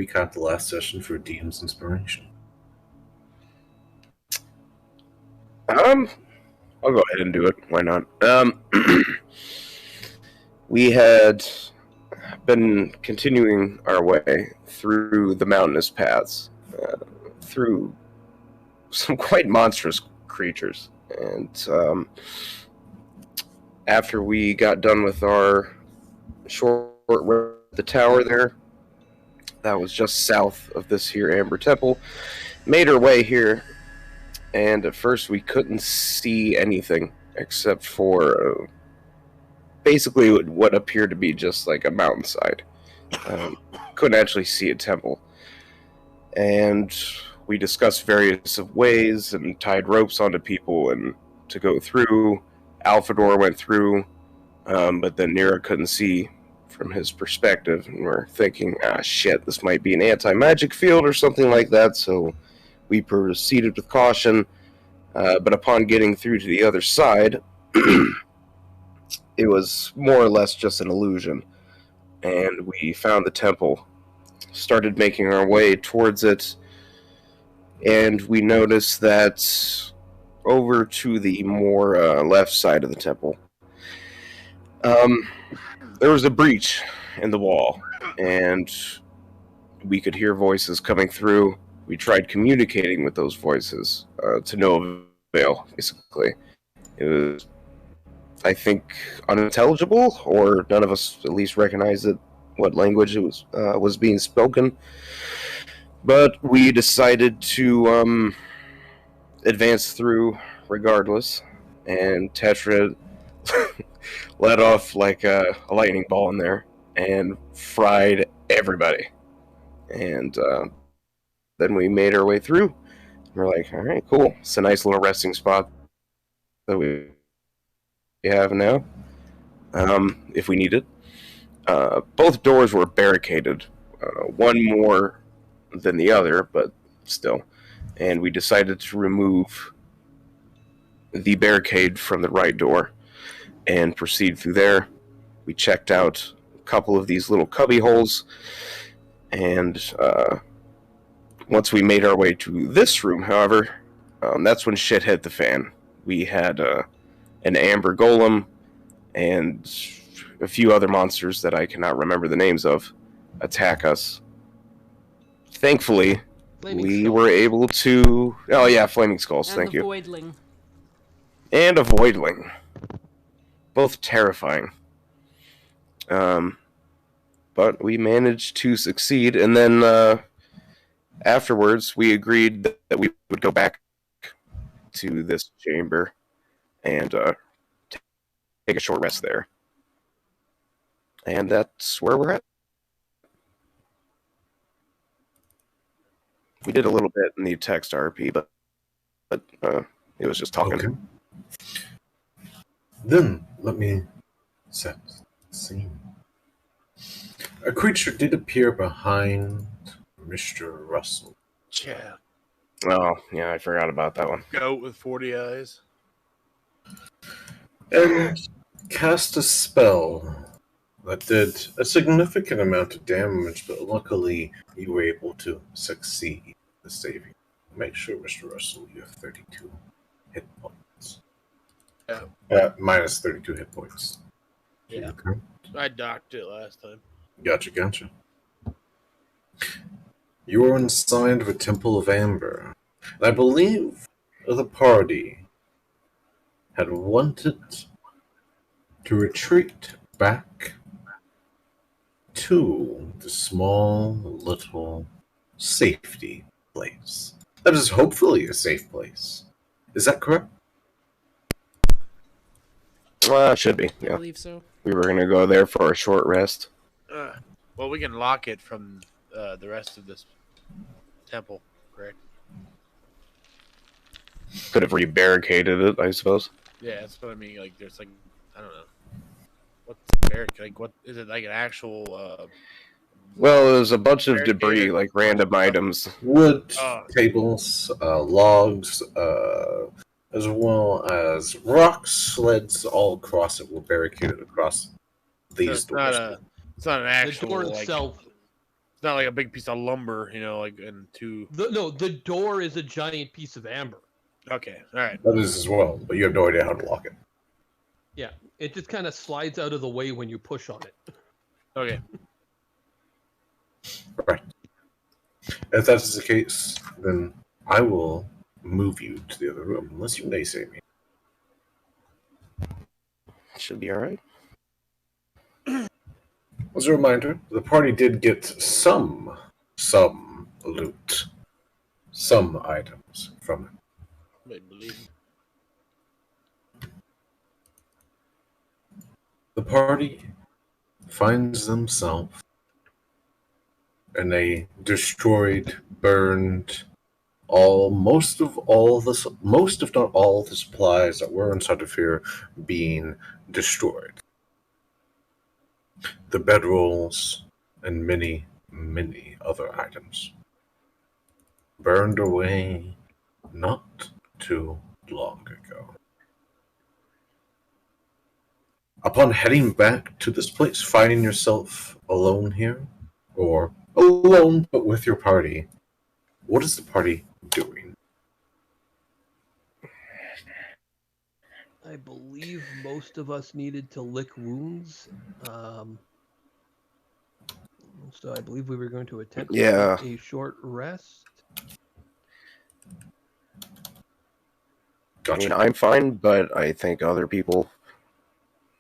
recap the last session for DM's inspiration? I'll go ahead and do it. Why not? We had been continuing our way through the mountainous paths, through some quite monstrous creatures, and after we got done with our short run at the tower there, that was just south of this here Amber Temple, made our way here, and at first we couldn't see anything except for basically what appeared to be just like a mountainside. Couldn't actually see a temple. And we discussed various ways and tied ropes onto people and to go through. Alphador went through, but then Nira couldn't see from his perspective, and we're thinking, shit, this might be an anti-magic field or something like that, so we proceeded with caution, but upon getting through to the other side, it was more or less just an illusion, and we found the temple, started making our way towards it, and we noticed that over to the more left side of the temple, there was a breach in the wall, and we could hear voices coming through. We tried communicating with those voices to no avail, basically. It was, I think, unintelligible, or none of us at least recognized it, what language it was being spoken. But we decided to advance through regardless, and Tetra let off like a lightning ball in there and fried everybody. And then we made our way through. We're like, all right, cool. It's a nice little resting spot that we have now, if we need it. Both doors were barricaded, one more than the other, but still. And we decided to remove the barricade from the right door and proceed through there. We checked out a couple of these little cubby holes, and once we made our way to this room, however, that's when shit hit the fan. We had an amber golem and a few other monsters that I cannot remember the names of attack us. Thankfully, we were able to... Oh yeah, flaming skulls, thank you. Voidling. And a voidling. Both terrifying. But we managed to succeed, and then afterwards we agreed that we would go back to this chamber and take a short rest there. And that's where we're at. We did a little bit in the text RP, but it was just talking. Okay. Then, let me set the scene. A creature did appear behind Mr. Russell. Yeah. Oh, yeah, I forgot about that one. Goat with 40 eyes. And cast a spell that did a significant amount of damage, but luckily you were able to succeed the saving. Make sure, Mr. Russell, you have 32 hit points. Yeah. Minus 32 hit points. Yeah. Okay. I docked it last time. Gotcha. You are inside the Temple of Amber. I believe the party had wanted to retreat back to the small little safety place. That is hopefully a safe place. Is that correct? Should be, yeah. I believe so. We were going to go there for a short rest. Well, we can lock it from the rest of this temple, correct? Could have rebarricaded it, I suppose. Yeah, that's what I mean. Like, there's like, I don't know. What's barricade? Like, what is it? Like an actual? Well, there's a bunch of debris, like random items. Wood, tables, logs, as well as rocks, sleds all across it were barricaded across these doors. It's not an actual. The door itself. It's not like a big piece of lumber, you know, like in two. The door is a giant piece of amber. Okay, all right. That is as well, but you have no idea how to lock it. Yeah, it just kind of slides out of the way when you push on it. Okay. Right. If that is the case, then I will move you to the other room, unless you naysay me. Should be all right. As a reminder, the party did get some loot, some items from it. I believe. The party finds themselves in a destroyed, burned, most if not all the supplies that were inside of here being destroyed. The bedrolls and many, many other items burned away not too long ago. Upon heading back to this place, finding yourself alone here, or alone but with your party, what is the party doing? I believe most of us needed to lick wounds. So I believe we were going to attempt to Yeah. take a short rest. I mean, Gotcha. I'm fine, but I think other people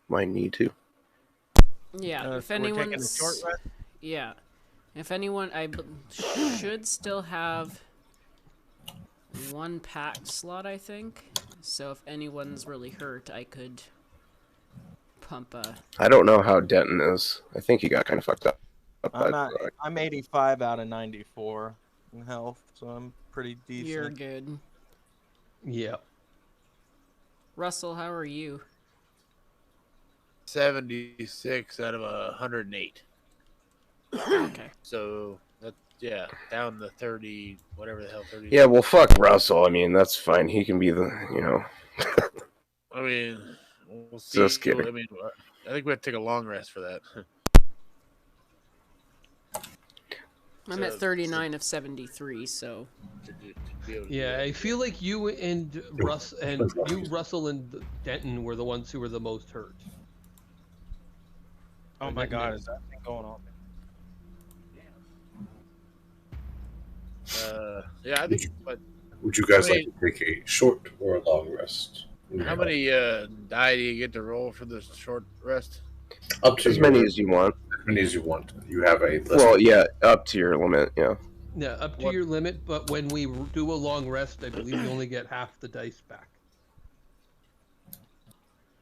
might need to. Yeah, if So we're taking a anyone's short rest? yeah, if anyone, should still have one pack slot, I think. So if anyone's really hurt, I could pump a. I don't know how Denton is. I think he got kind of fucked up. I'm 85 out of 94 in health, so I'm pretty decent. You're good. Yeah. Russell, how are you? 76 out of 108. Okay. So that's down to 30, whatever the hell 30. Yeah, well, fuck Russell. I mean, that's fine. He can be the, I mean, we'll see. Just kidding. I mean, I think we have to take a long rest for that. I'm at 39 of 73, so. to be able to do Yeah, that. I feel like you and Russell and Denton were the ones who were the most hurt. Oh my god, is that thing going on? Yeah, I think. But Would you guys I like mean- to take a short or a long rest? how many die do you get to roll for the short rest? Up to as many as you want. as many as you want. You have a list. Well, yeah, up to your limit, yeah. Yeah, up to What- your limit, but when we do a long rest, I believe you only get half the dice back.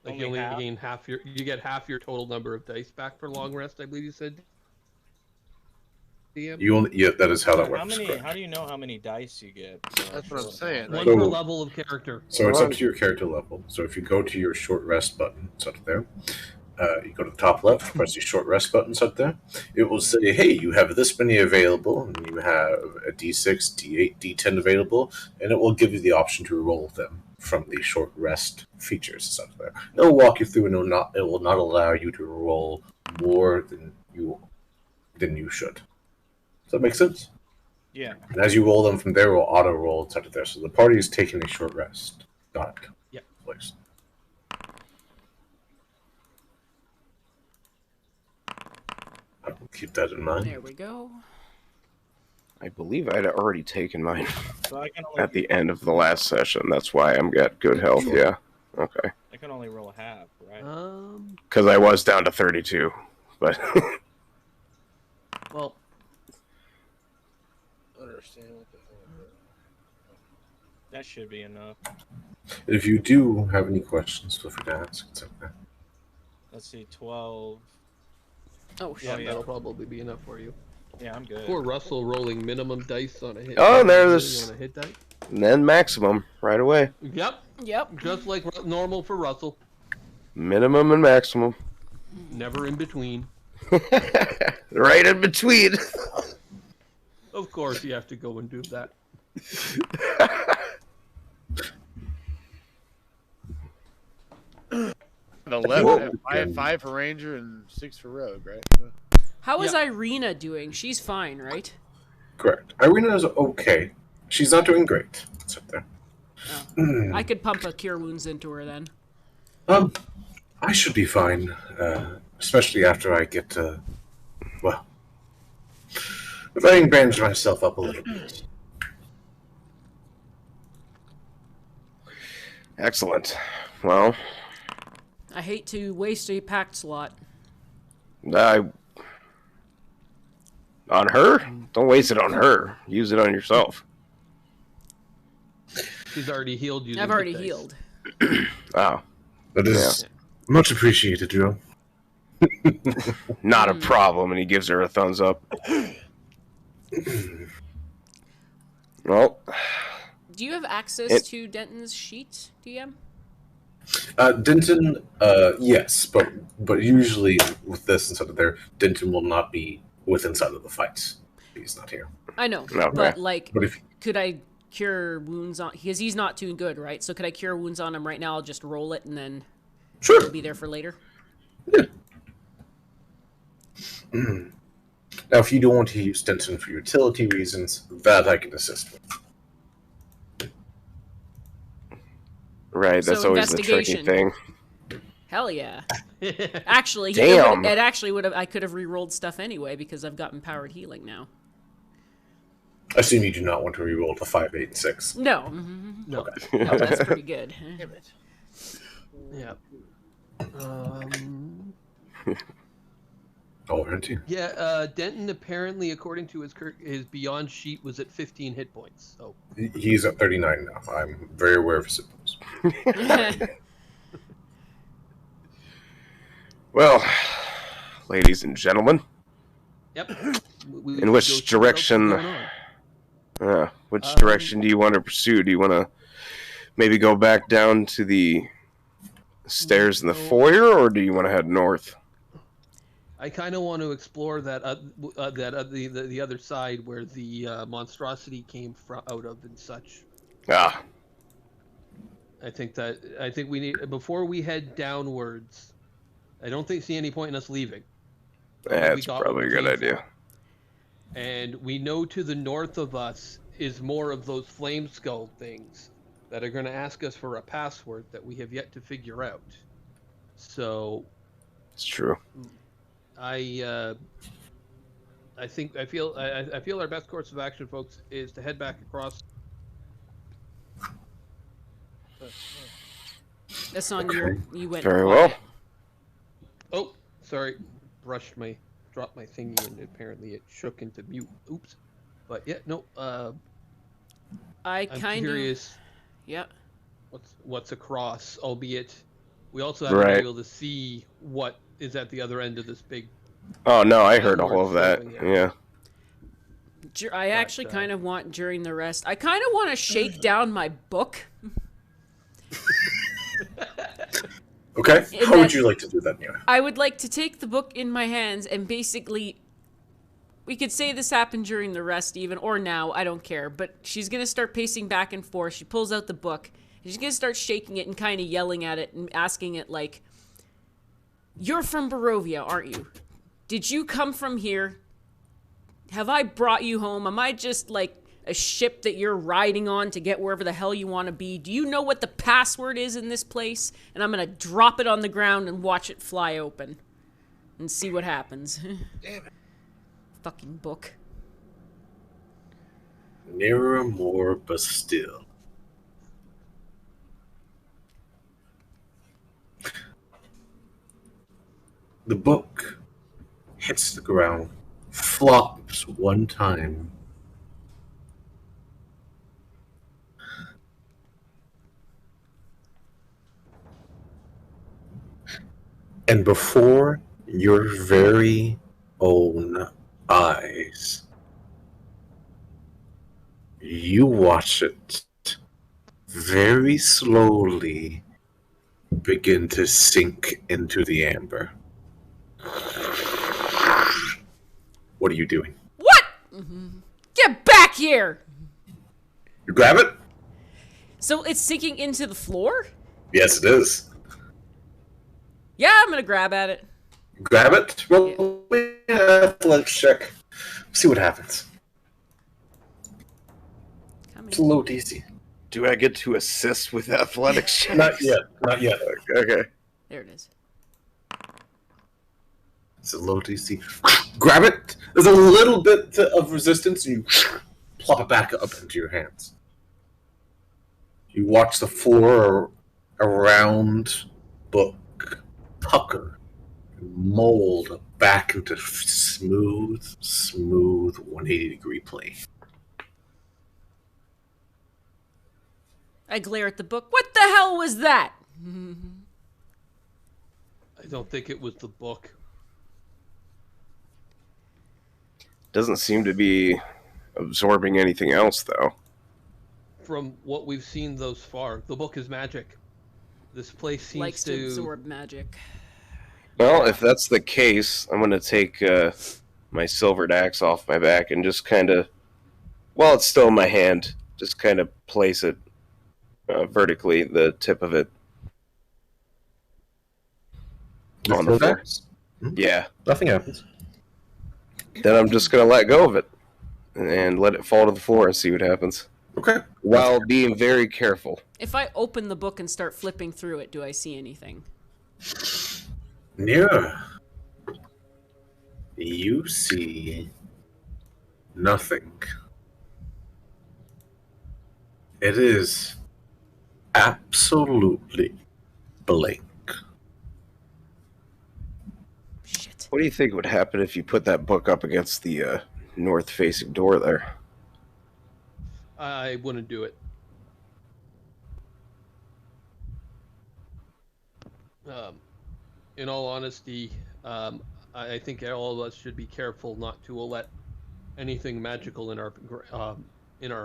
Like you Only only half? gain you get half your total number of dice back for long rest, I believe you said. DM? that is how that works. How many? correct. How do you know how many dice you get? That's what I'm saying. One Like, per So- level of character. So it's up to your character level. So if you go to your short rest button, it's up there. You go to the top left, press the short rest button, it's up there. It will say, hey, you have this many available, and you have a D6, D8, D10 available, and it will give you the option to roll them from the short rest features. It's up there. It will walk you through, and it will not allow you to roll more than you should. Does that make sense? Yeah. And as you roll them from there, it will auto roll it's out of there. So the party is taking a short rest. Got it. Yeah. Please. I will keep that in mind. There we go. I believe I'd already taken mine So I can only at the end of the last session. That's why I'm at good health, yeah. Okay. I can only roll half, right? Because I was down to 32, but Well, I understand what the hell. That should be enough. If you do have any questions, feel free to ask. It's okay. Let's see, 12. Oh, yeah, shit. yeah. that'll probably be enough for you. Yeah, I'm good. Poor Russell rolling minimum dice on a hit. Oh, die. there's- On a hit die. then maximum right away. Yep, Yep. just like normal for Russell. Minimum and maximum. Never in between. Right in between. Of course, you have to go and do that. The 11. I have 5 for Ranger and 6 for Rogue, right? How is Yeah. Irina doing? She's fine, right? Correct. Irina is okay. She's not doing great. Sit there. I could pump a cure wounds into her then. I should be fine, especially after I get well, if I can bandage myself up a little bit. Excellent. Well, I hate to waste a packed slot. on her? Don't waste it on her. Use it on yourself. She's already healed you. I've already healed. Oh, That is much appreciated, Joe. not a problem. And he gives her a thumbs up. Well, Do you have access to Denton's sheet, DM? Denton, yes, but usually with this inside of there, Denton will not be with inside of the fights. He's not here. I know, Okay. but like, But if could I cure wounds on? Because he's not too good, right? So could I cure wounds on him right now? I'll just roll it and then sure, it'll be there for later. now if you don't want to use Denton for utility reasons, that I can assist with. right. That's So always the tricky investigation. thing. Hell yeah! Actually, Damn. it actually would have. I could have re-rolled stuff anyway because I've got empowered healing now. I assume you do not want to reroll the 5, 8, and 6. No, No. no, that's pretty good. Damn it. Yeah. Oh, aren't you? Yeah. Denton apparently, according to his Beyond sheet, was at 15 hit points. So He's at 39 now. I'm very aware of his symptoms. Well, ladies and gentlemen, yep. In which direction- which direction do you want to pursue? Do you want to maybe go back down to the stairs in the foyer, or do you want to head north? I kind of want to explore that the other side where the monstrosity came out of and such. Ah, I think we need, before we head downwards. I don't see any point in us leaving. that's got probably a what we good came idea. for. And we know to the north of us is more of those flame skull things that are going to ask us for a password that we have yet to figure out. So It's true. I feel our best course of action, folks, is to head back across. That's on Okay. your. You went Very quiet. well. Oh, sorry, dropped my thingy, and apparently it shook into mute. Oops. But yeah, no. I I'm kind of. curious Yeah. what's across, albeit we also haven't Right. been able to see what is at the other end of this big. Oh no, I heard all Downward of that. sloping, Yeah. I actually But, kind of want during the rest. I kind of want to shake down my book. Okay. In How would that- you like to do that, Nia? I would like to take the book in my hands and basically. We could say this happened during the rest, even, or now, I don't care. But she's going to start pacing back and forth. She pulls out the book. And she's going to start shaking it and kind of yelling at it and asking it, like, "You're from Barovia, aren't you? Did you come from here? Have I brought you home? Am I just, like, a ship that you're riding on to get wherever the hell you want to be? Do you know what the password is in this place?" And I'm going to drop it on the ground and watch it fly open. And see what happens. Damn it. Fucking book. Nearer, more, but still. The book hits the ground, flops one time. And before your very own eyes, you watch it very slowly begin to sink into the amber. What are you doing? What? Get back here! You grab it? So it's sinking into the floor? Yes, it is. Yeah, I'm gonna grab at it. Grab it. Roll athletics check. See what happens. Come It's a in. low DC. Do I get to assist with athletics checks? Not yet. Not yet. Okay. There it is. It's a low DC. Grab it. There's a little bit of resistance, and you plop it back up into your hands. You watch the floor around book pucker, mold back into smooth 180-degree plane. I glare at the book. What the hell was that? I don't think it was the book. Doesn't seem to be absorbing anything else, though. From what we've seen thus far, the book is magic. This place seems Likes to absorb magic. Well, if that's the case, I'm going to take my silvered axe off my back and just kind of, while it's still in my hand, just kind of place it vertically, the tip of it on the floor. Yeah. Nothing happens. Then I'm just going to let go of it and let it fall to the floor and see what happens. Okay. While being very careful. If I open the book and start flipping through it, do I see anything? Near. You see nothing. It is absolutely blank. Shit. What do you think would happen if you put that book up against the north-facing door there? I wouldn't do it. In all honesty, I think all of us should be careful not to let anything magical in our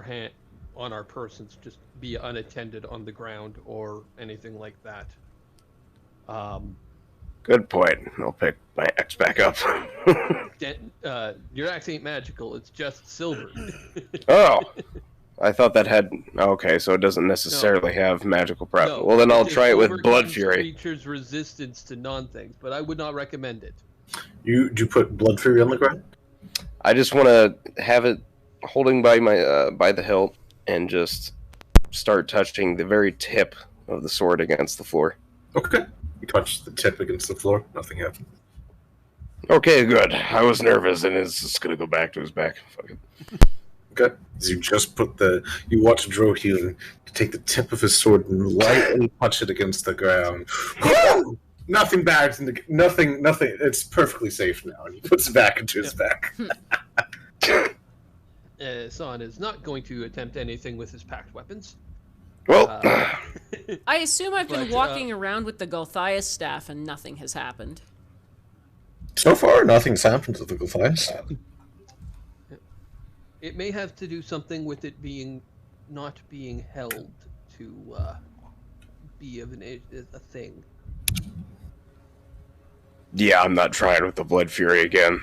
hand, on our persons, just be unattended on the ground or anything like that. Good point. I'll pick my axe back up. Your axe ain't magical; it's just silver. Oh, I thought that had. Okay, so it doesn't necessarily have magical properties. Well, then I'll try it with Blood overcomes Fury. Creatures' resistance to non-things, but I would not recommend it. Do you put Blood Fury on the ground? I just want to have it holding by my by the hilt and just start touching the very tip of the sword against the floor. Okay. You touch the tip against the floor. Nothing happens. Okay, good. I was nervous, and it's just gonna go back to his back. Fuck it. Okay. As you just you watch Drohun take the tip of his sword and lightly touch it against the ground. Nothing bad. Nothing. It's perfectly safe now. And he puts it back into his back. San is not going to attempt anything with his packed weapons. Well, I assume I've been But, walking around with the Gulthias staff and nothing has happened. So far, nothing's happened to the Gulthias. It may have to do something with it not being held to be of a thing. yeah, I'm not trying with the Blood Fury again.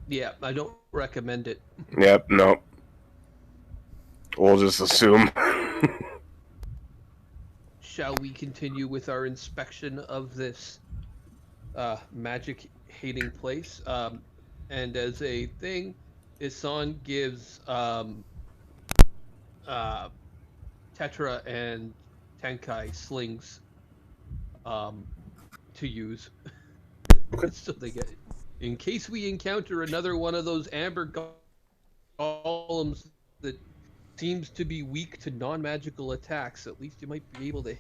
Yeah, I don't recommend it. Yep, no. We'll just assume. Shall we continue with our inspection of this magic-hating place? And as a thing, Isan gives Tetra and Tenkai slings to use. So they get, in case we encounter another one of those amber golems that seems to be weak to non-magical attacks, at least you might be able to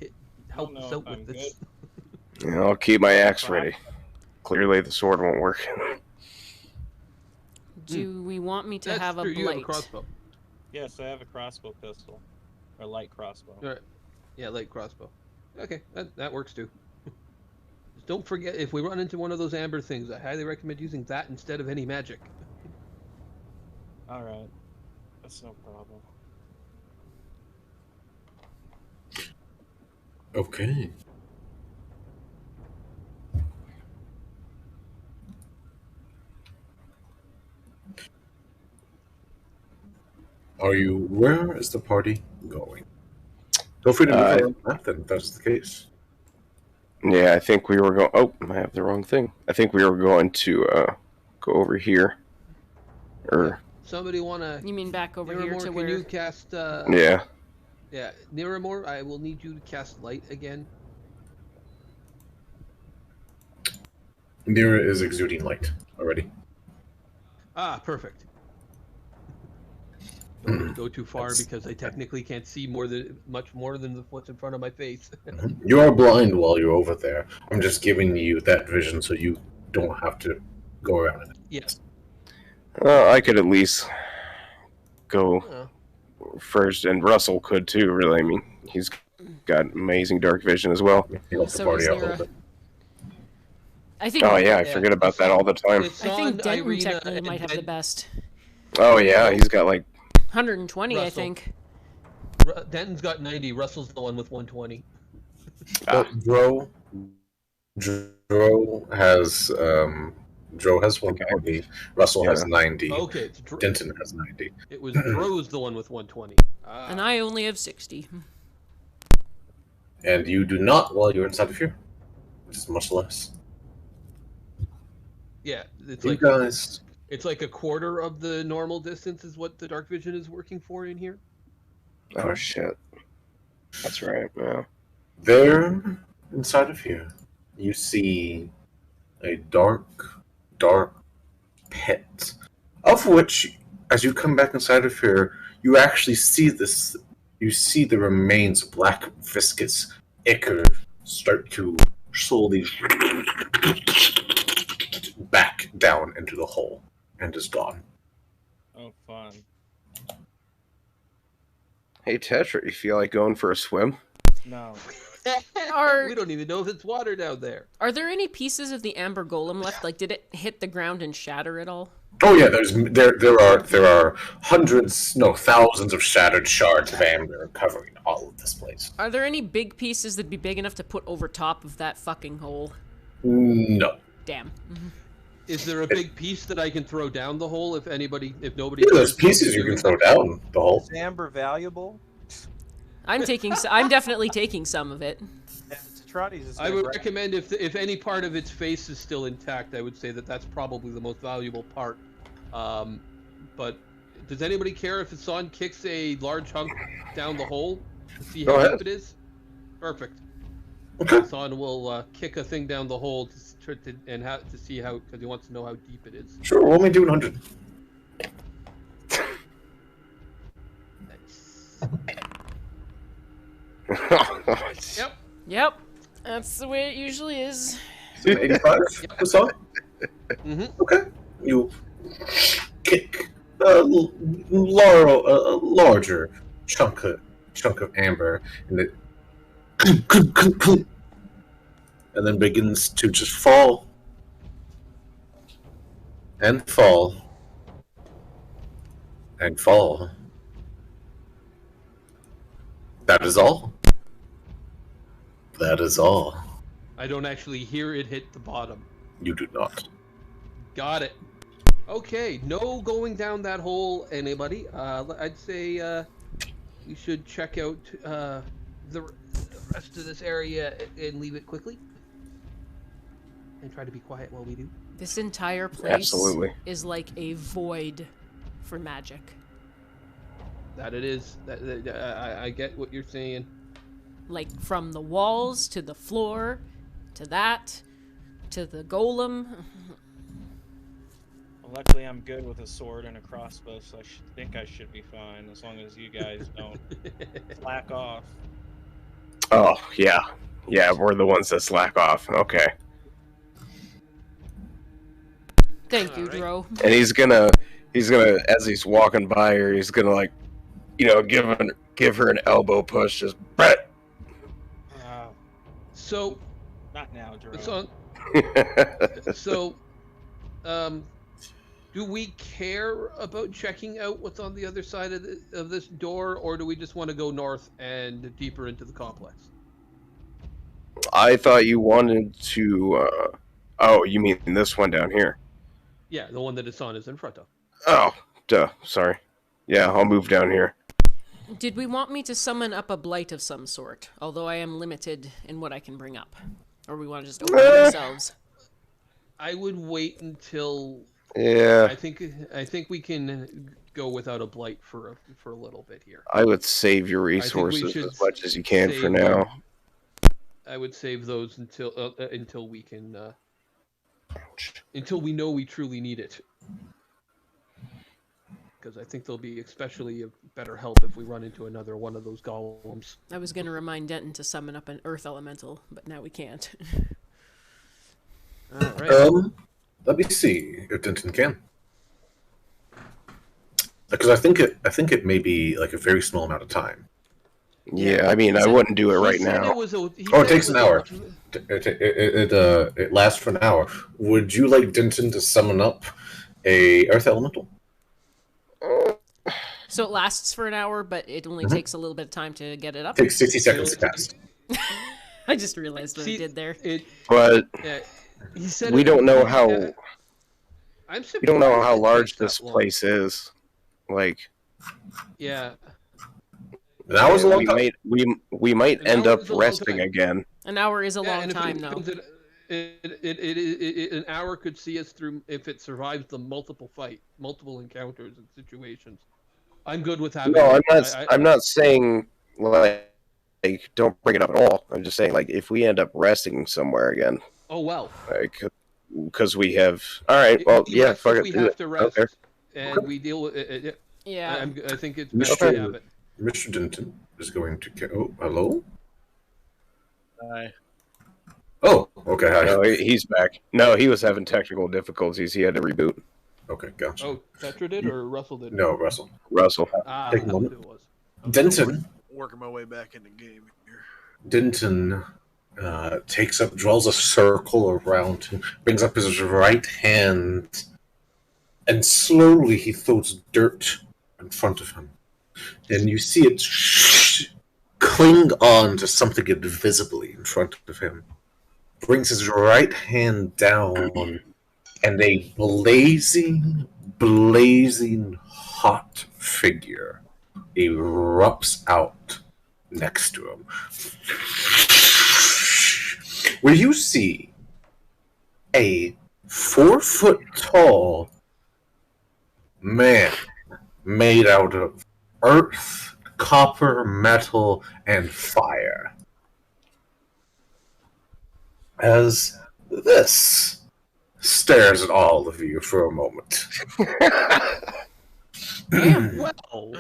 help us out with this. Yeah, I'll keep my axe ready. Clearly, the sword won't work. Do we want me to That's have a true, you have a blight? crossbow. Yes, I have a crossbow pistol. Or light crossbow. All right. Yeah, light crossbow. Okay, that works too. Just don't forget, if we run into one of those amber things, I highly recommend using that instead of any magic. Alright. That's no problem. Okay. Where is the party going? Feel free to move around the map then, if that's the case. Yeah, I think we were going. Oh, I have the wrong thing. I think we were going to go over here. Or Somebody wanna? You mean back over here Niramore, to can where? you cast? yeah. Yeah, Niramore, I will need you to cast light again. Nira is exuding light already. Ah, perfect. Don't need to go too far because I technically can't see much more than what's in front of my face. You are blind while you're over there. I'm just giving you that vision so you don't have to go around it. Yes. I could at least go Oh. first, and Russell could too. Really, I mean, he's got amazing dark vision as well. You help the So party does out a little Nira. bit. I think. Oh yeah, I Yeah, forget about that all the time. It's I think on Denton Irina technically and might have the best. Oh yeah, he's got like 120, I Russell. think. Denton's got 90. Russell's the one with 120. Dro has 140. Russell has Yeah. 90. Okay, Denton has 90. it was Dro's the one with 120. And I only have 60. And you do not while you're inside of here, which is much less. Yeah, it's You like guys, it's like a quarter of the normal distance is what the dark vision is working for in here. oh shit. That's right. Yeah. there inside of here, you see a dark pit, of which, as you come back inside of here, you actually see this. You see the remains of black viscous ichor start to slowly back down into the hole and is gone. Oh, fun. Hey Tetra, you feel like going for a swim? No. We don't even know if it's water down there. Are there any pieces of the amber golem left? Like, did it hit the ground and shatter at all? Oh yeah, there are hundreds, no, thousands of shattered shards of amber covering all of this place. Are there any big pieces that'd be big enough to put over top of that fucking hole? No. Damn. Is there a big piece that I can throw down the hole if nobody? Yeah, there's pieces you can throw down the hole. Is amber valuable? I'm definitely taking some of it. Trotty's is I would recommend if any part of its face is still intact, I would say that's probably the most valuable part. But does anybody care if Hassan kicks a large hunk down the hole to see Go how ahead. deep it is? Perfect. Okay. Hassan will kick a thing down the hole to see how, because he wants to know how deep it is. Sure, we'll only do 100. Nice. Yep. Yep. That's the way it usually is. 85? Hassan? Mm-hmm. Okay. You kick a larger chunk of amber, and it and then begins to just fall and fall and fall. That is all. That is all. I don't actually hear it hit the bottom. You do not. Got it. Okay, no going down that hole, anybody. I'd say we should check out the rest of this area and leave it quickly. And try to be quiet while we do. This entire place Absolutely. is like a void for magic. That it is. I get what you're saying. Like, from the walls to the floor to that to the golem. Well, luckily, I'm good with a sword and a crossbow, so I should be fine as long as you guys don't slack off. Oh yeah, yeah. We're the ones that slack off. Okay. Thank you, Alright. Dro. And he's gonna as he's walking by her, he's gonna like, give her an elbow push, just Brett. So, Not now, Jerome. so, do we care about checking out what's on the other side of this door, or do we just want to go north and deeper into the complex? I thought you wanted to. Oh, you mean this one down here? Yeah, the one that Hassan is in front of. Oh, duh. Sorry. Yeah, I'll move down here. Did we want me to summon up a blight of some sort? Although I am limited in what I can bring up. Or we want to just open it ourselves? I would wait until Yeah, I think we can go without a blight for a little bit here. I would save your I think we resources should as much as you can for save now. them. I would save those until we can until we know we truly need it. Because I think they'll be especially of better help if we run into another one of those golems. I was gonna remind Denton to summon up an earth elemental, but now we can't. All right. Let me see if Denton can. Because I think it may be like a very small amount of time. Yeah, I mean, I wouldn't do it right now. It takes an hour. It lasts for an hour. Would you like Denton to summon up a Earth Elemental? So it lasts for an hour, but it only takes a little bit of time to get it up. Takes 60 seconds to cast. I just realized what I did there. But He said we don't know how. I'm We don't know surprised how it large takes that this long. place is. Like, Yeah. An hour's a long we time. we might An end hour up is a long resting time. again. An hour is a long and if time, it though. comes an hour could see us through if it survives the multiple encounters and situations. I'm good with having. No, it. I'm not saying like don't bring it up at all. I'm just saying like if we end up resting somewhere again, Oh well. like because we have. All right, well, We yeah, rest fuck if it. we do have it. to rest, Okay. and we deal with it. Yeah. I think it's best to have it. Mr. Denton is going to. Oh, hello. Hi. Oh, okay. Hi. No, he's back. No, he was having technical difficulties. He had to reboot. Okay, gotcha. Oh, Petra did or Russell did? No, Russell. Russell. Ah, Take a that's moment. who it was. Denton. Working my way back in the game here. Denton draws a circle around him, brings up his right hand, and slowly he throws dirt in front of him. And you see it cling on to something invisibly in front of him. Brings his right hand down, and a blazing hot figure erupts out next to him. Where you see a 4-foot tall man made out of earth, copper, metal, and fire. As this stares at all of you for a moment. Well,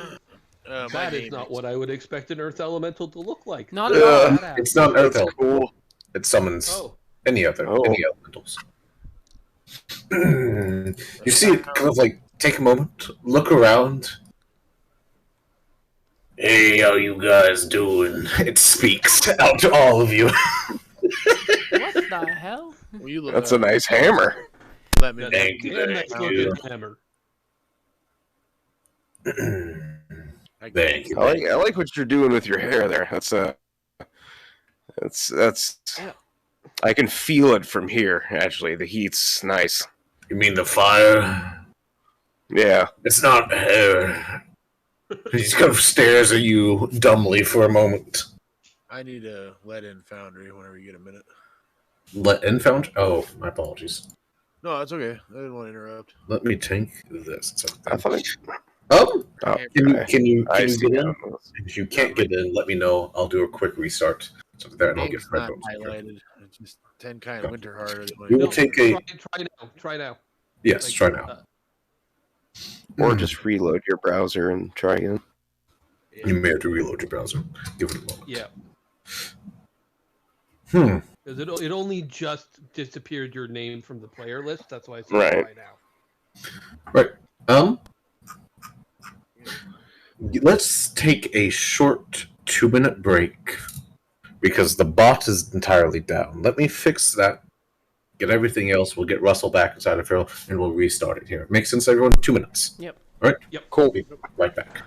My that is name not what I would expect an Earth Elemental to look like. Not at all. It's not an earth That's elemental. cool. It summons Oh, any elementals. You see it kind of like take a moment, look around. Hey, how you guys doing? It speaks out to all of you. What the hell? Well, you look That's a nice hammer. Let me that's a Thank you, damn thank nice you. looking hammer. Thank you. I like what you're doing with your hair there. That's. I can feel it from here. Actually, the heat's nice. You mean the fire? Yeah. It's not hair. He just kind of stares at you dumbly for a moment. I need a lead-in foundry whenever you get a minute. Let in found? Oh, my apologies. No, that's okay. I didn't want to interrupt. Let me take this. I thought. Oh, Oh, can you I get see in? now. If you can't get in, let me know. I'll do a quick restart. So that and I'll get Name's red not bones. highlighted. It's just 10 kind of winter hard. We will No, take a try now. yes. Like, Try now. Or just reload your browser and try again. You may have to reload your browser. Give it a moment. Yeah, Hmm. because it only just disappeared your name from the player list. That's why I said Right. try now. Right. Let's take a short 2-minute break because the bot is entirely down. Let me fix that. Get everything else. We'll get Russell back inside of Feral, and we'll restart it here. Make sense, everyone? 2 minutes. Yep. All right. Yep. Cool. Be right back.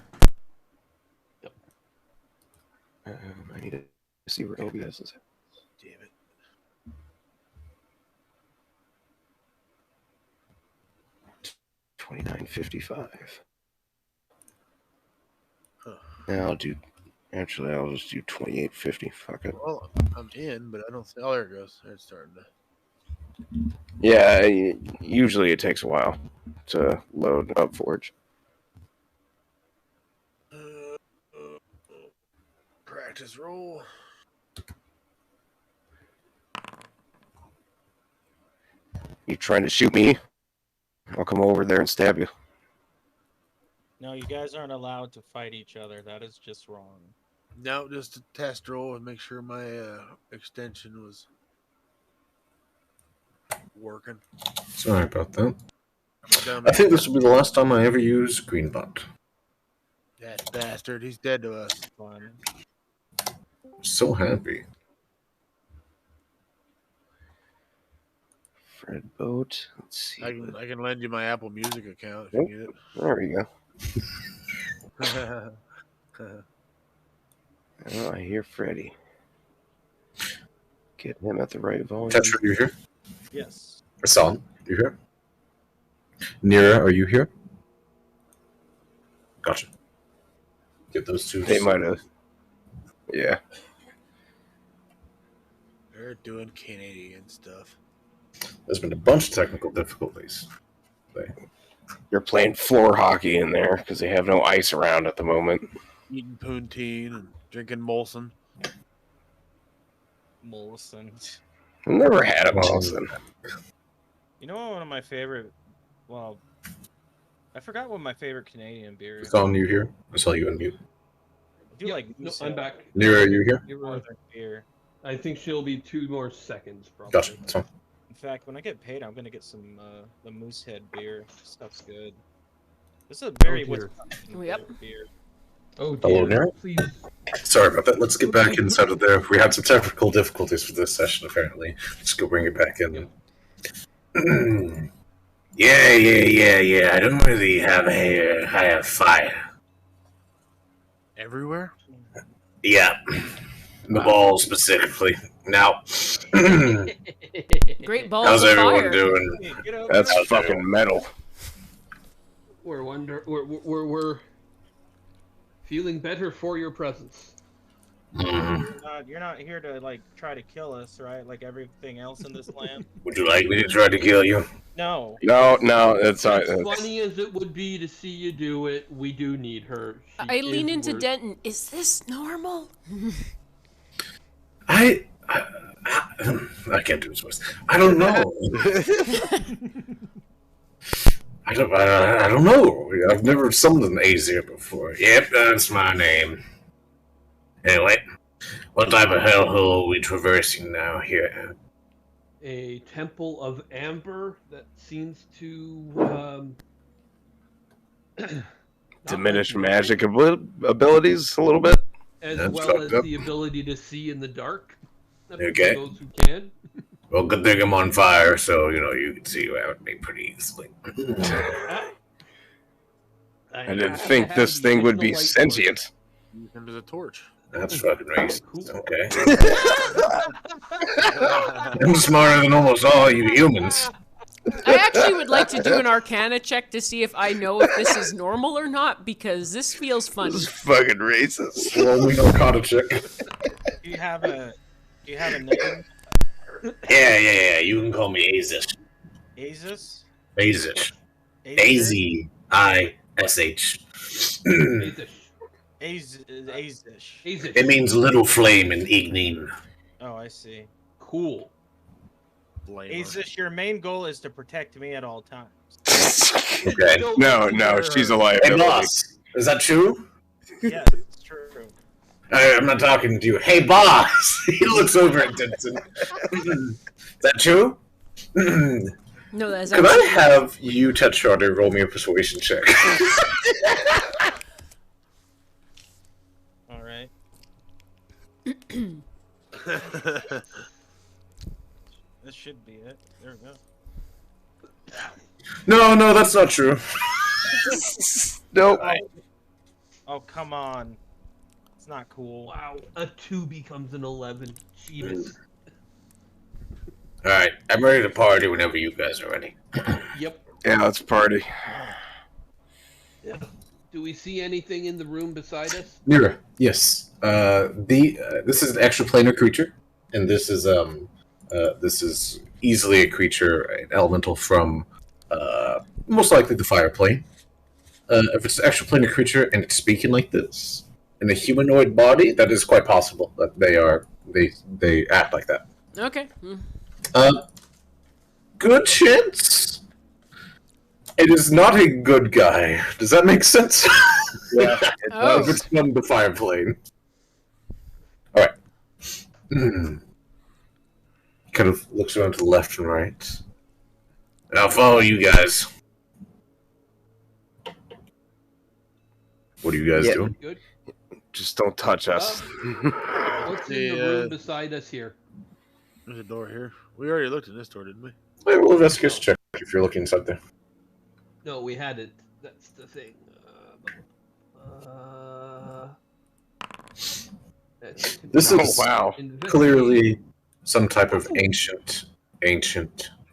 I need to see where OBS is. Damn it. $29.55. Huh. Now I'll do. Actually, I'll just do $28.50. Fuck it. Well, I'm in, but I don't think. Oh, there it goes. It's starting to. Yeah, usually it takes a while to load up Forge. Practice roll. You trying to shoot me? I'll come over there and stab you. No, you guys aren't allowed to fight each other. That is just wrong. No, just a test roll and make sure my extension was working. Sorry about that. Dumb I think this will be the last time I ever use Greenbot. that bastard. He's dead to us. Fun. So happy. Fred Boat. Let's see. I can lend you my Apple Music account if you need There we go. it. Oh, I hear Freddy. Get him at the right volume. Tetra, are you here? Yes. Hassan, you here? Nira, are you here? Gotcha. Get those two. They might have. Yeah. They're doing Canadian stuff. There's been a bunch of technical difficulties. They're playing floor hockey in there because they have no ice around at the moment. Eating poutine and drinking Molson. Molson. I've never had a Molson. You know what one of my favorite... Well, I forgot what my favorite Canadian beer is. Hassan, you here? I saw you unmute. I do Yep, like no, Moosehead. I'm back. Nira, are you here? Northern beer. I think she'll be 2 more seconds, probably. Gotcha. That's fine. In fact, when I get paid, I'm gonna get some the Moosehead beer. Stuff's good. This is a very dear. Wisconsin Yep. beer. Oh, Hello, dear. Nira? Please. Sorry about that. Let's get back inside of there. We had some technical difficulties for this session, apparently. Let's go bring it back in. Yeah. I don't really have hair. I have fire. Everywhere? Yeah. The ball specifically. Now, Great balls how's of everyone fire. doing? Hey, get over That's here. fucking metal. We're feeling better for your presence. You're not here to like try to kill us, right? Like everything else in this land. Would you like me to try to kill you? No. No, it's not. As funny as it would be to see you do it, we do need her. She I lean is into worth- Denton. Is this normal? I can't do his voice. I don't know. I don't know. I've never summoned an Azir before. Yep, that's my name. Anyway, what type of hellhole are we traversing now here? A temple of amber that seems to not Diminished like magic abilities a little bit. as That's well fucked as up. the ability to see in the dark. Okay. For those who can. Well, good thing I'm on fire, so you can see around me pretty easily. I didn't think this thing would be sentient. Use him as a torch. That's fucking racist. Cool. Okay. I'm smarter than almost all you humans. I actually would like to do an Arcana check to see if I know if this is normal or not, because this feels funny. This is fucking racist. Well, we know Kotichik. Do you have a name? Yeah. You can call me Azish. Azus? Azish. Azus? A-Z-I-S-H. Azish. It means little flame in Ignin. Oh, I see. Cool. Blame her. Azish, your main goal is to protect me at all times. Okay. No, she's a Hey, liability. boss. Is that true? Yes, it's true. I'm not talking to you. Hey, boss. He looks over at Denson. Is that true? No, that's Could I have you, Ted Shorter, roll me a persuasion check? All right. This should be it. There we go. No, that's not true. Nope. Oh, come on. It's not cool. Wow. A 2 becomes an 11. Jeebus. All right, I'm ready to party whenever you guys are ready. Yep. Yeah, let's party. Do we see anything in the room beside us? Nira, yes. This is an extraplanar creature, and this is easily a creature, an elemental from most likely the fire plane. If it's an extraplanar creature and it's speaking like this in a humanoid body, that is quite possible that they act like that. Okay. Good chance. It is not a good guy. Does that make sense? Yeah. Oh. If it's from the fire plane. All right. Kind of looks around to the left and right. I'll follow you guys. What are you guys Yeah. doing? Good. Just don't touch us. What's in the room beside us here? There's a door here. We already looked at this door, didn't we? Hey, we'll investigate check if you're looking inside there. No, we had it. That's the thing. This Oh, is wow. clearly some type of ancient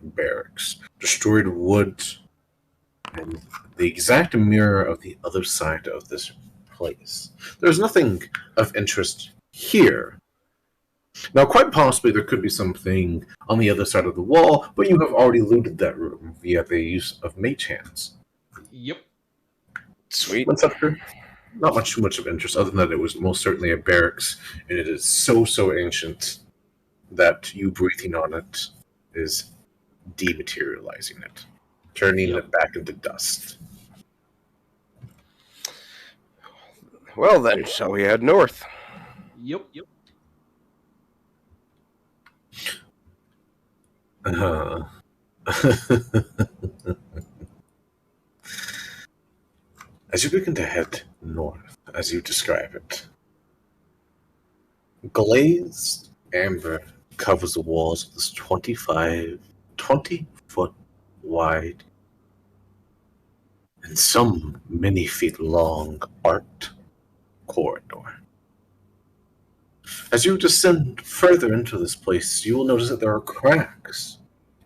barracks. Destroyed wood and the exact mirror of the other side of this place. There's nothing of interest here. Now, quite possibly there could be something on the other side of the wall, but you have already looted that room via the use of mage hands. Yep. Sweet. What's up here? Not too much of interest, other than that it was most certainly a barracks, and it is so ancient that you breathing on it is dematerializing it, turning it back into dust. Well then, shall we head north? Yep. As you begin to head north, as you describe it, glazed amber covers the walls of this 20-foot wide and some many feet long arced corridor. As you descend further into this place, you will notice that there are cracks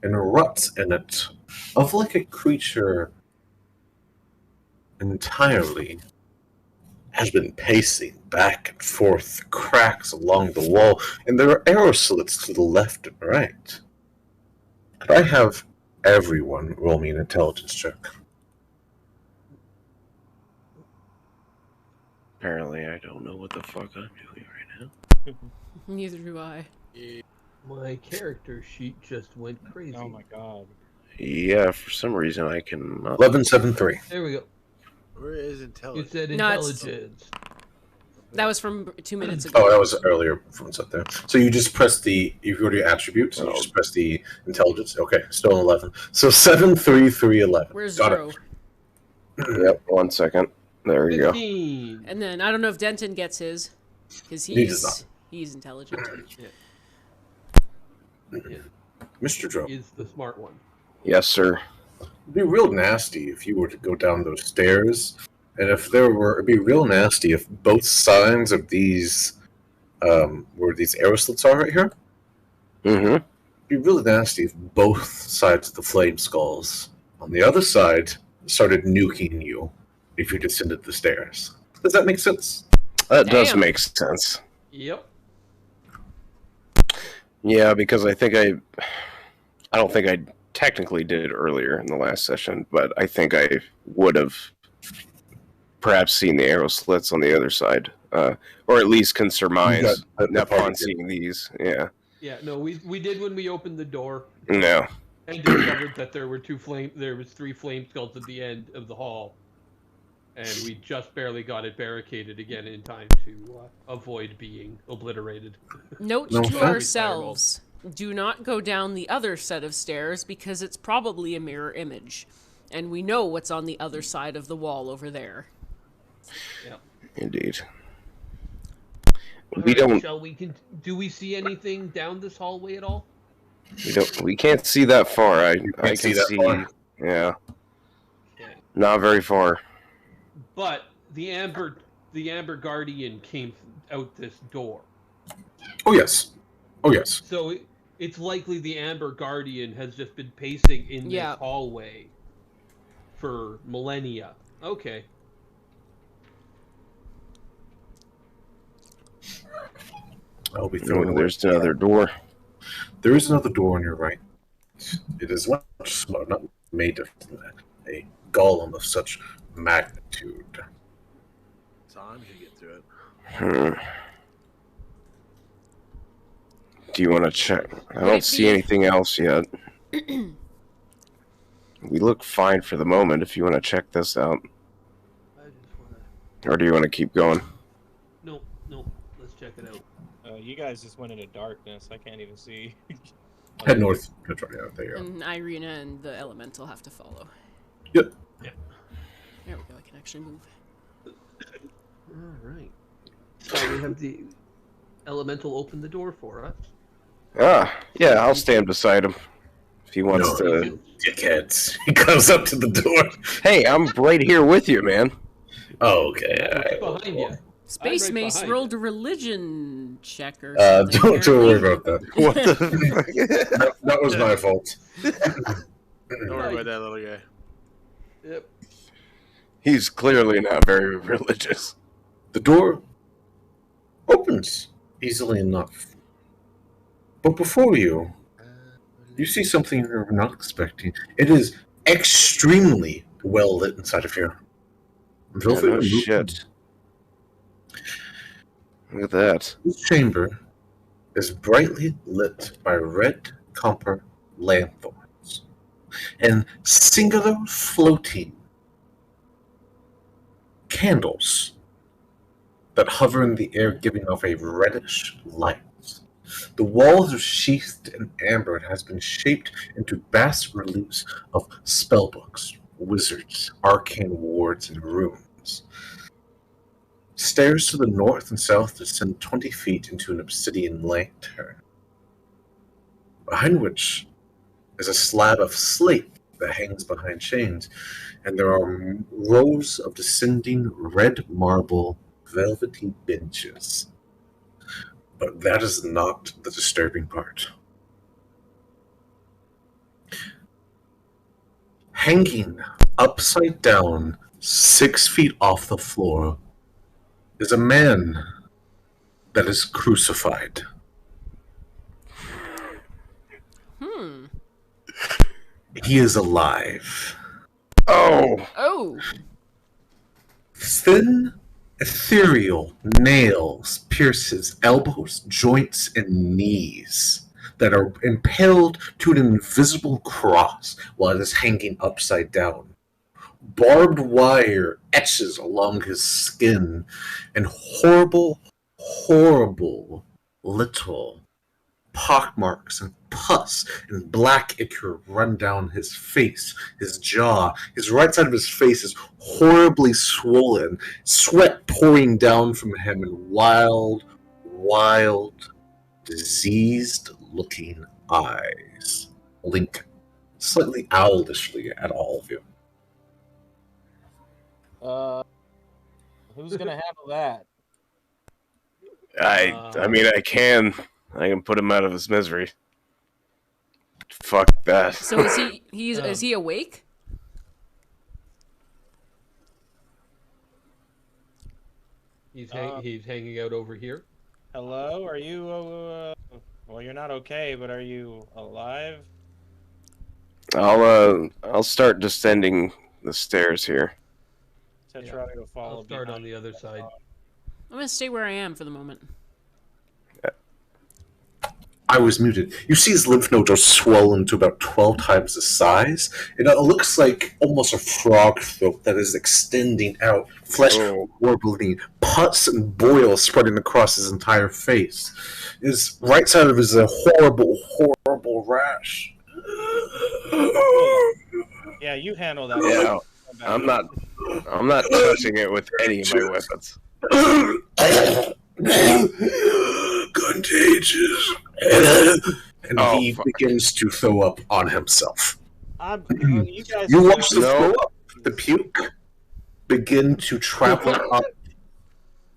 and ruts in it, of like a creature entirely has been pacing back and forth, cracks along the wall, and there are arrow slits to the left and right. Could I have everyone roll me an intelligence check? Apparently, I don't know what the fuck I'm doing right now. Neither do I. My character sheet just went crazy. Oh my god. Yeah, for some reason I cannot. 1173. There we go. Where is You intelligence? said No, it's- intelligence. That was from 2 minutes ago. Oh, that was earlier from what's up there. So you just press the, if you go to your attributes, you just press the intelligence. Okay, still 11. So 73311. Where's Got Zero? Yep, 1 second. There you go. 15. And then I don't know if Denton gets his, because He does not. he's intelligent. Mr. Dro. Is the smart one. Yes, sir. It'd be real nasty if you were to go down those stairs, and if there were, it'd be real nasty if both sides of these, where these arrow slits are right here, Mm-hmm. it'd be really nasty if both sides of the flame skulls on the other side started nuking you if you descended the stairs. Does that make sense? That does Damn. make sense. Yep. Yeah, because I don't think I technically did it earlier in the last session, but I think I would have perhaps seen the arrow slits on the other side, or at least can surmise the upon party did. seeing these. Yeah. Yeah, no, we did when we opened the door No. and discovered that there was 3 flame skulls at the end of the hall. And we just barely got it barricaded again in time to avoid being obliterated. Note No to offense. ourselves, do not go down the other set of stairs because it's probably a mirror image. And we know what's on the other side of the wall over there. Indeed. We Alright, don't. Shall we? Do we see anything down this hallway at all? We can't see that far. I can see that far. Yeah. Okay. Not very far. But the Amber Guardian came out this door, Oh yes. Oh yes. so it's likely the Amber Guardian has just been pacing in Yeah. this hallway for millennia. Okay. I'll be throwing Oh, away. there's another door. There is another door on your right. It is much smaller, not made of a golem of such magnitude. Time should get through it. Do you want to check? I Would don't it see be- anything else yet. We look fine for the moment if you want to check this out. I just want to. Or do you want to keep going? No. Let's check it out. You guys just went into darkness. I can't even see. Head north. That's right. Yeah, there you go. And Irina and the elemental have to follow. Yep. Yeah. There we go. I can actually move. All right. So we have the elemental open the door for us. Yeah, I'll stand beside him if he wants No. to. Dickheads. He comes up to the door. Hey, I'm right here with you, man. Oh, okay. Right All right. behind you. Space right Mace behind rolled a religion check or Don't, something. don't worry apparently. about that. What the fuck? That was my fault. Don't worry about that little guy. Yep. He's clearly not very religious. The door opens easily enough. But before you see something you're not expecting. It is extremely well lit inside of here. Feel Yeah, free no to move. shit. Look at that. This chamber is brightly lit by red copper lanthorns and singular floating candles that hover in the air, giving off a reddish light. The walls are sheathed in amber and has been shaped into bas reliefs of spellbooks, wizards, arcane wards, and runes. Stairs to the north and south descend 20 feet into an obsidian lantern, behind which is a slab of slate that hangs behind chains, and there are rows of descending red marble velvety benches. But that is not the disturbing part. Hanging upside down, 6 feet off the floor, is a man that is crucified. He is alive. Oh! Oh! Thin, ethereal nails pierce his elbows, joints, and knees that are impaled to an invisible cross while it is hanging upside down. Barbed wire etches along his skin, and horrible, horrible little pockmarks and pus and black ichor run down his face, his jaw. His right side of his face is horribly swollen, sweat pouring down from him in wild, diseased-looking eyes, blinking slightly owlishly at all of you. Who's gonna handle that? I mean, I can put him out of his misery. Fuck that. So is he awake? He's hanging out over here. Hello, are you? Well, you're not okay, but are you alive? I'll start descending the stairs here. Tetronic will follow. I'll start on behind the other side. I'm gonna stay where I am for the moment. I was muted. You see his lymph nodes are swollen to about 12 times the size. It looks like almost a frog throat that is extending out, flesh warbling, pus and boils spreading across his entire face. His right side of him is a horrible, horrible rash. Yeah, you handle that. Yeah, I'm not touching it with any of my weapons. Contagious. And he begins to throw up on himself. You guys. You watch the No. throw up, the puke, begin to travel up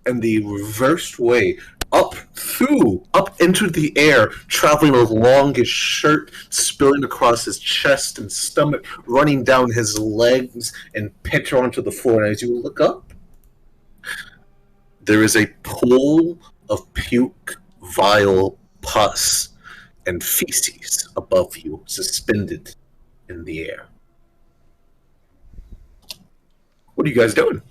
in the reversed way, up into the air, traveling along his shirt, spilling across his chest and stomach, running down his legs, and pitch onto the floor. And as you look up, there is a pool of puke, vile pus, and feces above you, suspended in the air. What are you guys doing?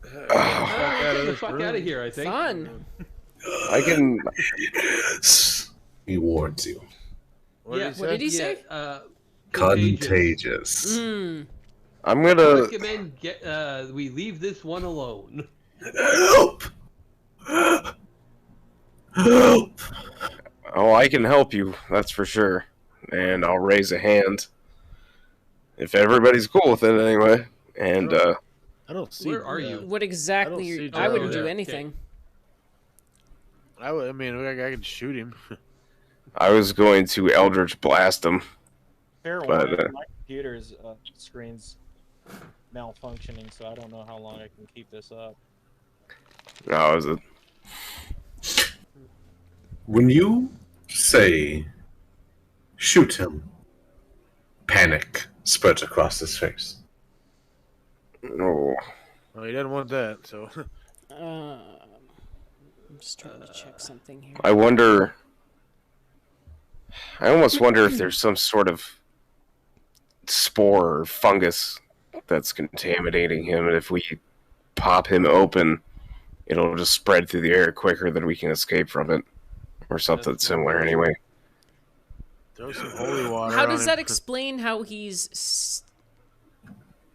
Fuck out Get of the this fuck room. out of here, I think. Fun. I can. He warns you. What Yeah, did he What say? did he say? Contagious. Hmm. I'm I gonna. recommend we leave this one alone. Help! Help! Oh, I can help you. That's for sure. And I'll raise a hand if everybody's cool with it, anyway. And I don't see. Where are you? What exactly? see I wouldn't Joe. do Yeah. anything. I mean, I can shoot him. I was going to Eldritch Blast him. Fair But, warning, my computer's screen's malfunctioning, so I don't know how long I can keep this up. No, is it? When you say, shoot him, panic spreads across his face. Oh, Well, he didn't want that, so. I'm just trying to check something here. I wonder. I almost wonder if there's some sort of spore or fungus that's contaminating him, and if we pop him open, it'll just spread through the air quicker than we can escape from it, or something similar. Anyway, Throw some holy water. How on does him. that explain how he's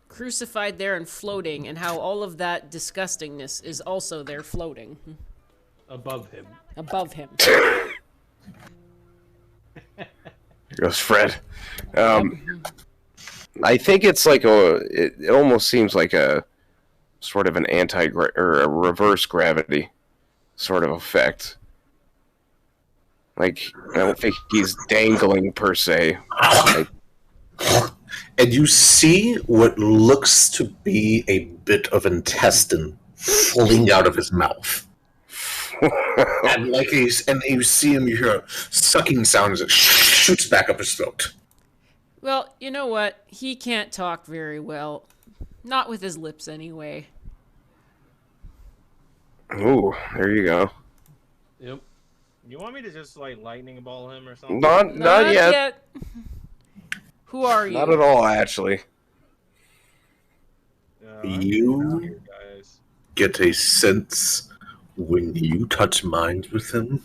crucified there and floating, and how all of that disgustingness is also there floating Above him. above him? here goes Fred. I think it's like it almost seems like a sort of an or a reverse gravity sort of effect. Like, I don't think he's dangling per se. And you see what looks to be a bit of intestine fling out of his mouth. And you see him, you hear a sucking sound as it shoots back up his throat. Well, you know what? He can't talk very well. Not with his lips, anyway. Ooh, there you go. Yep. You want me to just like lightning ball him or something? Not yet. Who are you? Not at all, actually. I'm You- out here, guys. Get a sense when you touch minds with him,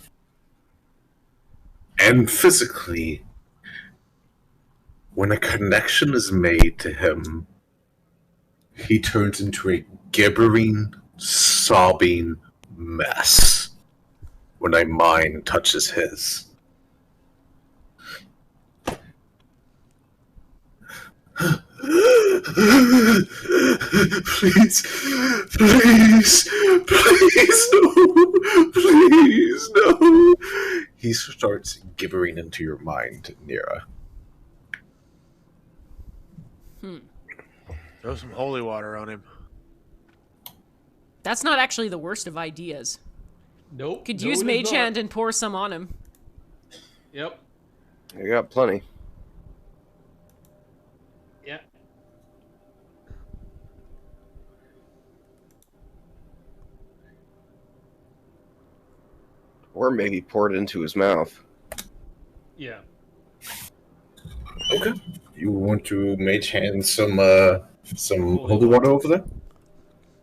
and physically, when a connection is made to him, he turns into a gibbering, sobbing mess when a mind touches his. Please, please, please, no, please, no. He starts gibbering into your mind, Nira. Throw some holy water on him. That's not actually the worst of ideas. Nope. Could no, use it is Mage not. Hand and pour some on him. Yep. You got plenty. Yeah. Or maybe pour it into his mouth. Yeah. Okay. You want to mage hand some holy water over there?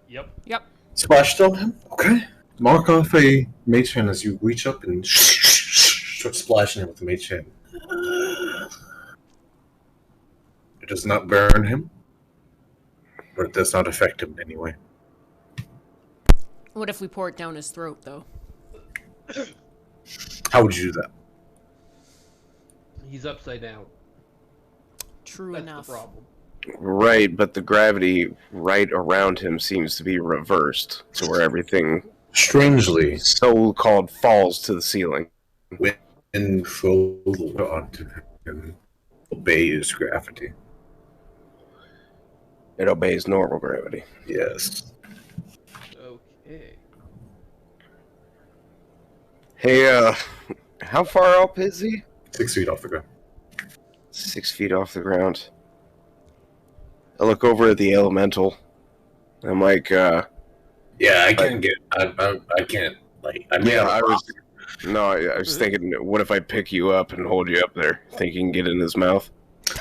Yep. Yep. Splashed on him? Okay. Mark off a mage hand as you reach up and start splashing him with the mage hand. It does not burn him, but it does not affect him in any way. What if we pour it down his throat, though? How would you do that? He's upside down. True That's enough. the problem. Right, but the gravity right around him seems to be reversed to where everything Strangely, so-called falls to the ceiling. and throw the water onto him and obey his gravity. It obeys normal gravity. Yes. Okay. Hey, how far up is he? 6 feet off the ground. 6 feet off the ground. I look over at the elemental. I'm like, Yeah, I can't get. I can't. Like, I mean, yeah, No, I was thinking, what if I pick you up and hold you up there? Think you can get in his mouth?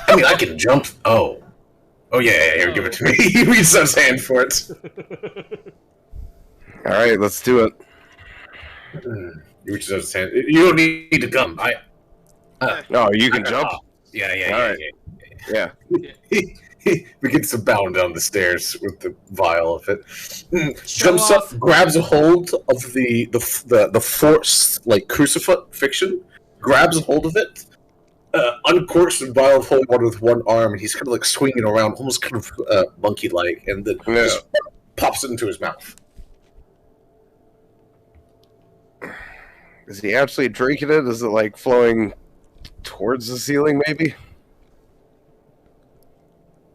I mean, I can jump. Oh, yeah, here, give it to me. He reaches out his hand for it. All right, let's do it. He reaches out his hand. You don't need to come. No, you can jump. Yeah. Yeah. He begins to bound down the stairs with the vial of it. Show Jumps off. up, grabs a hold of the force like crucifixion, grabs a hold of it, uncorks the vial of holy water with one arm, and he's kind of like swinging around, almost kind of monkey-like, and then just pops it into his mouth. Is he actually drinking it? Is it like flowing towards the ceiling, maybe?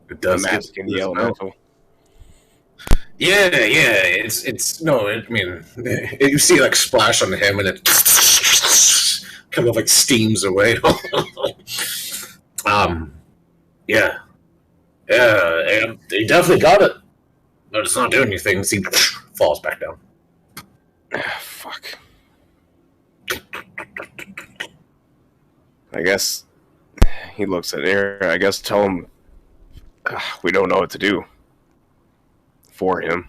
It does The mask and the elemental. Yeah. It's no. I mean, you see like splash on him, and it kind of like steams away. Yeah. He definitely got it, but it's not doing anything. He falls back down. Fuck. I guess he looks at Air. I guess tell him we don't know what to do for him.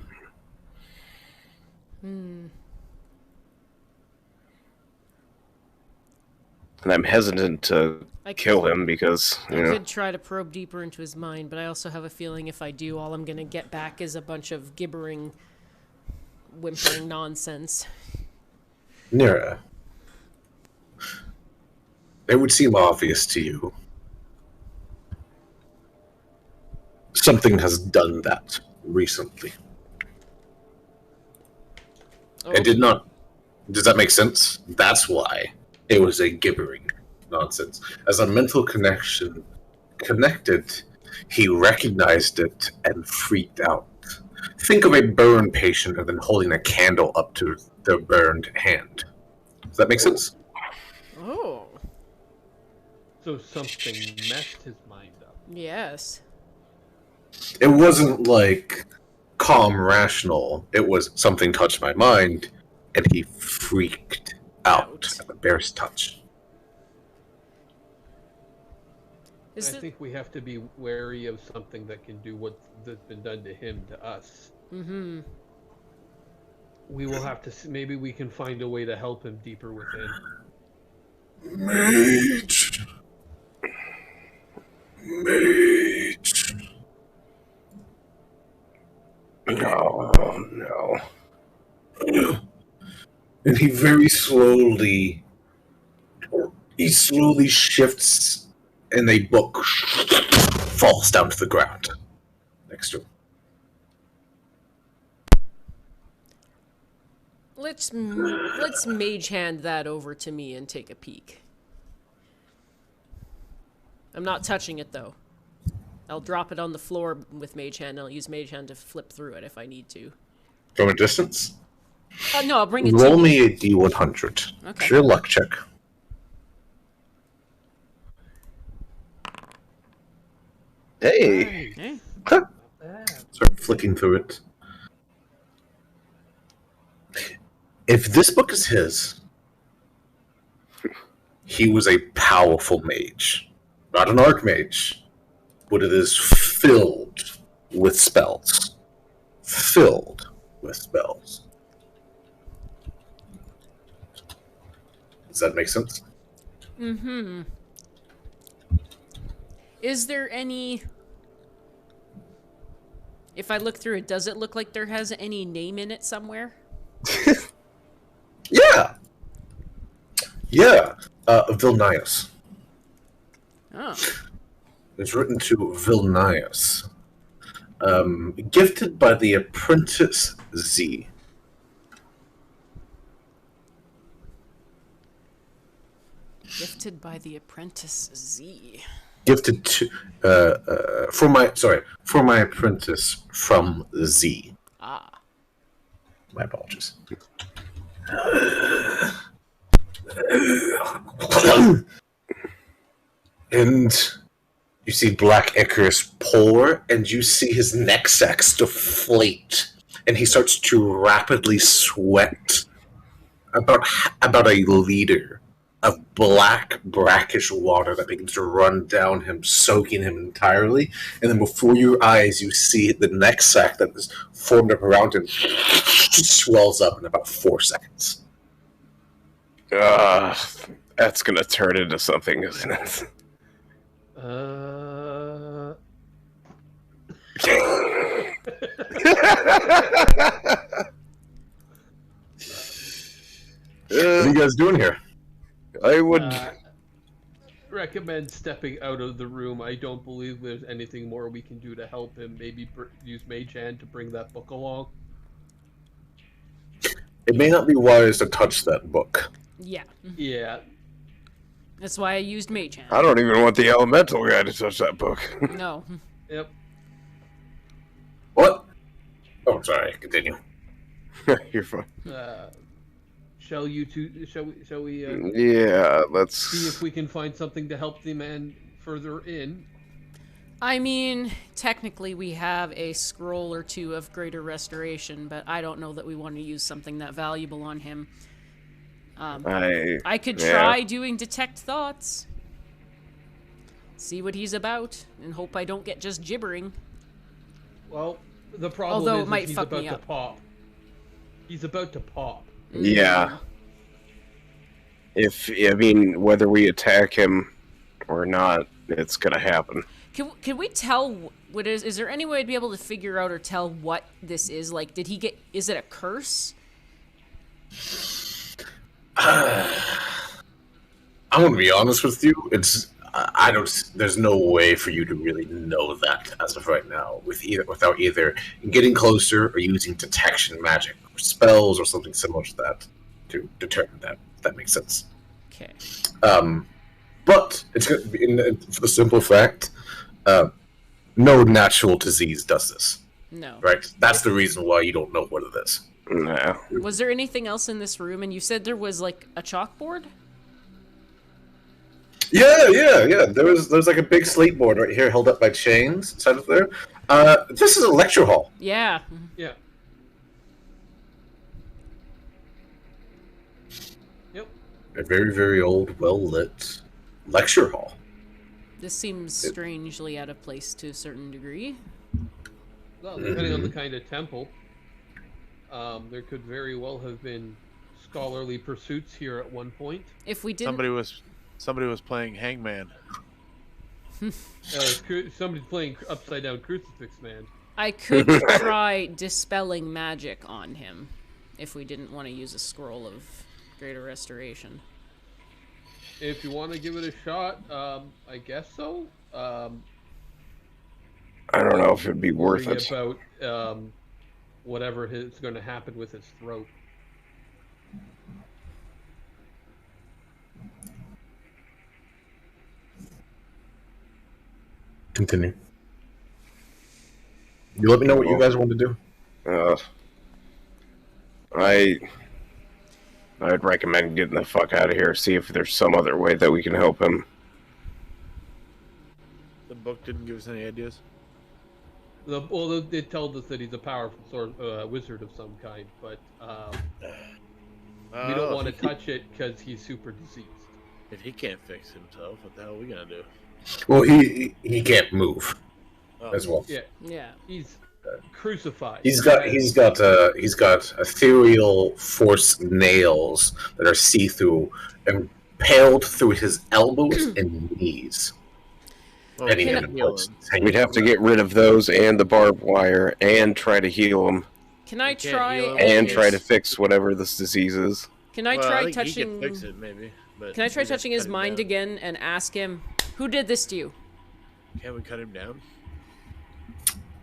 And I'm hesitant to kill him because, I could try to probe deeper into his mind, but I also have a feeling if I do, all I'm going to get back is a bunch of gibbering, whimpering nonsense. Nira, it would seem obvious to you. Something has done that recently. Oh. It did not. Does that make sense? That's why it was a gibbering nonsense. As a mental connection connected, he recognized it and freaked out. Think of a burn patient and then holding a candle up to their burned hand. Does that make sense? Oh. So something messed his mind up. Yes. It wasn't like calm, rational. It was something touched my mind, and he freaked out at the bear's touch. I think we have to be wary of something that can do that's been done to him to us. Mm-hmm. We will have to. Maybe we can find a way to help him deeper within. Mage. No. And he very slowly shifts, and a book falls down to the ground next to him. Let's mage hand that over to me and take a peek. I'm not touching it though. I'll drop it on the floor with mage hand. And I'll use mage hand to flip through it if I need to. From a distance? No, I'll bring it Roll to me a D100. Okay. It's your luck check. Hey! Hey. Start flicking through it. If this book is his, he was a powerful mage. Not an archmage, but it is filled with spells. Filled with spells. Does that make sense? Mm-hmm. Is there any... If I look through it, does it look like there has any name in it somewhere? Yeah. Vilnius. Oh. It's written to Vilnius. Gifted by the apprentice Z. Gifted by the apprentice Z. Gifted to for my apprentice from Z. Ah. My apologies. And you see Black Icarus pour, and you see his neck sacs deflate, and he starts to rapidly sweat about a liter of black, brackish water that begins to run down him, soaking him entirely. And then before your eyes, you see the neck sack that is formed up around him swells up in about 4 seconds. That's gonna turn into something, isn't it? What are you guys doing here? I would. Recommend stepping out of the room. I don't believe there's anything more we can do to help him. Maybe use Mage Hand to bring that book along. It may not be wise to touch that book. Yeah. Yeah. That's why I used Mage Hand. I don't even want the elemental guy to touch that book. No. Yep. What? Oh, sorry. Continue. You're fine. Shall you two? Shall we? Yeah, let's See if we can find something to help the man further in. I mean, technically we have a scroll or two of greater restoration, but I don't know that we want to use something that valuable on him. I could try doing detect thoughts. See what he's about, and hope I don't get just gibbering. Well, the problem Although is it might he's fuck about me to up. pop. He's about to pop. Yeah. Whether we attack him or not, it's gonna happen. Can we tell what is there any way I'd be able to figure out or tell what this is? Like, is it a curse? I'm gonna be honest with you. There's no way for you to really know that as of right now, without either getting closer or using detection magic or spells or something similar to that to determine that. If that makes sense. Okay. But it's for the simple fact, no natural disease does this. No. Right? That's the reason why you don't know what it is. Nah. Was there anything else in this room? And you said there was like a chalkboard? Yeah. There's like a big slate board right here held up by chains inside of there. This is a lecture hall. Yeah. Yeah. Yep. A very, very old, well-lit lecture hall. This seems strangely out of place to a certain degree. Well, depending on the kind of temple, there could very well have been scholarly pursuits here at one point. If we didn't... Somebody was playing Hangman. Somebody's playing Upside Down Crucifix Man. I could try dispelling magic on him if we didn't want to use a scroll of greater restoration. If you want to give it a shot, I guess so. I don't know if it'd be worth it. About whatever is going to happen with his throat. Continue. You let me know what you guys want to do. I'd recommend getting the fuck out of here. See if there's some other way that we can help him. The book didn't give us any ideas. Well, they told us that he's a powerful wizard of some kind, but we don't want to touch it because he's super diseased. If he can't fix himself, what the hell are we gonna do? Well, he can't move as well. Yeah. He's crucified. He's got ethereal force nails that are see-through and impaled through his elbows and knees. Well, And he can had I- parts hanging We'd have to from get rid of those and the barbed wire and try to heal him Can I can't try... heal him. and try to fix whatever this disease is. Can I Well, try think he touching... can fix it, maybe. But Can I try we'd have touching to his cut him mind down. again and ask him, who did this to you? Can we cut him down?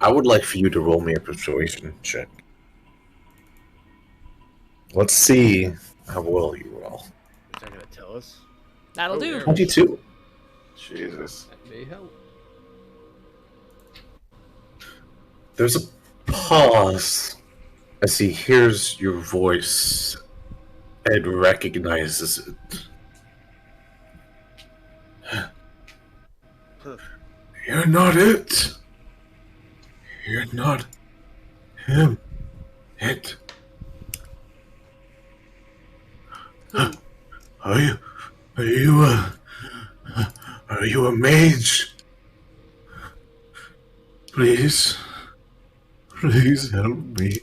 I would like for you to roll me a persuasion check. Let's see how well you roll. Is that gonna tell us? That'll Oh, do. there. 22. Jesus. That may help. There's a pause as he hears your voice and recognizes it. You're not it. You're not him. It. Are you, are you are you a mage? Please, please help me.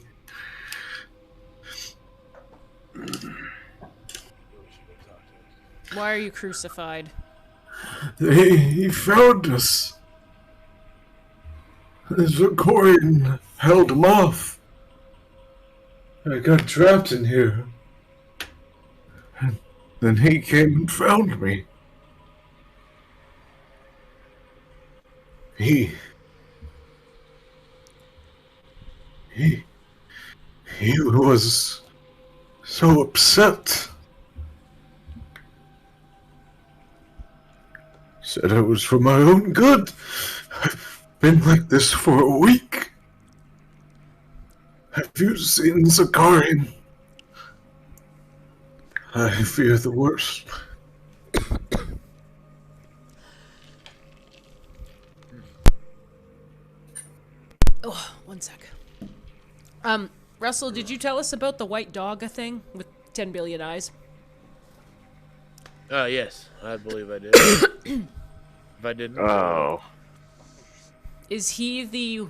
Why are you crucified? He found us. The coin held him off. I got trapped in here. And then he came and found me. He was so upset. Said it was for my own good. I've been like this for a week. Have you seen Zakarian? I fear the worst. Oh, one sec. Russell, did you tell us about the white dog thing with 10 billion eyes? Yes, I believe I did. If I didn't, Oh. Is he the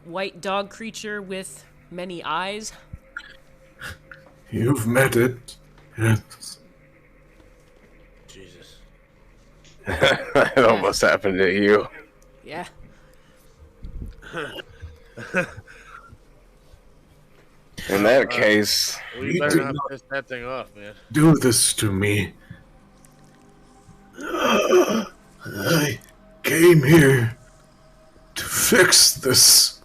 white dog creature with many eyes? You've met it. Yes. Jesus. That almost happened to you. Yeah. In that case, We You better did not not- piss that thing off, man. Do this to me. I came here to fix this.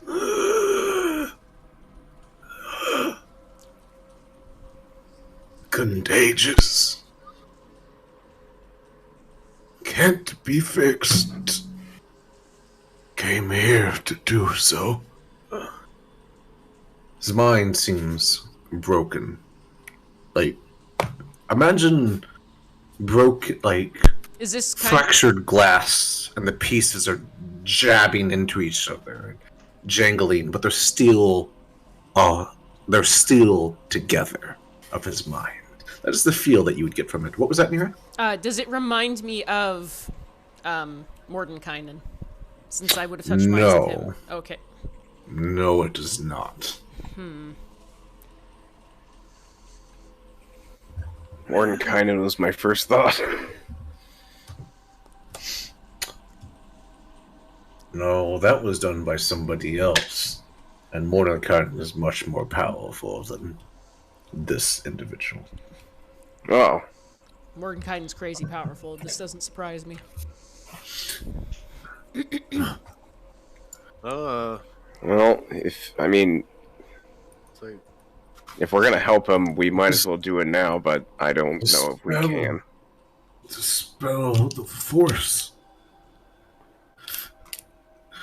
Contagious. Can't be fixed. Came here to do so. His mind seems broken. Like, imagine Is this kind fractured glass, and the pieces are jabbing into each other, jangling, but they're still together of his mind. That is the feel that you would get from it. What was that, Nira? does it remind me of Mordenkainen? Since I would have touched base with him. Okay. No, it does not. Mordenkainen was my first thought. No, that was done by somebody else. And Mordenkainen is much more powerful than this individual. Oh. Mordenkainen's crazy powerful. This doesn't surprise me. Well, if It's like, if we're gonna help him, we might as well do it now. But I don't know if we Spell. can. Dispel the force.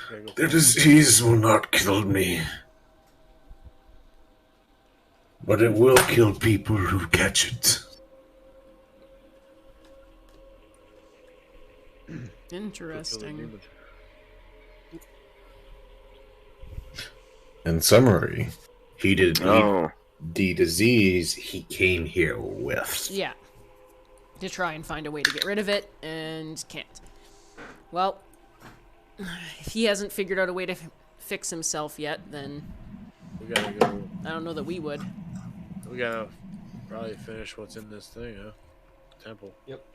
gotta go The disease will not kill me. But it will kill people who catch it. Interesting. In summary, he did Oh. the disease he came here with. Yeah. To try and find a way to get rid of it, and can't. Well, if he hasn't figured out a way to fix himself yet, then We gotta go. I don't know that we would. We gotta probably finish what's in this thing, huh? Temple. Yep.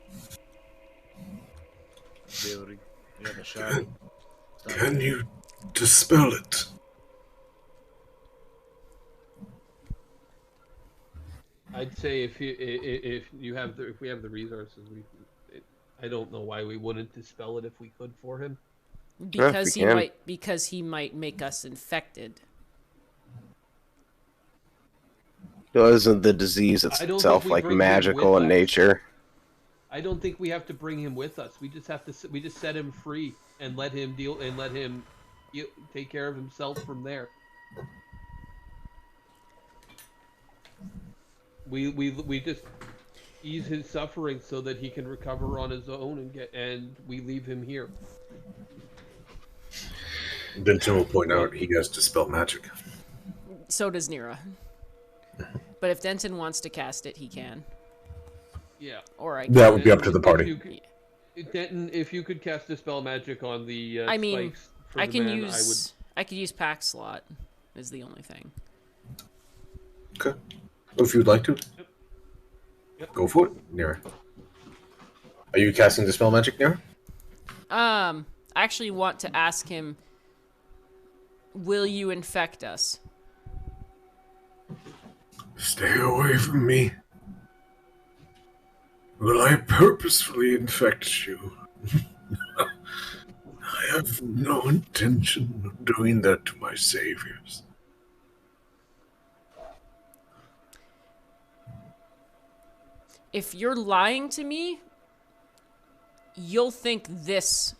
Be able to get the shot. Can you dispel it? I'd say if we have the resources, I don't know why we wouldn't dispel it if we could for him. Because we can. he might make us infected. Isn't the disease I don't think itself we like bring him magical with in us. nature? I don't think we have to bring him with us. We just set him free and let him take care of himself from there. We just ease his suffering so that he can recover on his own and we leave him here. Denton will point out he has dispel magic. So does Nira. But if Denton wants to cast it, he can. Yeah. Or I That can. would be up to the If party. you could- Denton, if you could cast Dispel Magic on the I mean, spikes for I the can man, use. I could use pack slot. Is the only thing. Okay. If you'd like to. Yep. Go for it, Nira. Are you casting Dispel Magic, Nira? I actually want to ask him. Will you infect us? Stay away from me. Will I purposefully infect you? I have no intention of doing that to my saviors. If you're lying to me, you'll think this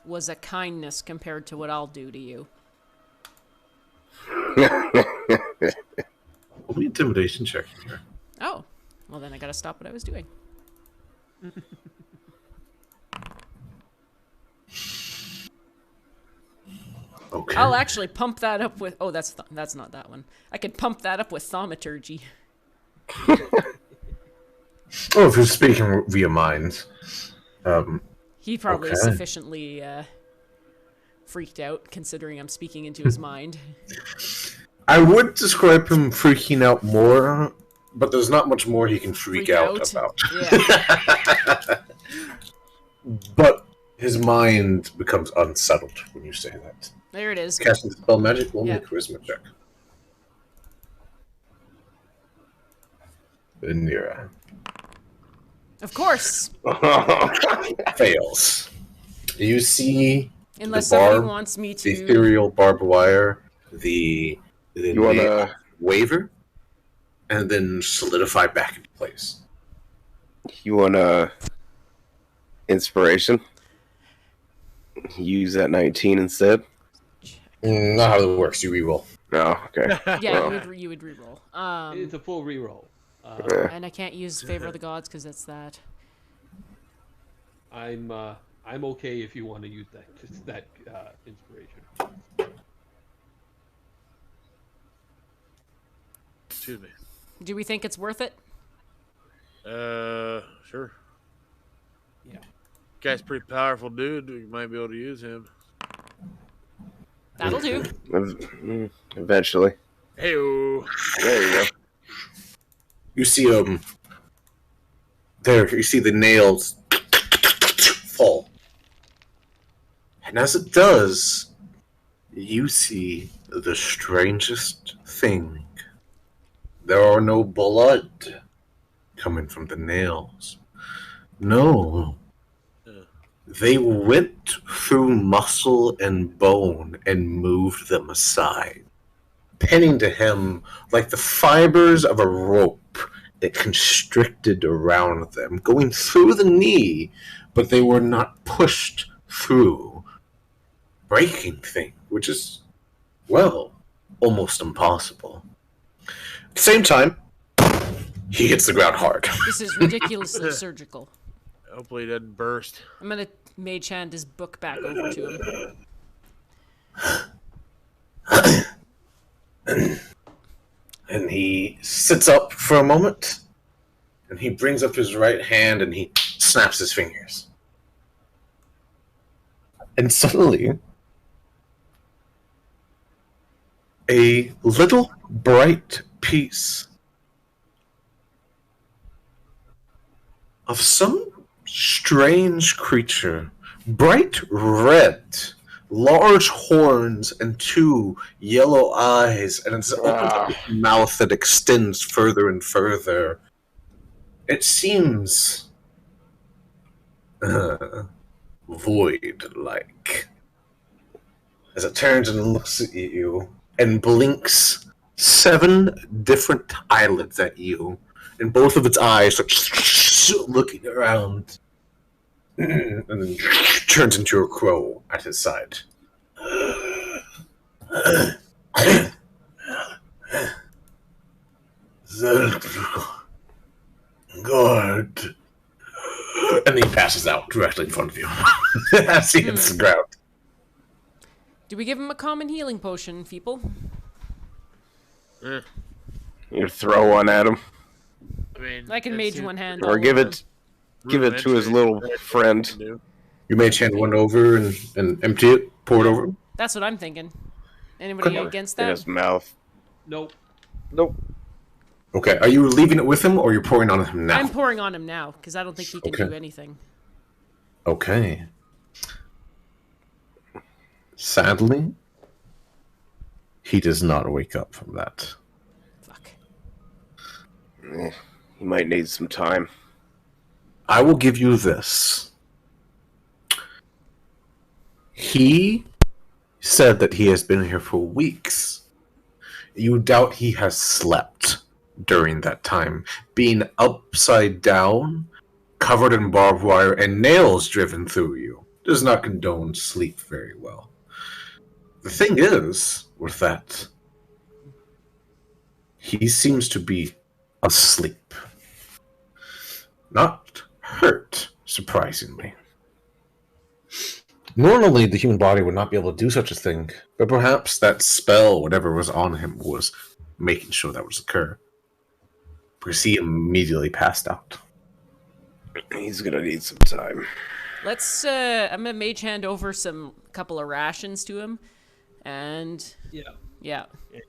was a kindness compared to what I'll do to you. Only intimidation check here. Oh, well then I gotta stop what I was doing. Okay. I'll actually pump that up with. Oh, that's not that one. I could pump that up with thaumaturgy. Oh, if you're speaking via mind. He probably is Okay. sufficiently freaked out, considering I'm speaking into his mind. I would describe him freaking out more, but there's not much more he can freak out about. Yeah. But his mind becomes unsettled when you say that. There it is. Casting Spell Magic will Yeah. make a charisma check. Nira Of course. fails. You see Unless the somebody barb, wants me the to. ethereal barbed wire, the You wanna waver, and then solidify back into place. inspiration? Use that 19 instead. Not how it works. You reroll. No, okay. Yeah, Well, you would reroll. it's a full reroll. And I can't use favor of the gods because that's that. I'm okay if you want to use that inspiration. Excuse me. Do we think it's worth it? Sure. Yeah. Guy's pretty powerful dude. You might be able to use him. That'll do. Eventually. Hey, There you go. You see there. You see the nails fall, and as it does, you see the strangest thing. There are no blood coming from the nails. No. They went through muscle and bone and moved them aside, pinning to him like the fibers of a rope that constricted around them, going through the knee, but they were not pushed through, breaking thing, which is, well, almost impossible. At the same time, he hits the ground hard. This is ridiculously surgical. hopefully it doesn't burst. I'm gonna mage hand his book back over to him. And he sits up for a moment, and he brings up his right hand and he snaps his fingers. And suddenly, a little bright piece of some strange creature, bright red, large horns and two yellow eyes, and its open mouth that extends further and further. It seems void-like as it turns and looks at you and blinks 7 different eyelids at you, and both of its eyes are looking around, and then turns into a crow at his side. Good. And he passes out directly in front of you as he hits the ground. Do we give him a common healing potion, people? You throw one at him. I mean, I can it mage seems one hand. Or all give over. it to his little friend. You mage hand one over and empty it, pour it over him. That's what I'm thinking. Anybody Okay. against In that? his mouth. Nope. Nope. Okay, are you leaving it with him or you're pouring on him now? I'm pouring on him now because I don't think he can Okay. do anything. Okay. Sadly, he does not wake up from that. Fuck. He might need some time. I will give you this. He said that he has been here for weeks. You doubt he has slept during that time, being upside down, covered in barbed wire, and nails driven through you. Does not condone sleep very well. The thing is, with that, he seems to be asleep. Not hurt, surprisingly. Normally, the human body would not be able to do such a thing, but perhaps that spell, whatever was on him, was making sure that would occur. Because he immediately passed out. He's gonna need some time. Let's. I'm gonna mage hand over some couple of rations to him, and Yeah. yeah, You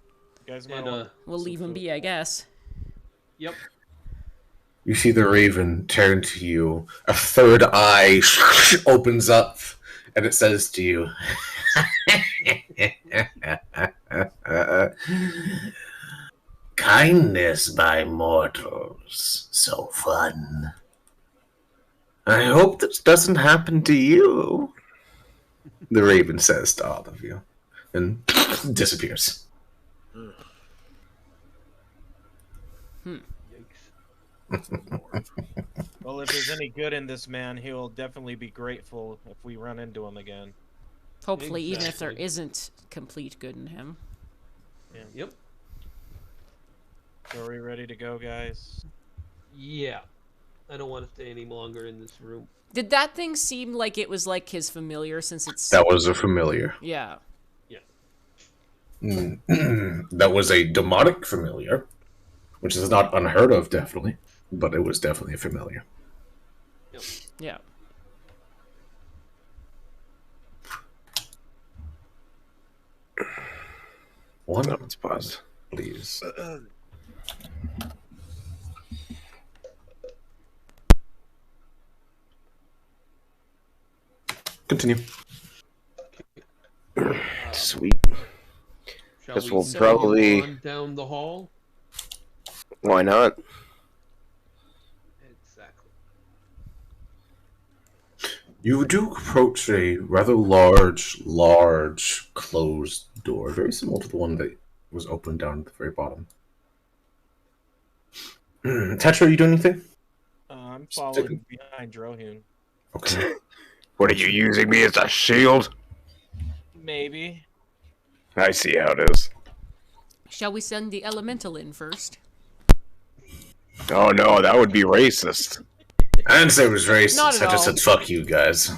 guys might And want we'll leave him be, I guess. yep. You see the raven turn to you. A third eye opens up, and it says to you, "Kindness by mortals, so fun. I hope this doesn't happen to you." The raven says to all of you, and disappears. Yikes. Well, if there's any good in this man, he will definitely be grateful if we run into him again. Hopefully, even if there Exactly. isn't complete good in him. Yep. So are we ready to go, guys? Yeah. I don't want to stay any longer in this room. Did that thing seem like it was like his familiar since it's That was a familiar. yeah. That was a demonic familiar, which is not unheard of, definitely, but it was definitely a familiar. Yeah. One No, it's paused. please. Continue. Sweet. Shall Guess we we'll continue probably- on down the hall? Why not? Exactly. You do approach a rather large closed door, very similar to the one that was opened down at the very bottom. Tetra, are you doing anything? I'm Stick following behind Drohun. Okay. What are you using me as a shield? Maybe. I see how it is. Shall we send the elemental in first? Oh no, that would be racist. I didn't say it was racist. Not at I just all. said fuck you guys.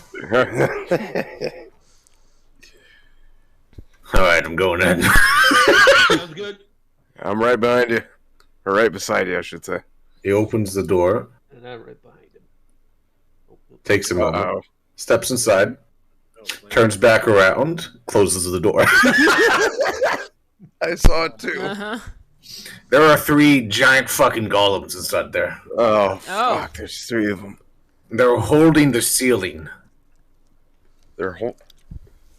Alright, I'm going in. Sounds good. I'm right behind you. Or right beside you, I should say. He opens the door, And I'm right behind him. Oh, oh. takes a moment, Uh-oh. steps inside, Oh, turns back around, closes the door. I saw it too. Uh-huh. There are 3 giant fucking golems inside there. Oh, Oh. fuck, there's 3 of them. They're holding the ceiling. They're Oh.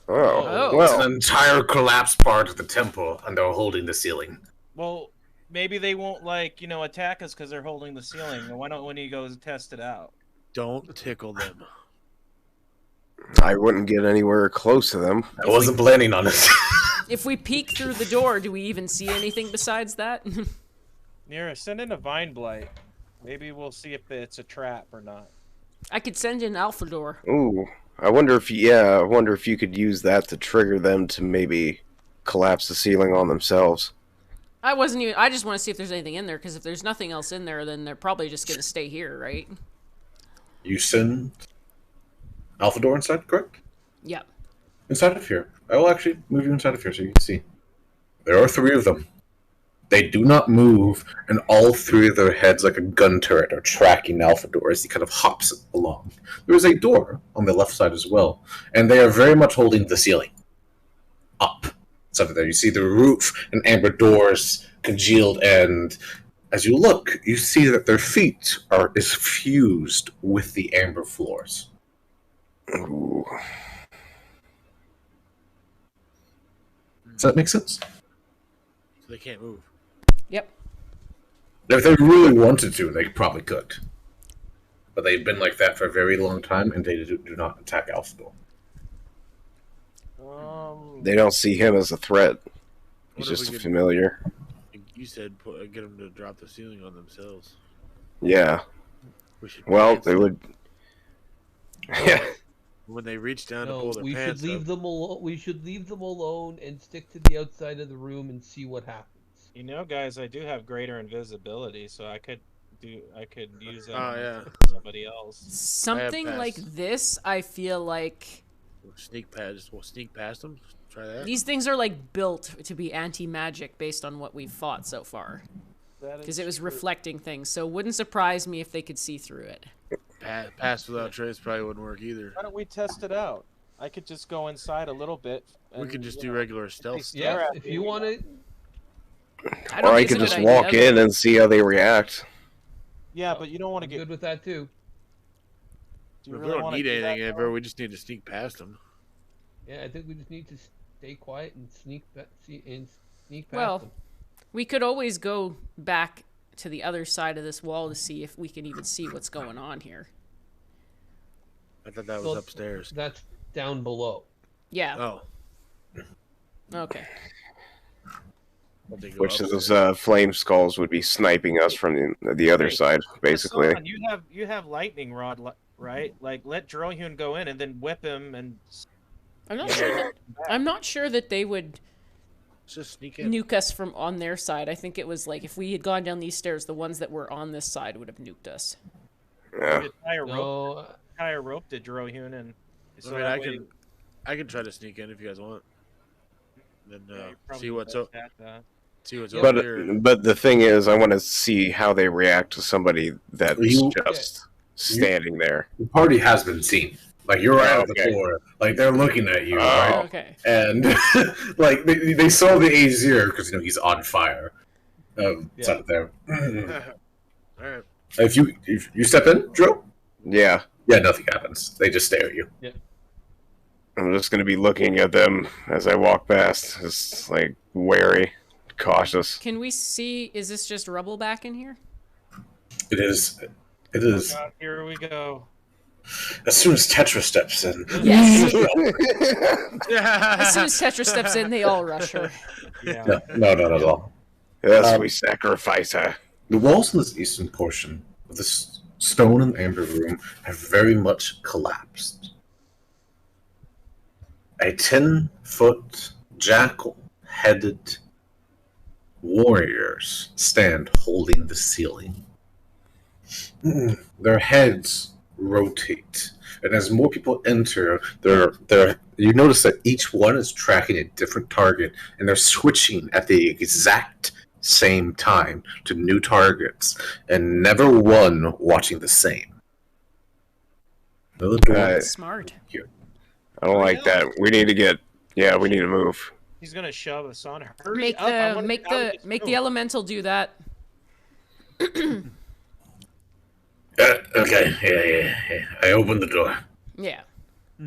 Oh, It's well. an entire collapsed part of the temple, and they're holding the ceiling. Well, maybe they won't attack us because they're holding the ceiling. And why don't he goes test it out? Don't tickle them. I wouldn't get anywhere close to them. I wasn't planning on it. If we peek through the door, do we even see anything besides that? Nira, send in a vine blight. Maybe we'll see if it's a trap or not. I could send in Alphador. Ooh. I wonder if you could use that to trigger them to maybe collapse the ceiling on themselves. I just want to see if there's anything in there, because if there's nothing else in there, then they're probably just going to stay here, right? You send Alpha Door inside, correct? Yeah. Inside of here. I will actually move you inside of here so you can see. There are 3 of them. They do not move, and all three of their heads, like a gun turret, are tracking Alphador as he kind of hops along. There is a door on the left side as well, and they are very much holding the ceiling up. So there you see the roof and amber doors congealed, and as you look, you see that their feet is fused with the amber floors. Ooh. Does that make sense? So they can't move. Yep. If they really wanted to, they probably could. But they've been like that for a very long time, and they do not attack Alphador. They don't see him as a threat. He's What if just a we could- familiar. You said get them to drop the ceiling on themselves. Yeah. We should Well, pants they them. would. Yeah. When they reach down to No, pull their we should pants leave up. them alone. We should leave them alone and stick to the outside of the room and see what happens. You know, guys, I do have greater invisibility, so I could use that Oh, on yeah. somebody else. Something pass. like this, I feel like We'll sneak past them. Try that. these things are like built to be anti-magic based on what we've fought so far. That Because is it was true. reflecting things, so it wouldn't surprise me if they could see through it. Pass without trace probably wouldn't work either. Why don't we test it out? I could just go inside a little bit. We and, could just you do know, regular stealth stuff. Yeah, Stare at if me. you want to. I Or don't I think could it's a just good walk idea. in and see how they react. Yeah, but you don't want to I'm get. good with that too. Do you If really we don't wanna need do that, anything though? ever, we just need to sneak past them. Yeah, I think we just need to stay quiet and sneak past Well, them. We could always go back to the other side of this wall to see if we can even see what's going on here. I thought that was Well, upstairs. That's down below. Yeah. Oh, Okay. I'll take it Which of upstairs. those flame skulls would be sniping us from the other side, basically. Hassan, you have lightning rod, right? Like let Drohyun go in and then whip him and. I'm not sure. I'm not sure that they would Let's just sneak in. nuke us from on their side. I think it was like if we had gone down these stairs, the ones that were on this side would have nuked us. Yeah. You tie a rope to Drohyun and. I mean, I can try to sneak in if you guys want. Then see what's up. See what's over here. But the thing is, I want to see how they react to somebody that's just standing there. The party has been seen. Like, you're right at the Okay. floor. Like, they're looking at you, Oh. right? Okay. And, like, they saw the Azir, because, you know, he's on fire. It's out there. All right. If you step in, Drew? Yeah. Yeah, nothing happens. They just stare at you. I'm just going to be looking at them as I walk past. Just, like, wary, cautious. Can we see? Is this just rubble back in here? It is. It is. God, here we go. As soon as Tetra steps in. Yes. As soon as Tetra steps in, they all rush her. Yeah. No, not at all. Yes, we sacrifice her. The walls in this eastern portion of this stone and amber room have very much collapsed. A 10-foot jackal-headed warriors stand holding the ceiling. Their heads rotate, and as more people enter, you notice that each one is tracking a different target, and they're switching at the exact same time to new targets, and never one watching the same. Another door. Right. Smart. I don't like that. We need to get. Yeah, we need to move. He's gonna shove us on. Hurry Make up! I the wanna make get out of the this make room. the elemental do that. Okay, yeah. I open the door. Yeah. All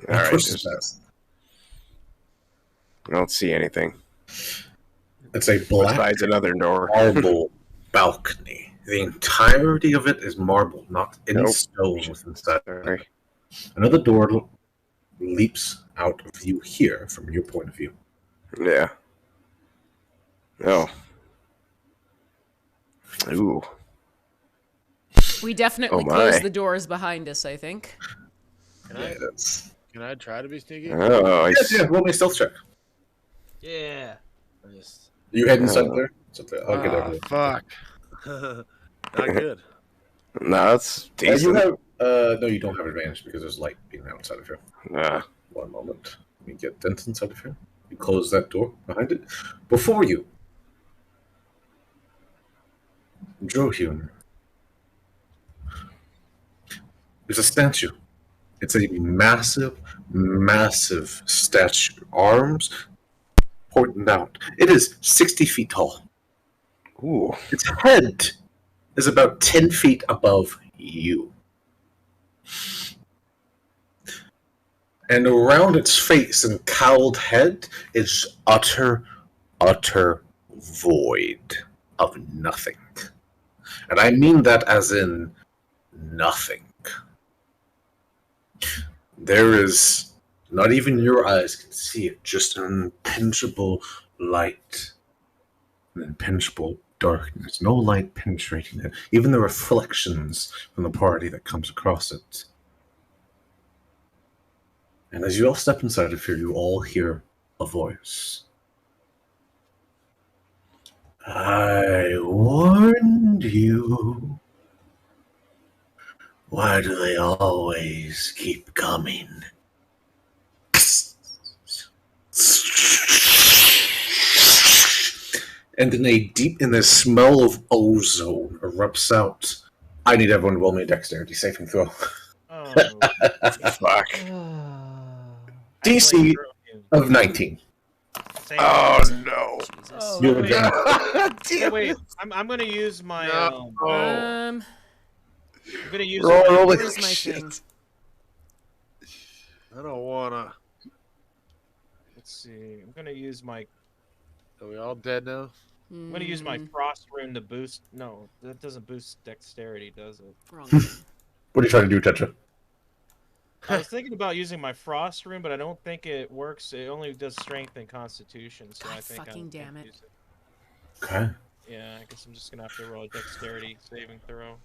right. Push the just- fast. I don't see anything. It's a black Besides another door. marble balcony. The entirety of it is marble, not any Nope. stone within inside. Sorry. Another door leaps out of view here, from your point of view. Yeah. Oh. Ooh. We definitely Oh, my. closed the doors behind us, I think. Can Yeah, I, that's... can I try to be sneaky? Oh, Yeah, roll me a stealth check. Yeah. I just- You head inside Oh. there? It's there. I'll get Ah, everything. fuck. Not good. no, that's You decent. have, no, you don't have advantage because there's light being outside of here. Nah. One moment. Let me get Denton inside of here. You close that door behind it. Before you, Drohun. There's a statue. It's a massive, massive statue. Arms pointing out. It is 60 feet tall. Ooh. Its head is about 10 feet above you. And around its face and cowled head is utter void of nothing. And I mean that as in nothing. There is, not even your eyes can see it, just an impenetrable light, an impenetrable darkness, no light penetrating it, even the reflections from the party that comes across it. And as you all step inside of here, you all hear a voice. I warned you. Why do they always keep coming? And then the smell of ozone erupts out. I need everyone to roll me a dexterity saving throw. Oh, Fuck. DC of 19. same. Oh no. Jesus. You're wait. done. Wait, I'm gonna use my. Um, I'm gonna use. Roll my, it. where's my thing? I don't wanna. let's see. I'm gonna use my. Are we all dead now? I'm gonna use my Mm, frost rune to boost. No, that doesn't boost dexterity, does it? wrong thing. What are you trying to do, Tetra? I was thinking about using my frost rune, but I don't think it works. It only does strength and constitution, so God I think fucking I'm damn it. use it. Okay. Yeah, I guess I'm just gonna have to roll a dexterity saving throw.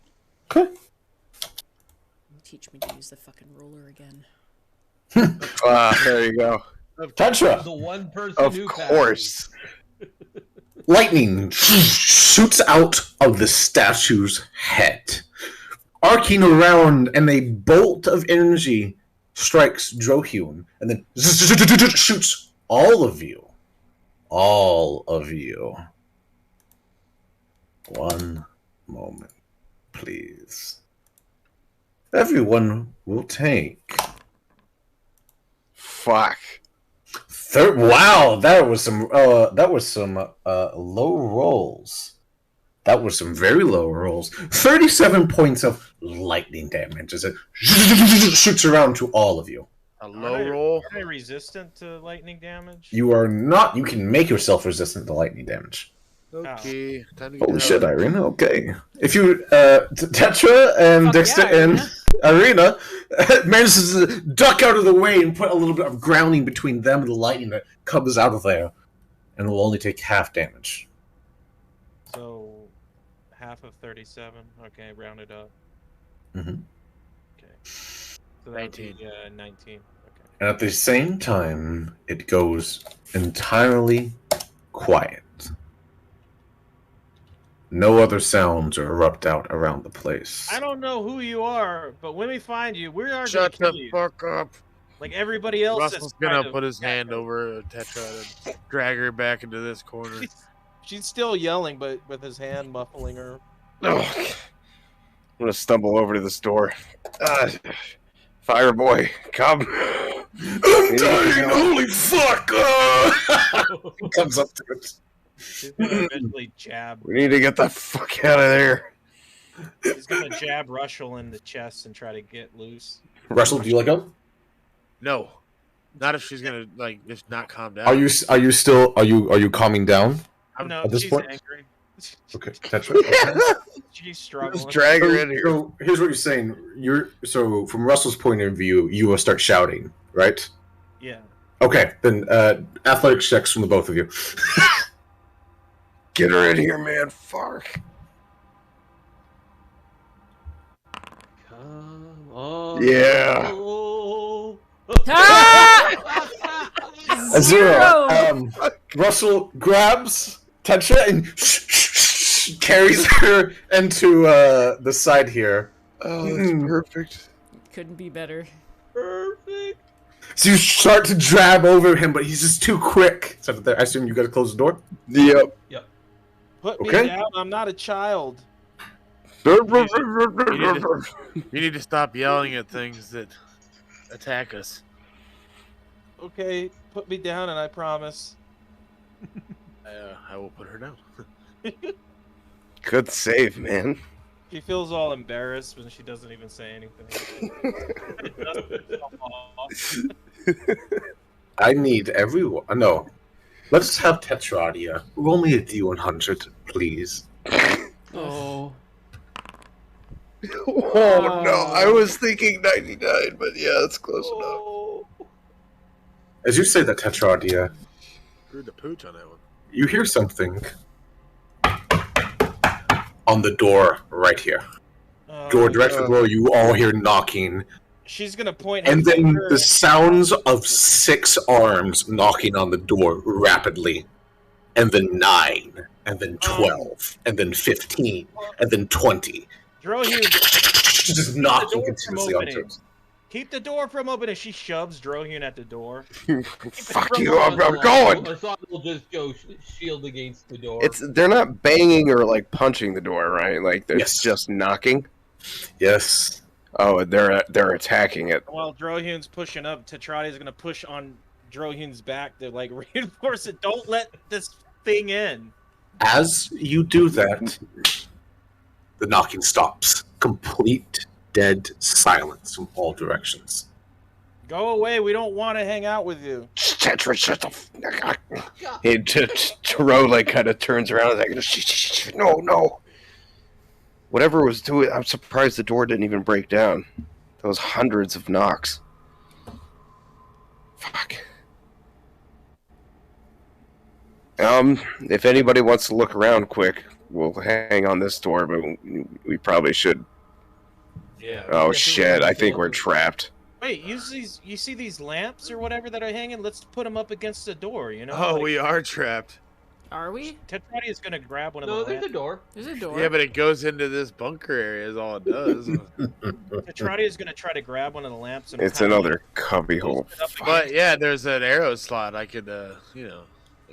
Okay. Teach me to use the fucking roller again. There you go. Tetra! The one person Of who course. Lightning shoots out of the statue's head, arcing around, and a bolt of energy strikes Drohun, and then shoots all of you. All of you. One moment, please. Everyone will take. Fuck. Wow, that was some low rolls. That was some very low rolls. 37 points of lightning damage as it shoots around to all of you. A low roll. Am I resistant to lightning damage? You are not. You can make yourself resistant to lightning damage. Okay, time to get Holy out. shit, Irina. Okay, if you Tetra and Fuck Dexter yeah, and Irina manages to duck out of the way and put a little bit of grounding between them and the lightning that comes out of there, and will only take half damage. So, half of 37. Okay, round it up. Mhm. Okay. So that would be 19. Okay. And at the same time, it goes entirely quiet. No other sounds erupt out around the place. I don't know who you are, but when we find you, we are Shut gonna the kill you. fuck up. Like everybody else. Russell's that's gonna tried put to his attack hand her. over Tetra and drag her back into this corner. She's still yelling, but with his hand muffling her. Ugh. I'm gonna stumble over to this door. Fireboy, come. I'm dying! Holy fuck! He comes up to it. She's gonna eventually jab. We need to get the fuck out of there. He's gonna jab Russell in the chest and try to get loose. Russell, do you let go? No, not if she's gonna just not calm down. Are you calming down? No, at this she's point? angry. Okay, that's right. She's struggling. Just drag her in here. So here's what you're saying. So from Russell's point of view, you will start shouting, right? Yeah. Okay, then athletics checks from the both of you. Get her in here, man. Fuck. Come on. Yeah. Oh. Ah! A zero. Zero! Russell grabs Tetra and carries her into the side here. Oh, that's perfect. Couldn't be better. Perfect. So you start to drag over him, but he's just too quick. So I assume you got to close the door. Yep. Put me Okay. down. I'm not a child. You need to stop yelling at things that attack us. Okay, put me down and I promise. I will put her down. Good save, man. She feels all embarrassed when she doesn't even say anything. I need everyone. No. Let's have Tetradia. Roll me a D100, please. Oh. Oh no, I was thinking 99, but yeah, that's close enough. As you say that, Tetradia, Screwed the pooch on that one. you hear something on the door right here. Door directly below you, all hear knocking. She's gonna point her And then finger the sounds of 6 arms knocking on the door rapidly. And then 9, and then 12, and then 15, and then 20. Drohune, Just knocking door from continuously on opening. doors. keep the door from opening. She shoves Drohune at the door. Fuck you, I'm going! Azad will just go shield against the door. They're not banging or like punching the door, right? Like they're Yes. just knocking. Yes. Oh, they're attacking it. While Drohune's pushing up, Tetradia's gonna push on Drohune's back to like reinforce it. Don't let this thing in. As you do that, the knocking stops. Complete dead silence from all directions. Go away. We don't want to hang out with you. Tetra, shut the f- Hey, Taro like kind of turns around and like, no. Whatever was doing, I'm surprised the door didn't even break down. That was hundreds of knocks. Fuck. If anybody wants to look around quick, we'll hang on this door, but we probably should. Yeah. Oh shit, I think we're trapped. Wait, you see these lamps or whatever that are hanging? Let's put them up against the door. You know. Oh, like, we are trapped. Are we? Tetradia's gonna grab one of No, the there's a lamps. door. There's a door. Yeah, but it goes into this bunker area is all it does. Tetradia's gonna try to grab one of the lamps and. It's kinda, another cubby hole. post it up But yeah, there's an arrow slot. I could,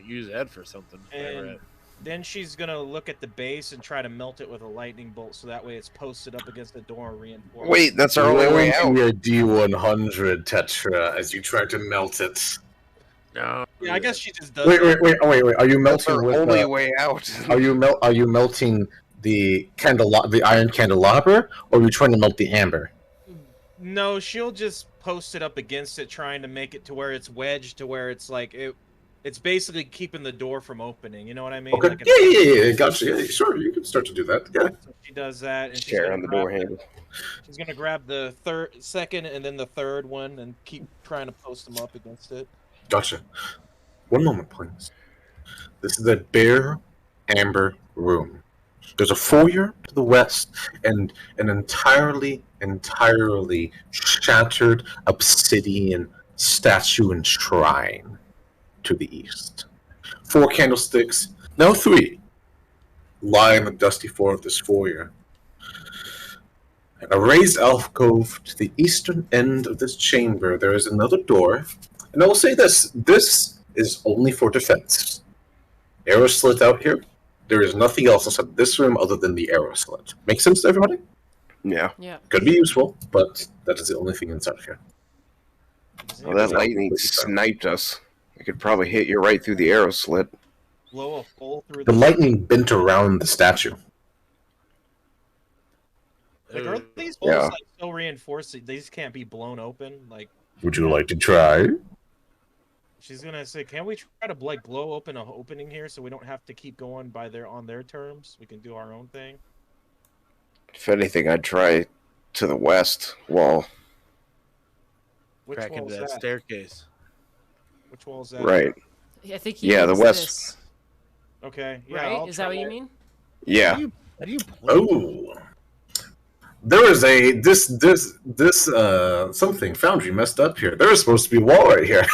use that for something. And then she's gonna look at the base and try to melt it with a lightning bolt, so that way it's posted up against the door and reinforced. Wait, that's our only way out. Your D100, Tetra, as you try to melt it. No. Yeah, I guess she just does. Wait. Are you That's melting our with only way out. Are you melting the iron candelabra, or are you trying to melt the amber? No, she'll just post it up against it, trying to make it to where it's wedged, to where it's like it's basically keeping the door from opening. You know what I mean? Okay. Like Yeah. Gotcha. Yeah, sure. You can start to do that. Yeah. So she does that, and she's Chair gonna on the grab door handle. She's gonna grab the second, and then the third one, and keep trying to post them up against it. Gotcha. One moment, please. This is a bare amber room. There's a foyer to the west and an entirely shattered obsidian statue and shrine to the east. 4 candlesticks, no 3, lie on the dusty floor of this foyer. And a raised alcove to the eastern end of this chamber, there is another door. And I will say this is only for defense. Arrow slit out here. There is nothing else inside this room other than the arrow slit. Make sense to everybody? Yeah. Yeah. Could be useful, but that is the only thing inside here. Well, that lightning sniped us. It could probably hit you right through the arrow slit. Blow a hole through The lightning bent around the statue. Like, are these holes Yeah. like so reinforced that they just can't be blown open? Like, Would you like to try? she's gonna say, "Can we try to like blow open an opening here so we don't have to keep going on their terms? We can do our own thing." If anything, I'd try to the west wall. Which Crack wall into is that that? staircase. Which wall is that? Right. I think he Yeah, the means west. this, Okay. Yeah. right? I'll Is that try what you mean? Yeah. How do you Oh. There is something Foundry messed up here. There is supposed to be a wall right here.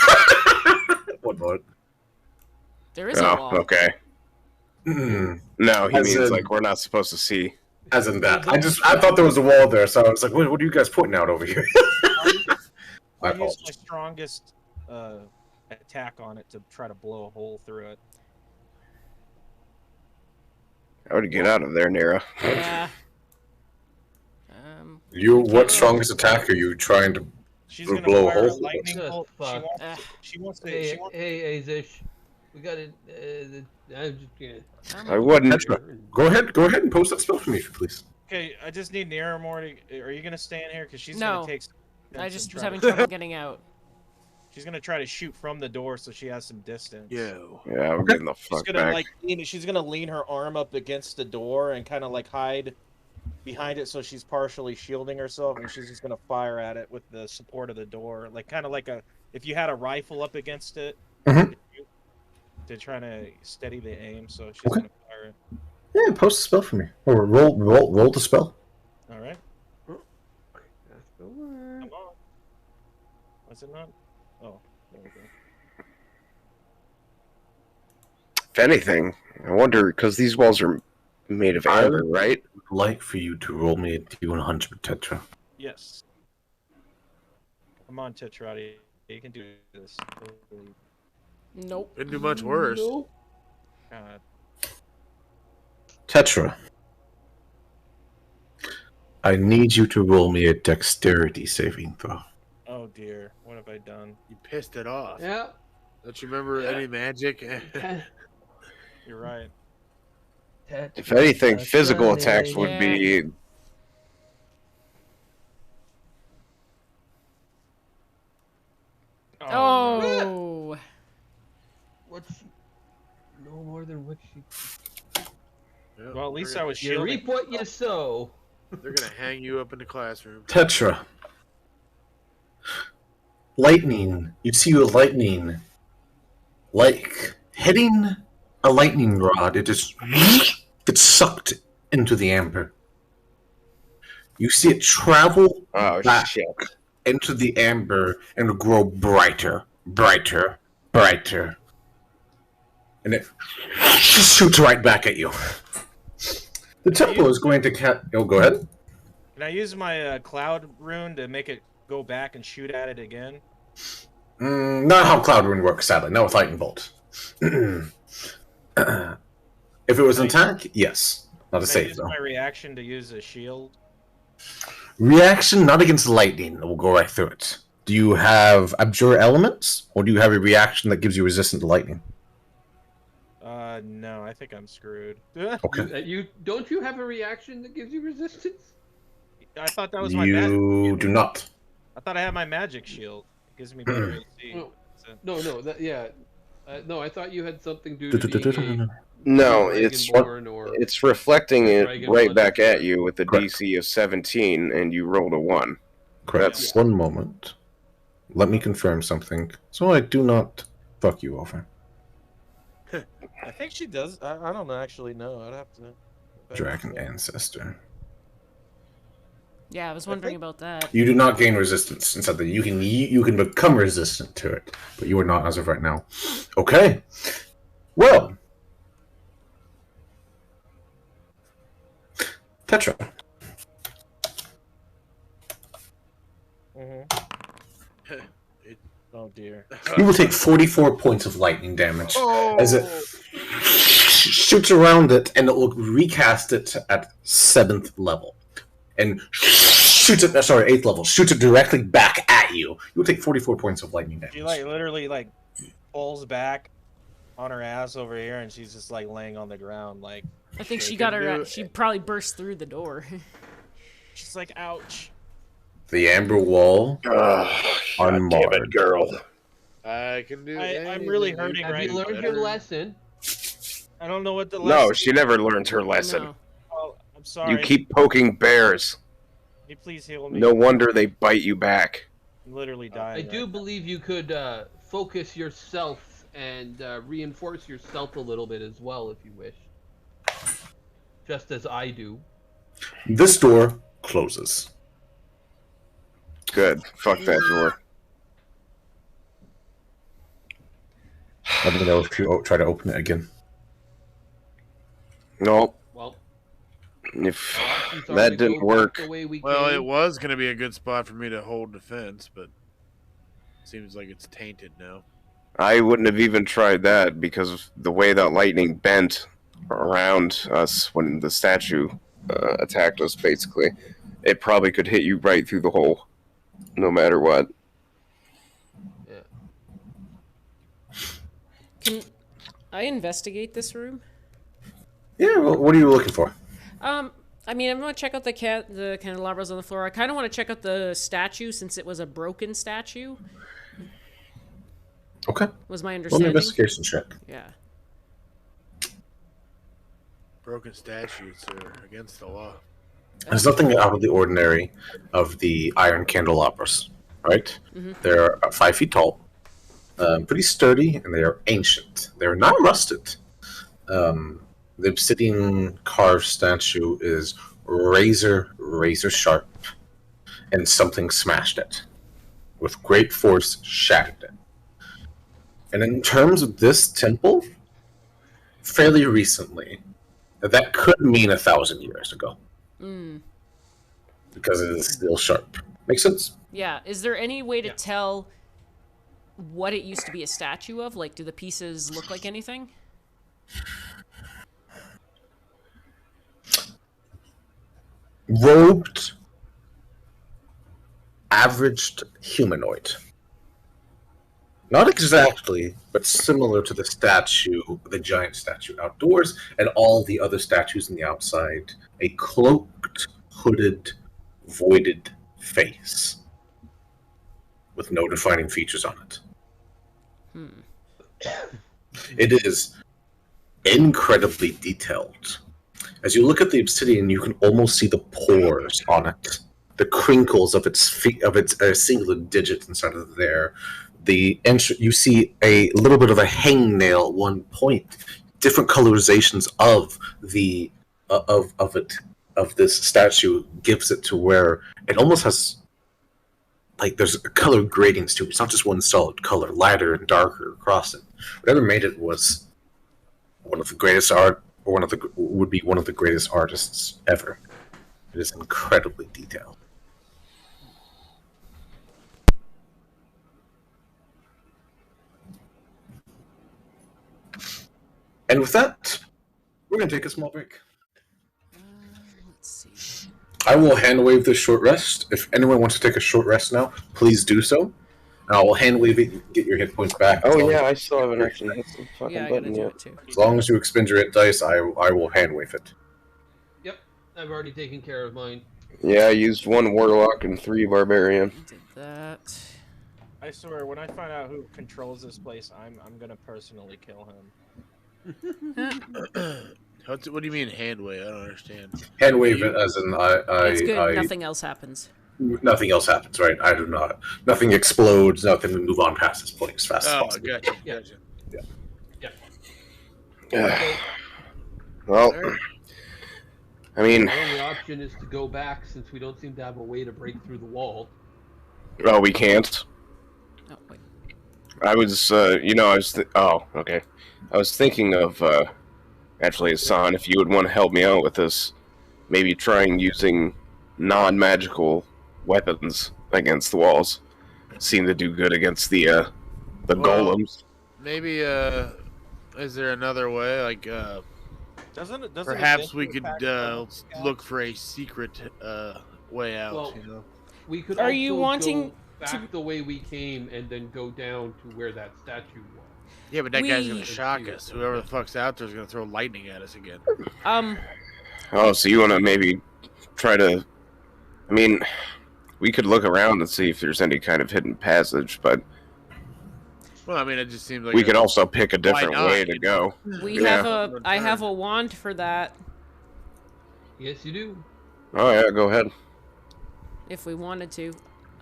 One moment. There is a Oh, wall. okay. Mm, No, he As means in- like we're not supposed to see. as in that. I thought there was a wall there, so I was like, what are you guys pointing out over here? My I'll use fault. my strongest attack on it to try to blow a hole through it. I would get out of there, Nera. Yeah. What strongest attack are you trying to? She's gonna blow a fire a hole through it. lightning bolt. Fuck. She wants to. Hey, She wants. hey, Azish. We got it. I'm just gonna. I wouldn't. Tetra, go ahead and post that spell for me, please. Okay, I just need Naramore to. Are you gonna stay in here? Because she's No. gonna take. I just was try having to- trouble getting out. She's gonna try to shoot from the door, so she has some distance. Yo. Yeah, I'm getting the She's fuck gonna back. she's gonna lean her arm up against the door and kind of like hide behind it, so she's partially shielding herself, and she's just gonna fire at it with the support of the door, like kind of like if you had a rifle up against it. Mhm. To try to steady the aim, so she's Okay. gonna fire it. Yeah, post the spell for me. Or roll the spell. All right, That's the word. come on. Was it not? Oh, there we go. If anything, I wonder, because these walls are made of amber, right? I'd like for you to roll me a D100, Tetra. Yes. Come on, Tetrati. You can do this. Nope. Couldn't do much worse. God. Tetra. I need you to roll me a dexterity saving throw. Oh dear, what have I done? You pissed it off. Yeah. Don't you remember any magic? You're right. If anything, physical attacks would be. no. Oh. What? No more than what she. Yeah, Well, at least they're I was You shielding. reap what you sow. They're gonna hang you up in the classroom. Tetra. Lightning. You see a lightning. Like hitting a lightning rod, it just gets sucked into the amber. You see it travel Oh, back shit. into the amber and grow brighter, brighter, brighter. And it shoots right back at you. The temple is going to Oh, go ahead. Can I use my cloud rune to make it go back and shoot at it again? Not how Cloud Rune works, sadly. Not with Lightning Bolt. If it was an attack, yes. Not a Can I save, use though. my reaction to use a shield? Reaction, not against lightning. We'll go right through it. Do you have Abjure Elements, or do you have a reaction that gives you resistance to lightning? No, I think I'm screwed. Okay. You don't you have a reaction that gives you resistance? I thought that was my magic. You do not. I thought I had my magic shield. It gives me better AC. No. So- No, yeah. No, I thought you had something due to being No, a it's Dragonborn or it's reflecting it Dragon right Ball back Z. at you with a Correct. DC of 17, and you rolled a 1. Correct. That's- One moment. Let me confirm something, so I do not fuck you over. I think she does. I don't actually know. I'd have to. Dragon Ancestor. Yeah, I was wondering about that. You do not gain resistance. Instead, that you can become resistant to it, but you are not as of right now. Okay. Well, Tetra, Oh dear. you will take 44 points of lightning damage Oh, as it shoots around it, and it will recast it at 7th level, and shoots it. Sorry, 8th level. Shoots it directly back at you. You will take 44 points of lightning damage. She literally pulls back on her ass over here, and she's just laying on the ground I think she They got can her. do She it. probably burst through the door. she's like, ouch. The amber wall God damn unmarred. it, girl. I can do. I'm really hurting Have right you learned your lesson? I don't know what the lesson. No, she never learned her lesson. No. Oh, I'm sorry. You keep poking bears. Can you please heal me? No wonder they bite you back. I'm literally dying. I do right believe you could focus yourself and reinforce yourself a little bit as well if you wish. Just as I do. This door closes. Good. Fuck that door. Let me know if you try to open it again. No, Well, if our options are that to didn't go work. back the way we Well, came. it was gonna be a good spot for me to hold defense, but seems like it's tainted now. I wouldn't have even tried that because of the way that lightning bent around us when the statue attacked us, basically. it probably could hit you right through the hole, no matter what. Yeah. Can I investigate this room? Yeah, well, what are you looking for? I mean, I'm gonna check out the candelabras on the floor. I kind of want to check out the statue since it was a broken statue. Okay. Was my Roll an understanding? investigation check. Yeah. Broken statutes are against the law. There's nothing out of the ordinary of the iron candelabras, right? Mm-hmm. They're 5 feet tall, pretty sturdy, and they are ancient. They're not rusted. The obsidian carved statue is razor sharp, and something smashed it. With great force, shattered it. And in terms of this temple, fairly recently, that could mean 1,000 years ago. Because it is still sharp. Makes sense? Yeah. Is there any way to tell what it used to be a statue of? Like, do the pieces look like anything? Robed, averaged humanoid. Not exactly, but similar to the statue, the giant statue outdoors, and all the other statues on the outside. A cloaked, hooded, voided face with no defining features on it. It is incredibly detailed. As you look at the obsidian, you can almost see the pores on it, the crinkles of its singular digit inside of there. You see a little bit of a hangnail at one point. Different colorizations of this statue gives it to where it almost has, like, there's color gradients to it. It's not just one solid color, lighter and darker across it. Whatever made it was one of the greatest art, or would be one of the greatest artists ever. It is incredibly detailed. And with that, we're going to take a small break. Let's see. I will hand wave this short rest. If anyone wants to take a short rest now, please do so. And I will hand wave it and get your hit points back. Oh yeah, I still haven't actually hit the fucking Yeah, I gotta button do yet. it too. As long as you expend your hit dice, I will hand wave it. Yep, I've already taken care of mine. Yeah, I used 1 warlock and 3 barbarian. Did that. I swear, when I find out who controls this place, I'm gonna personally kill him. What do you mean hand wave? I don't understand. Hand wave it as in It's good. Nothing else happens. nothing else happens, right? I do not. Nothing explodes. Nothing. We move on past this point as fast as Oh, possible. gotcha. Yeah. Gotcha. Well, I mean, The only option is to go back since we don't seem to have a way to break through the wall. oh, we can't. Oh, wait. I was, okay. I was thinking of, actually, Hassan, if you would want to help me out with this, maybe trying using non-magical weapons against the walls. Seem to do good against the golems. Maybe, is there another way? Like, Doesn't perhaps we could look for a secret way out. Well, you know. We could. Are you also wanting go back the way we came and then go down to where that statue was? Yeah, but that guy's gonna We- shock us. Whoever the fuck's out there is gonna throw lightning at us again. Oh, so you want to maybe try to... I mean, we could look around and see if there's any kind of hidden passage, but Well, I mean, it just seems like we could also pick a different not, way to you go. we Yeah. have I have a wand for that Yes, you do. Oh yeah, go ahead. if we wanted to.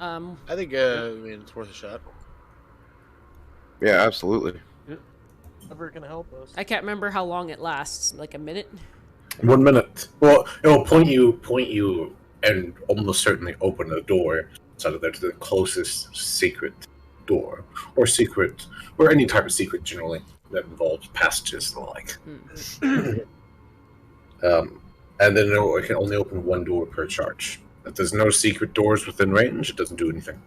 I think, I mean, it's worth a shot. Yeah, absolutely. Never gonna help us. I can't remember how long it lasts. Like a minute? 1 minute. Well, it will point you, and almost certainly open the door inside of there to the closest secret door, or any type of secret generally that involves passages and the like. And then it can only open 1 door per charge. If there's no secret doors within range, it doesn't do anything.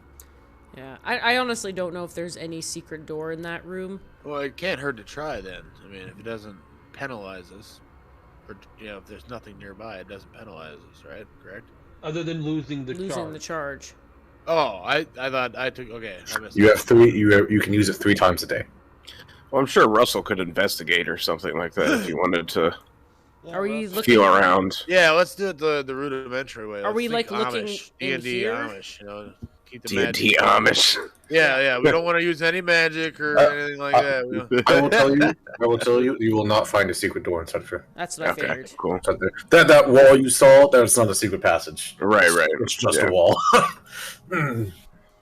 Yeah. I honestly don't know if there's any secret door in that room. Well, it can't hurt to try then. I mean, if it doesn't penalize us, or if there's nothing nearby, it doesn't penalize us, right? Correct? Other than losing the losing charge. the charge. Oh, I thought I took. Okay, I missed You it. have 3. You can use it 3 times a day. Well, I'm sure Russell could investigate or something like that if you wanted to Yeah, Are we Russ. looking? feel around. Yeah, let's do it the rudimentary way. Are Let's we, think like, looking Amish, in D&D here? Amish, you know, keep the D&D magic. Amish. Yeah. We don't want to use any magic or anything like that. We don't- I will tell you, you will not find a secret door inside of here. That's what I Okay, figured. cool. Inside there. That wall you saw, that's not a secret passage. Right. It's just Yeah. a wall. Hmm.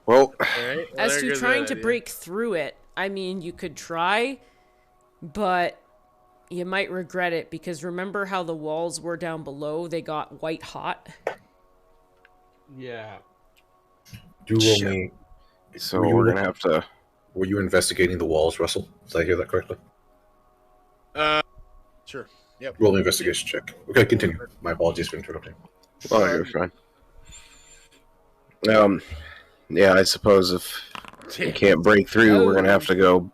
Well, Alright, well, As there to goes trying that to idea. break through it, I mean, you could try, but you might regret it because remember how the walls were down below? They got white hot. Yeah. Do roll Shit. me. so Were you we're looking- gonna have to. Were you investigating the walls, Russell? Did I hear that correctly? Sure. Yep. Roll an investigation check. Okay, continue. My apologies for interrupting. Oh, you're fine. Yeah, I suppose if we can't break through, we're gonna have to go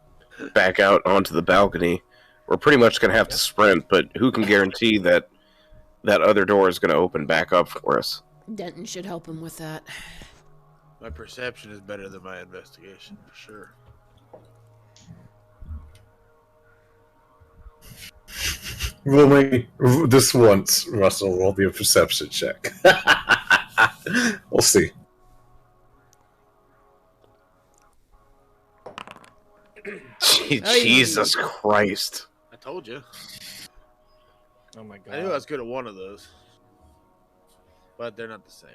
back out onto the balcony. We're pretty much gonna have to sprint, but who can guarantee that that other door is gonna open back up for us? Denton should help him with that. My perception is better than my investigation, for sure. Roll me this once, Russell. Roll me a perception check. We'll see. Jesus Christ! I told you. Oh my god. I knew I was good at one of those. But they're not the same.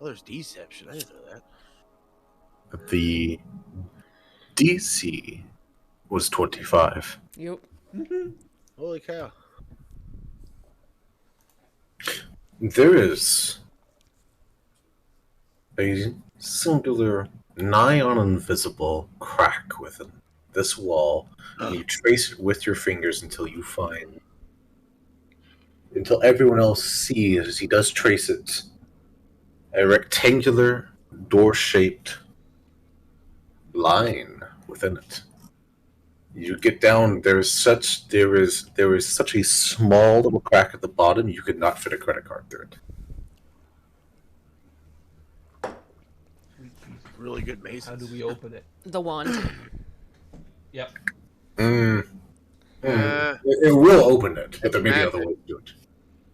Oh, there's deception. I didn't know that. The DC was 25. Yep. Holy cow. There is a singular, nigh on invisible crack within this wall. And you trace it with your fingers until you find. Until everyone else sees, as he does trace it, a rectangular, door shaped line within it. You get down, there is such a small little crack at the bottom you could not fit a credit card through it. Really good How masons. do we open it? The wand. Yep. It Uh, will open it, but there may be other magic. ways to do it.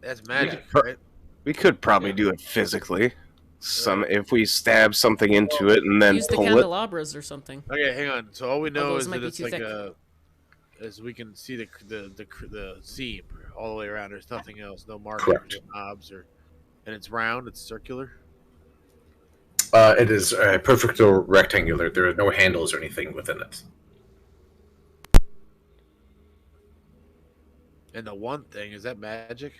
That's magic, Yeah. right? We could probably do it physically. If we stab something into it and then Use the pull it. candelabras or something. Okay, hang on. So all we know those is might that be it's too like thick. as we can see the seam all the way around. There's nothing else, no markers, Correct. or knobs, and it's round. It's circular. It is perfect or rectangular. There are no handles or anything within it. And the one thing is that magic.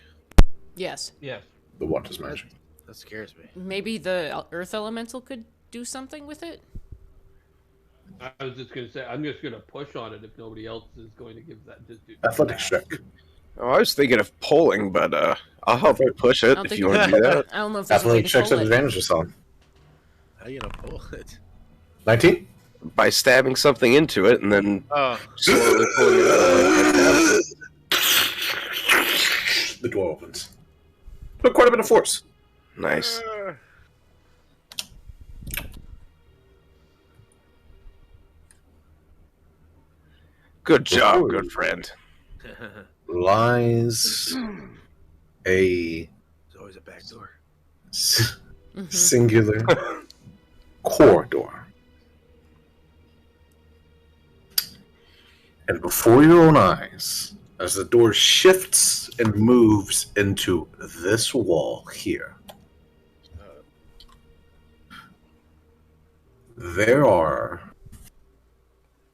Yes. Yes. The one is magic. That scares me. Maybe the earth elemental could do something with it? I was just gonna say I'm just gonna push on it if nobody else is going to give that. Just do Athletics check. Oh, I was thinking of pulling, but I'll help you push I it don't if think you want to do that. I don't know if there's a way Athletics to checks pull at it. advantage or something. How you gonna pull it? 19? By stabbing something into it and then Oh, slowly pulling it out. The door opens. But quite a bit of force. Nice. Good job, good friend. Lies a There's always a back door. Mhm. singular corridor. And before your own eyes, as the door shifts and moves into this wall here, there are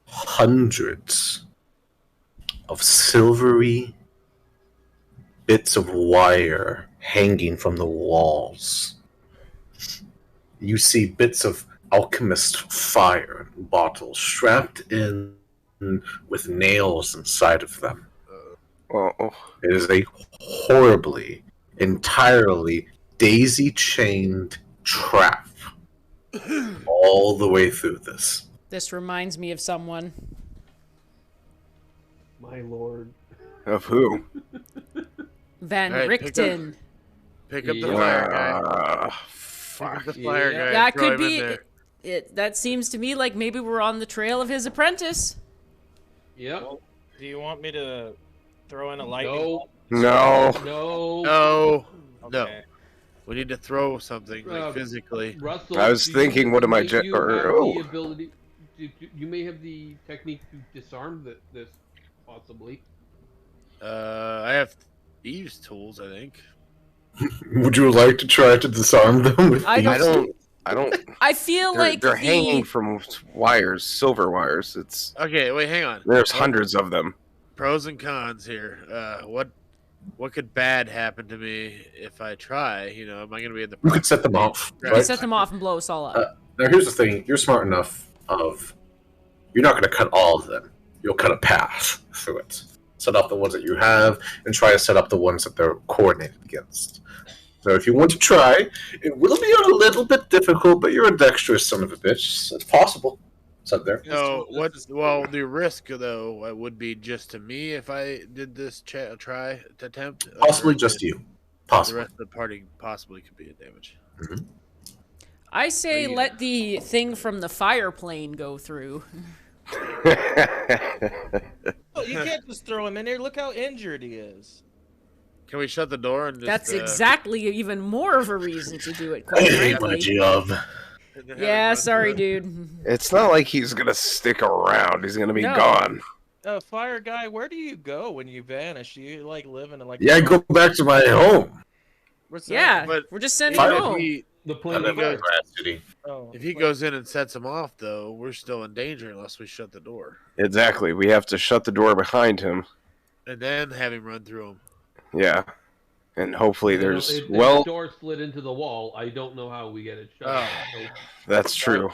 hundreds of silvery bits of wire hanging from the walls. You see bits of alchemist fire bottles strapped in with nails inside of them. Well, It is a horribly, entirely daisy-chained trap all the way through this. This reminds me of someone. My lord. of who? Van Alright, Richten. Pick up the Yeah. fire guy. Pick Fuck. up the fire Yeah. guy. That and throw could him in be. there. That seems to me like maybe we're on the trail of his apprentice. Yep. Do you want me to throw in a lightning No. bolt? No. No. No. No. Okay. We need to throw something Uh, physically. Russell, I was do thinking, what am I may jet- you or- have oh. the ability? You may have the technique to disarm this, possibly. I have thieves' tools, I think. Would you like to try to disarm them with I these? I don't. I feel They're, like they're the- hanging from wires, silver wires. It's Okay, wait, hang on. there's hundreds of them. Pros and cons here. What could bad happen to me if I try? You know, am I going to be in the? You could set them off. You Right? can set them off and blow us all up. Now, here's the thing: you're smart enough of you're not going to cut all of them. You'll cut a path through it. Set up the ones that you have, and try to set up the ones that they're coordinated against. So, if you want to try, it will be a little bit difficult, but you're a dexterous son of a bitch. It's possible. It's up there. No, well, the risk though would be just to me if I did this attempt. Possibly or just you. The Possibly. rest of the party possibly could be a damage. I say Yeah. let the thing from the fire plane go through. Oh, you can't just throw him in there. Look how injured he is. Can we shut the door and just? That's exactly even more of a reason to do it, quite frankly. of. Yeah, sorry, dude. It's not like he's gonna stick around. He's gonna be No. gone. Fire guy, where do you go when you vanish? Do you like live in like? Yeah, go back to my home. What's that? Yeah, But we're just sending Fire him If home. he, The I plane live in goes- Grass City. Oh, if he wait. goes in and sets him off, though, we're still in danger unless we shut the door Exactly. We have to shut the door behind him. and then have him run through him. Yeah. And hopefully there's if well, the door slid into the wall, I don't know how we get it shut. Oh. So that's true.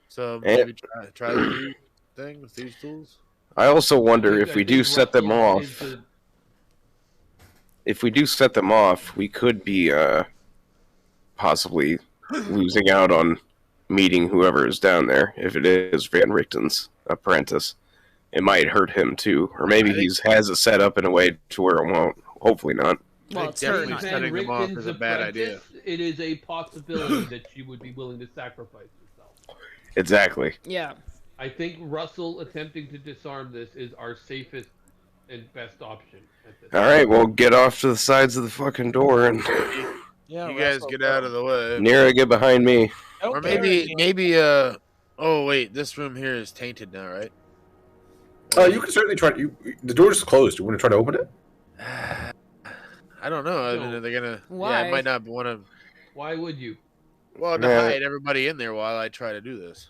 So Eh. maybe try the thief thing with these tools. I also wonder I if we think do set them Russell off. is the- If we do set them off, we could be possibly losing out on meeting whoever is down there. If it is Van Richten's apprentice, it might hurt him too, or maybe I think- he has it set up in a way to where it won't. Hopefully not. Well, think it's definitely hurt. Van setting them off Richten's is a bad idea. apprentice, It is a possibility that she would be willing to sacrifice herself. Exactly. Yeah. I think Russell attempting to disarm this is our safest and best option at this All right, well, get off to the sides of the fucking door, and Yeah, You guys Russell, get out of the way. Nira, get behind me. Don't Or carry maybe me. oh wait, this room here is tainted now, right? You can certainly try. The door is closed. You want to try to open it? I don't know. I mean, No. are they gonna? Yeah, Why? I might not want to. Why would you? Well, to Nah. hide everybody in there while I try to do this.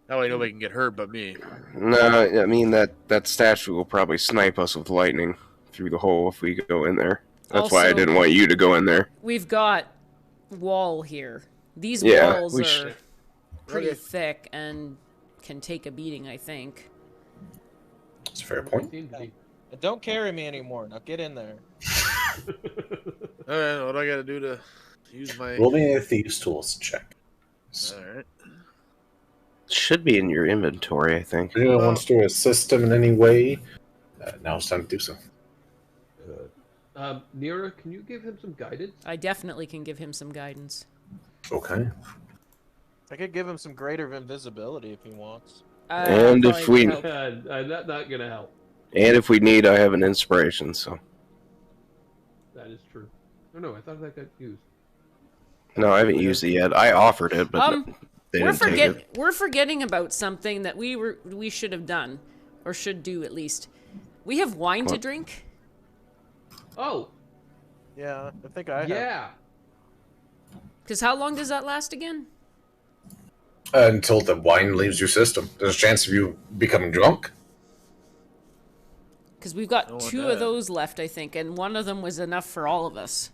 That way, nobody can get hurt but me. No, I mean that statue will probably snipe us with lightning through the hole if we go in there. That's why I Also- didn't want you to go in there. We've got wall here. These Yeah, walls we are should- pretty Okay. thick and can take a beating, I think. It's a fair point. Seem to be. Don't carry me anymore. Now get in there. All right, what do I got to do to use my? Roll me a thieves' tools check. All right. Should be in your inventory, I think. If anyone wants to assist him in any way, now it's time to do so. Nira, can you give him some guidance? I definitely can give him some guidance. Okay. I could give him some greater invisibility if he wants. And if probably we- help. That's not gonna help. And if we need, I have an inspiration. So That is true. No, I thought that got used. no, I haven't used it yet. I offered it, but they we're didn't take it. we're forgetting about something that we should have done, or should do at least. We have wine to What? drink. Oh, Yeah, I think I have. yeah. Because how long does that last again? Until the wine leaves your system. There's a chance of you becoming drunk. Because we've got No one two does. of those left, I think, and one of them was enough for all of us.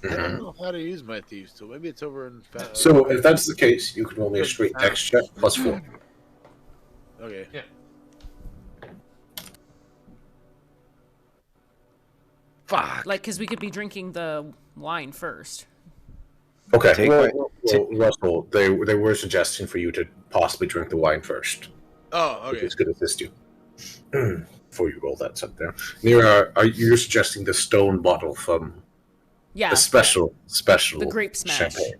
I don't know how to use my thieves tool. Maybe it's over in. So if that's the case, you can roll me a straight dex check plus 4. Okay. Yeah. Fuck. Like, because we could be drinking the wine first. Okay. Take Well, Russell, they were suggesting for you to possibly drink the wine first. Oh, If okay. it's going to assist you. Before you roll that up there. Nira, are you suggesting the stone bottle from Yeah. A special The grape smash. champagne.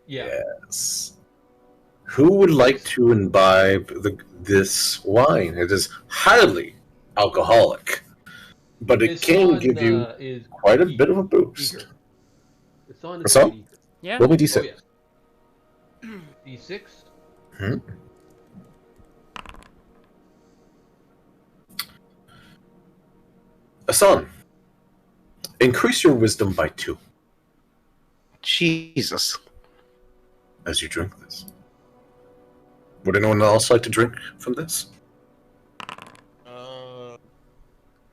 Yeah. Yes. Who would like to imbibe this wine? It is highly alcoholic, but it can give you is quite a bit of a boost. eager. Hassan is Hassan? quite eager. Yeah. Roll me d6. Oh, yes. D6. Hmm? Hassan, increase your wisdom by 2 Jesus. as you drink this. Would anyone else like to drink from this? I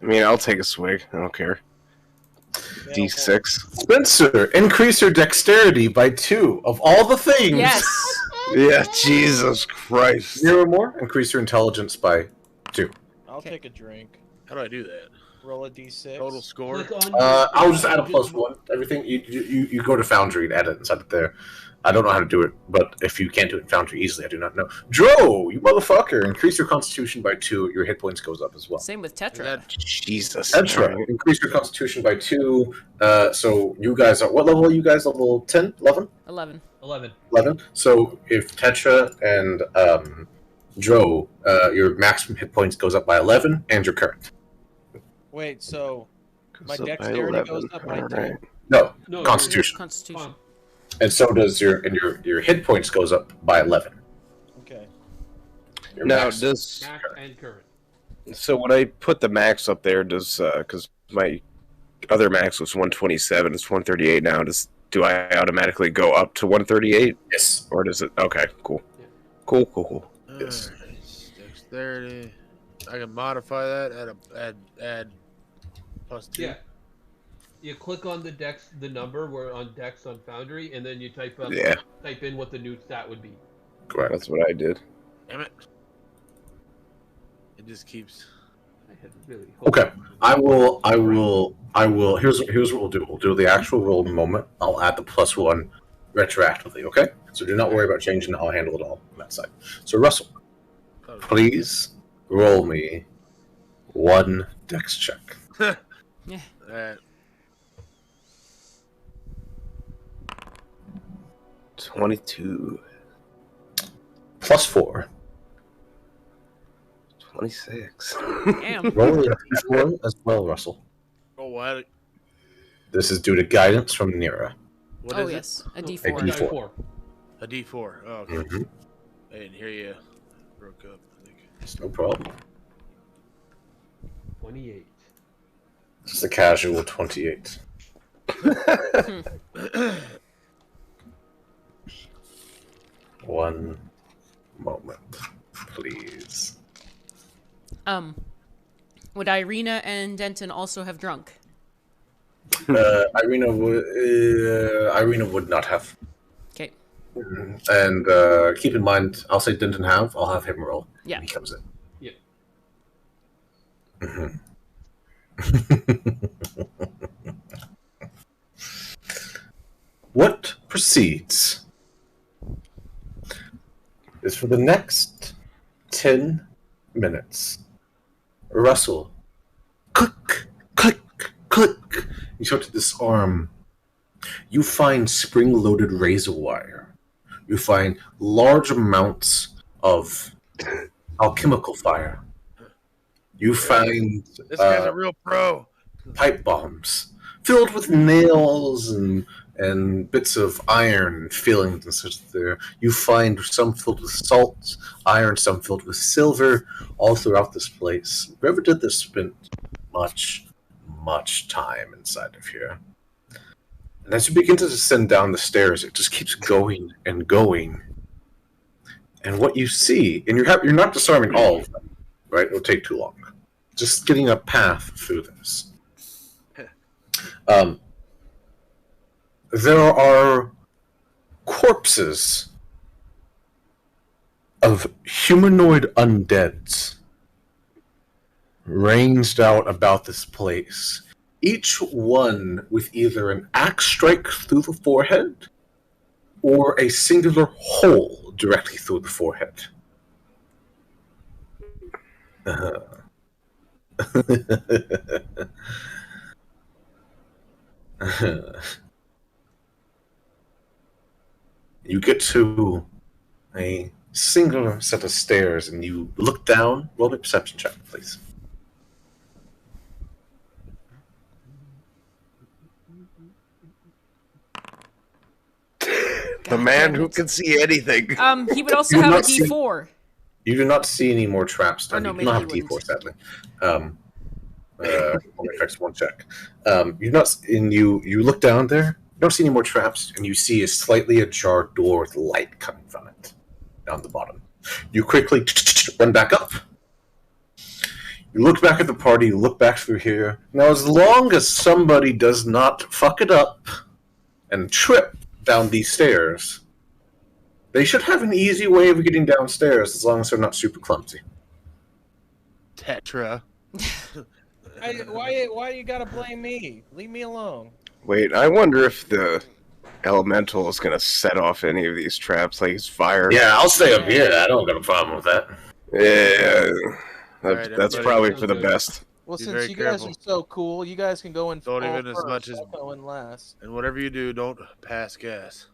mean, I'll take a swig. I don't care. D6. Spencer, increase your dexterity by 2 of all the things. Yes. Yeah, Jesus Christ. 0 or more, increase your intelligence by 2. I'll take a drink. How do I do that? Roll a d6. Total score. Click on I'll just add a +1. Everything you go to Foundry and add it inside of there. I don't know how to do it, but if you can't do it in Foundry easily, I do not know. Dro, you motherfucker! Increase your Constitution by 2. Your hit points goes up as well. Same with Tetra. That- Jesus. Tetra, increase your Constitution by 2. So you guys are what level are you guys? Level 10, 11, 11. 11. 11. So if Tetra and Dro, your maximum hit points goes up by 11, and your current. Wait, so my Goes up by dexterity 11. goes up by 10. Alright. No, No, Constitution. Constitution. And so does your hit points goes up by 11. Okay. Your Now, max- does Max and current. so when I put the max up there, does because my other max was 127, it's 138 now. Do I automatically go up to 138, yes. or does it? Okay, cool, Yeah. cool. Yes. Alright, dexterity. I can modify that. Add +2. Yeah. You click on the number where on Dex on Foundry, and then you type in what the new stat would be. Correct. That's what I did. Damn it. It just keeps. I had really Okay. I will. Here's what we'll do. We'll do the actual roll in a moment. I'll add the +1 retroactively. Okay. So do not worry about changing it. I'll handle it all on that side. So Russell, please roll me 1 dex check. Yeah. Alright. 22, +4. 26. Damn. Roll a d4 as well, Russell. Oh, what? This is due to guidance from Nira. What Oh, is yes. A A D4. D4. it? A D4. Oh, okay. Mm-hmm. I didn't hear you. Broke up, I think. It's no problem. 28. Just a casual 28. One moment, please. Would Irina and Denton also have drunk? Irina would not have. Okay. And keep in mind, I'll say Denton have. I'll have him roll. Yeah. When he comes in. Yeah. Mhm. What proceeds is for the next 10 minutes. Russell, click, click, click. You start to disarm. You find spring-loaded razor wire. You find large amounts of alchemical fire. You find This guy's a real pro. pipe bombs filled with nails and bits of iron fillings and such there. You find some filled with salt, iron, some filled with silver, all throughout this place. Whoever did this spent much, much time inside of here. And as you begin to descend down the stairs, it just keeps going and going. And what you see, and you're not disarming all of them, right? It'll take too long. Just getting a path through this. There are corpses of humanoid undeads ranged out about this place, each one with either an axe strike through the forehead or a singular hole directly through the forehead. You get to a single set of stairs and you look down. Roll a perception check, please. The man who can see anything. He would also You're have a not seeing- D4. You do not see any more traps done. Oh, no, You do maybe not he have a D4, wouldn't. sadly. Only affects one check. You not and you look down there. You don't see any more traps, and you see a slightly ajar door with light coming from it down the bottom. You quickly run back up. You look back at the party. You look back through here. Now, as long as somebody does not fuck it up and trip down these stairs, they should have an easy way of getting downstairs as long as they're not super clumsy. Tetra. Why you gotta blame me? Leave me alone. Wait, I wonder if the elemental is gonna set off any of these traps, like his fire. Yeah, I'll stay up here. I don't got a problem with that. Yeah. Alright, That's everybody, probably sounds for the good. best. Well, Be since very you guys careful. are so cool, you guys can go in. Don't all even as first, much as- I'll go in last. And whatever you do, don't pass gas.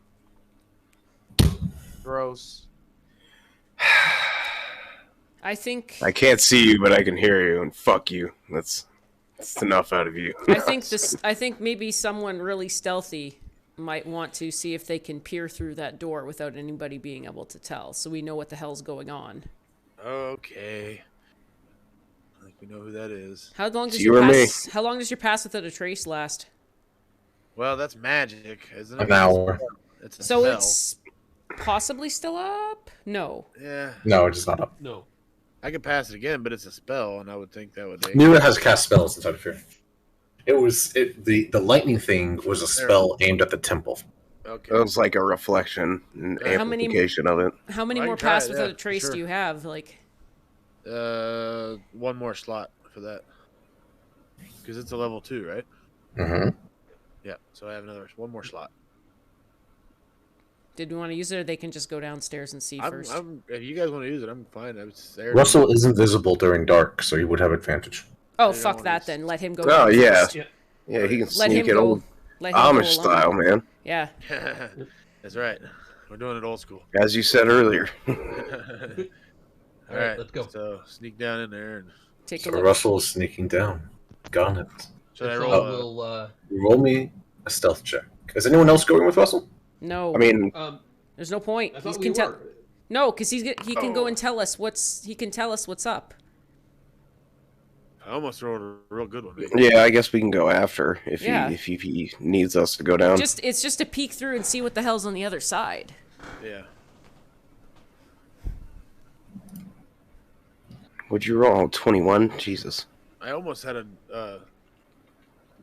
Gross. I think. I can't see you, but I can hear you, and fuck you. That's enough out of you. I think maybe someone really stealthy might want to see if they can peer through that door without anybody being able to tell, so we know what the hell's going on. Okay. I think we know who that is. How long does It's your you or me. pass? How long does your pass without a trace last? Well, that's magic, isn't it? An hour. It's a So spell. it's possibly still up. No. Yeah. No, it's just not up. No. I could pass it again, but it's a spell, and I would think that would take. Nira has cast spells inside of here. The lightning thing was a spell aimed at the temple. Okay. It was like a reflection, an How many- amplification of it. How many I more can try pass it, without yeah, a trace sure. do you have? Like, One more slot for that. Because it's a level 2, right? Mm-hmm. Yeah. So I have one more slot. did we want to use it, or they can just go downstairs and see first? If you guys want to use it, I'm fine. I was there. Russell is invisible during dark, so you would have advantage. Oh, They don't fuck want that to- then. Let him go. Oh, down yeah. first. Yeah. Yeah, he can Let him sneak it go. old Let him go Amish alone. style, man. Yeah. That's right. We're doing it old school. As you said earlier. All right, let's go. So sneak down in there and Take So a look. Russell is sneaking down. Got it. should I So roll? we'll, Roll me a stealth check. Is anyone else going with Russell? No. I mean, there's no point. I He thought we can tell. were. No, because he can go and tell us what's. He can tell us what's up. I almost rolled a real good one. Maybe. yeah, I guess we can go after if Yeah. he needs us to go down. It's just to peek through and see what the hell's on the other side. Yeah. Would you roll 21? Jesus. I almost had a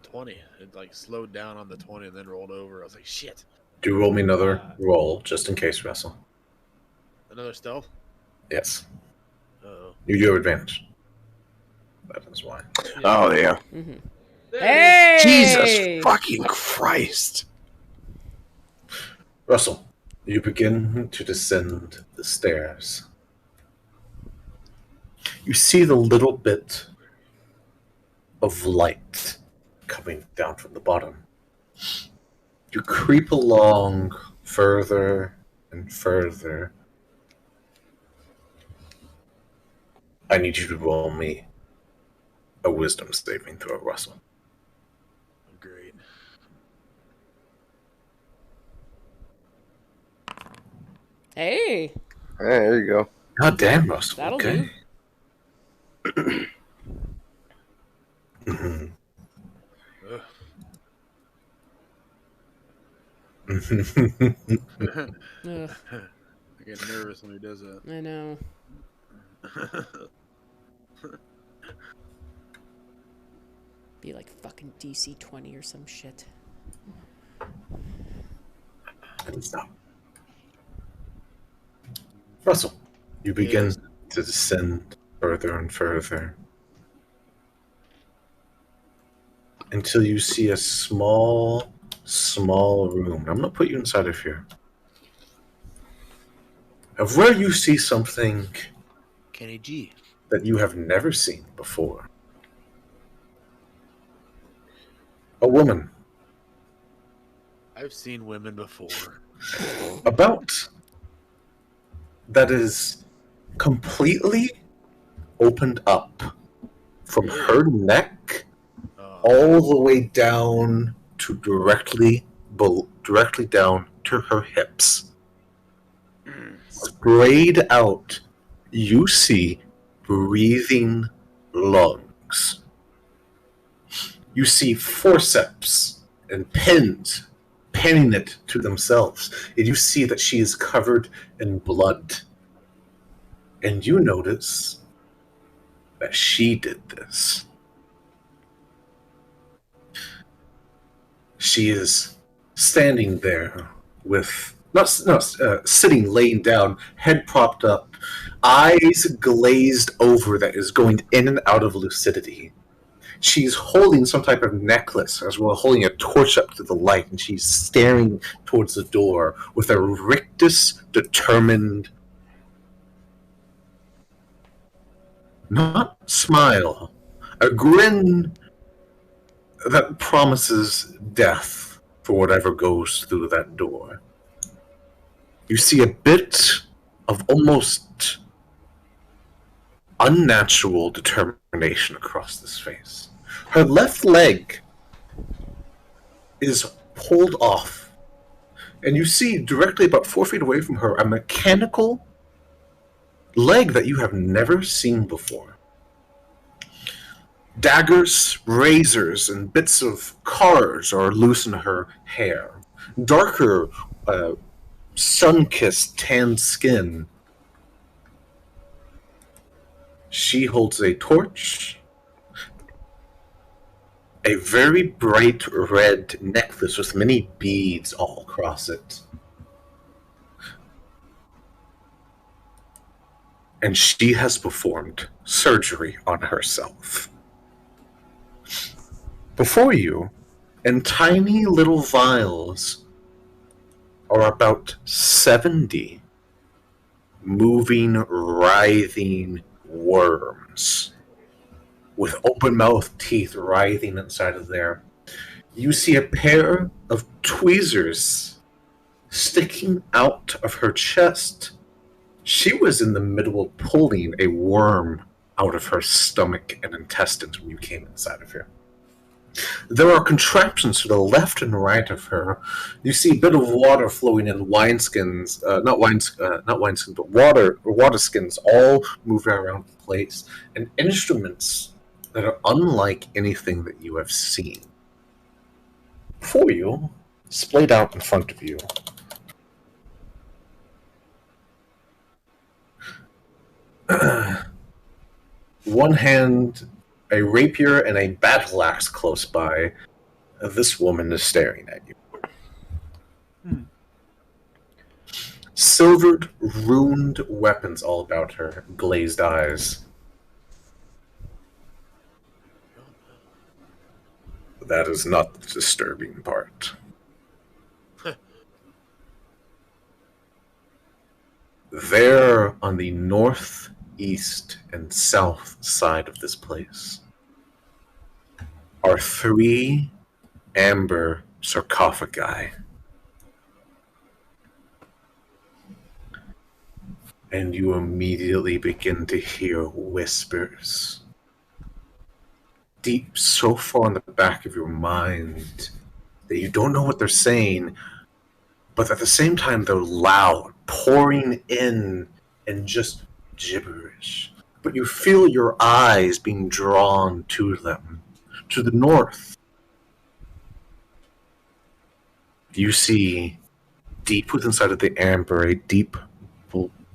20. It like slowed down on the 20 and then rolled over. I was like, shit. Do roll me another roll, just in case, Russell. Another stealth? Yes. Uh-oh. You do have advantage. That is why. Oh, yeah. Mm-hmm. There Hey! Jesus fucking Christ. Russell, you begin to descend the stairs. You see the little bit of light coming down from the bottom. You creep along further and further. I need you to roll me a wisdom saving throw, Russell. Great. Hey, Hey, there you go. God damn, Russell. That'll okay. Ugh. ugh, I get nervous when he does that. I know. Be like fucking DC 20 or some shit. Stop. Russell, you begin to descend further and further until you see a small room. I'm going to put you inside of here. Of where you see something Kenny G. that you have never seen before. A woman I've seen women before. About that is completely opened up from her neck all the way down to directly down to her hips. Sprayed out, you see breathing lungs. You see forceps and pins pinning it to themselves, and you see that she is covered in blood. And you notice that she did this. She is standing there with sitting, laying down, head propped up, eyes glazed over that is going in and out of lucidity. She's holding some type of necklace as well, holding a torch up to the light, and she's staring towards the door with a rictus, determined, not smile, a grin that promises death for whatever goes through that door. You see a bit of almost unnatural determination across this face. Her left leg is pulled off, and you see directly about 4 feet away from her a mechanical leg that you have never seen before. Daggers, razors, and bits of cards are loose in her hair. Darker, sun-kissed tan skin. She holds a torch, a very bright red necklace with many beads all across it. And she has performed surgery on herself. Before you, in tiny little vials, are about 70 moving, writhing worms with open-mouthed teeth writhing inside of there. You see a pair of tweezers sticking out of her chest. She was in the middle of pulling a worm out of her stomach and intestines when you came inside of here. There are contraptions to the left and right of her. You see a bit of water flowing in wineskins, not wineskins, but water skins, all moving around the place, and instruments that are unlike anything that you have seen. Before you, splayed out in front of you, one hand, a rapier and a battle axe close by. This woman is staring at you. Silvered, runed weapons all about her, glazed eyes. That is not the disturbing part. There on the northeast and south side of this place are 3 amber sarcophagi. And you immediately begin to hear whispers. Deep so far in the back of your mind that you don't know what they're saying, but at the same time they're loud, pouring in and just gibberish. But you feel your eyes being drawn to them. To the north, you see, deep within inside of the amber, a deep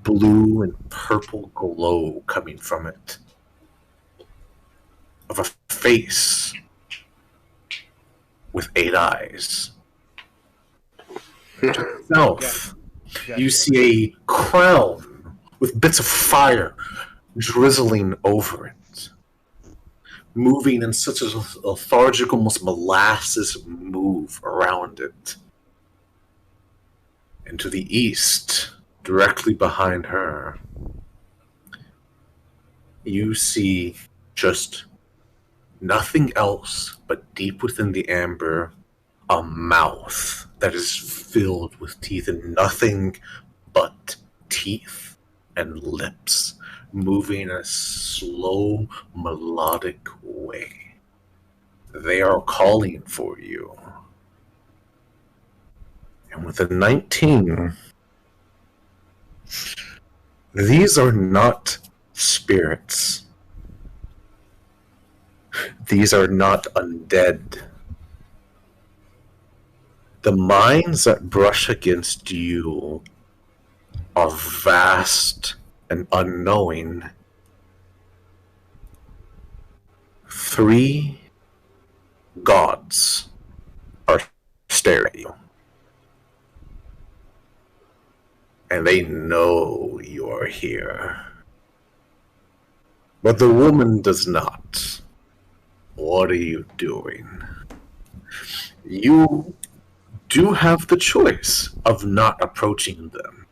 blue and purple glow coming from it. Of a face with 8 eyes. To the south, you see a crown with bits of fire drizzling over it. Moving in such a lethargic, almost molasses move around it. And to the east, directly behind her, you see just nothing else but deep within the amber, a mouth that is filled with teeth and nothing but teeth and lips, moving in a slow, melodic way. They are calling for you. And with a 19, these are not spirits. These are not undead. The minds that brush against you are vast and unknowing. 3 gods are staring at you. And they know you are here. But the woman does not. What are you doing? You do have the choice of not approaching them.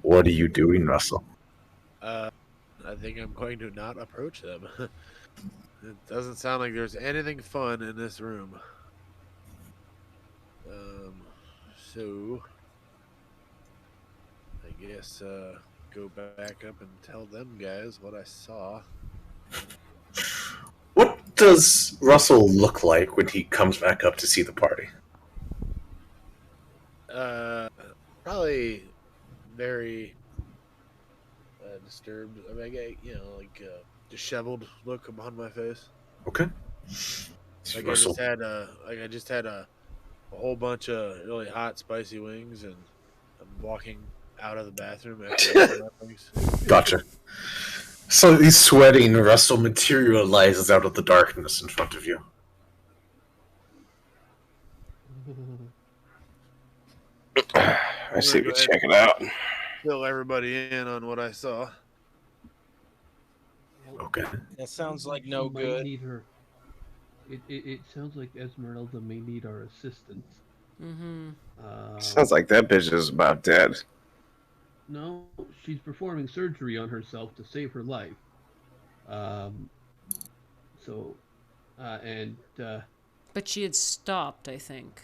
What are you doing, Russell? I think I'm going to not approach them. It doesn't sound like there's anything fun in this room. So I guess go back up and tell them guys what I saw. What does Russell look like when he comes back up to see the party? Probably very disturbed. I mean, I get, like disheveled look upon my face. Okay. Like Russell. I just had a whole bunch of really hot, spicy wings, and I'm walking out of the bathroom after things. Gotcha. So he's sweating. Russell materializes out of the darkness in front of you. I say we check it out. Fill everybody in on what I saw. Okay. That sounds like no Might good. Need her. It sounds like Esmeralda may need our assistance. Mm-hmm. Sounds like that bitch is about dead. No, she's performing surgery on herself to save her life. But she had stopped, I think.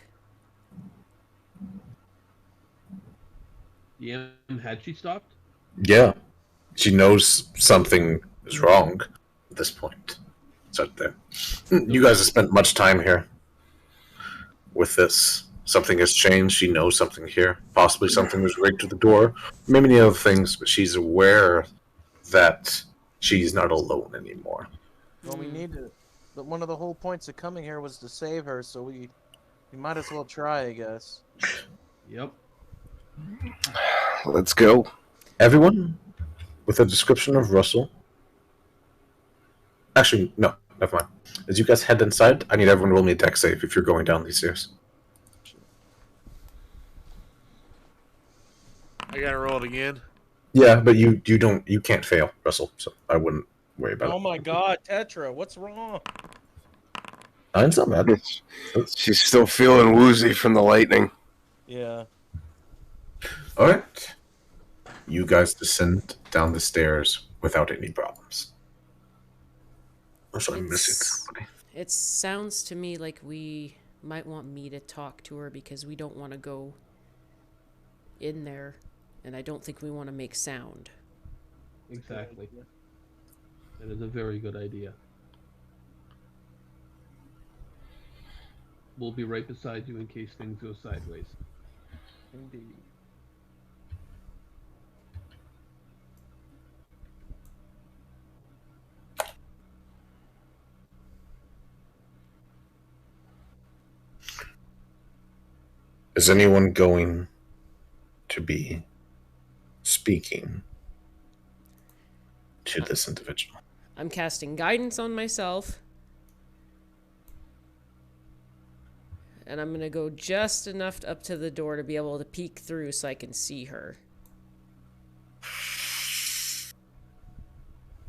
Yeah, had she stopped? Yeah. She knows something is wrong at this point. So there. You guys have spent much time here with this. Something has changed. She knows something here. Possibly something was rigged to the door. Maybe other things, but she's aware that she's not alone anymore. Well, we need to. But one of the whole points of coming here was to save her, so we might as well try, I guess. Yep. Let's go. Everyone with a description of Russell. Actually, no, never mind. As you guys head inside, I need everyone to roll me a deck save if you're going down these stairs. I gotta roll it again. Yeah, but you can't fail, Russell, so I wouldn't worry about Oh it. my god, Tetra, what's wrong? Nine's not bad. She's still feeling woozy from the lightning. Yeah. Alright. You guys descend down the stairs without any problems. Also, I'm missing somebody. It sounds to me like we might want me to talk to her because we don't want to go in there, and I don't think we want to make sound. Exactly. That is a very good idea. We'll be right beside you in case things go sideways. Indeed. Is anyone going to be speaking to this individual? I'm casting guidance on myself. And I'm going to go just enough up to the door to be able to peek through so I can see her.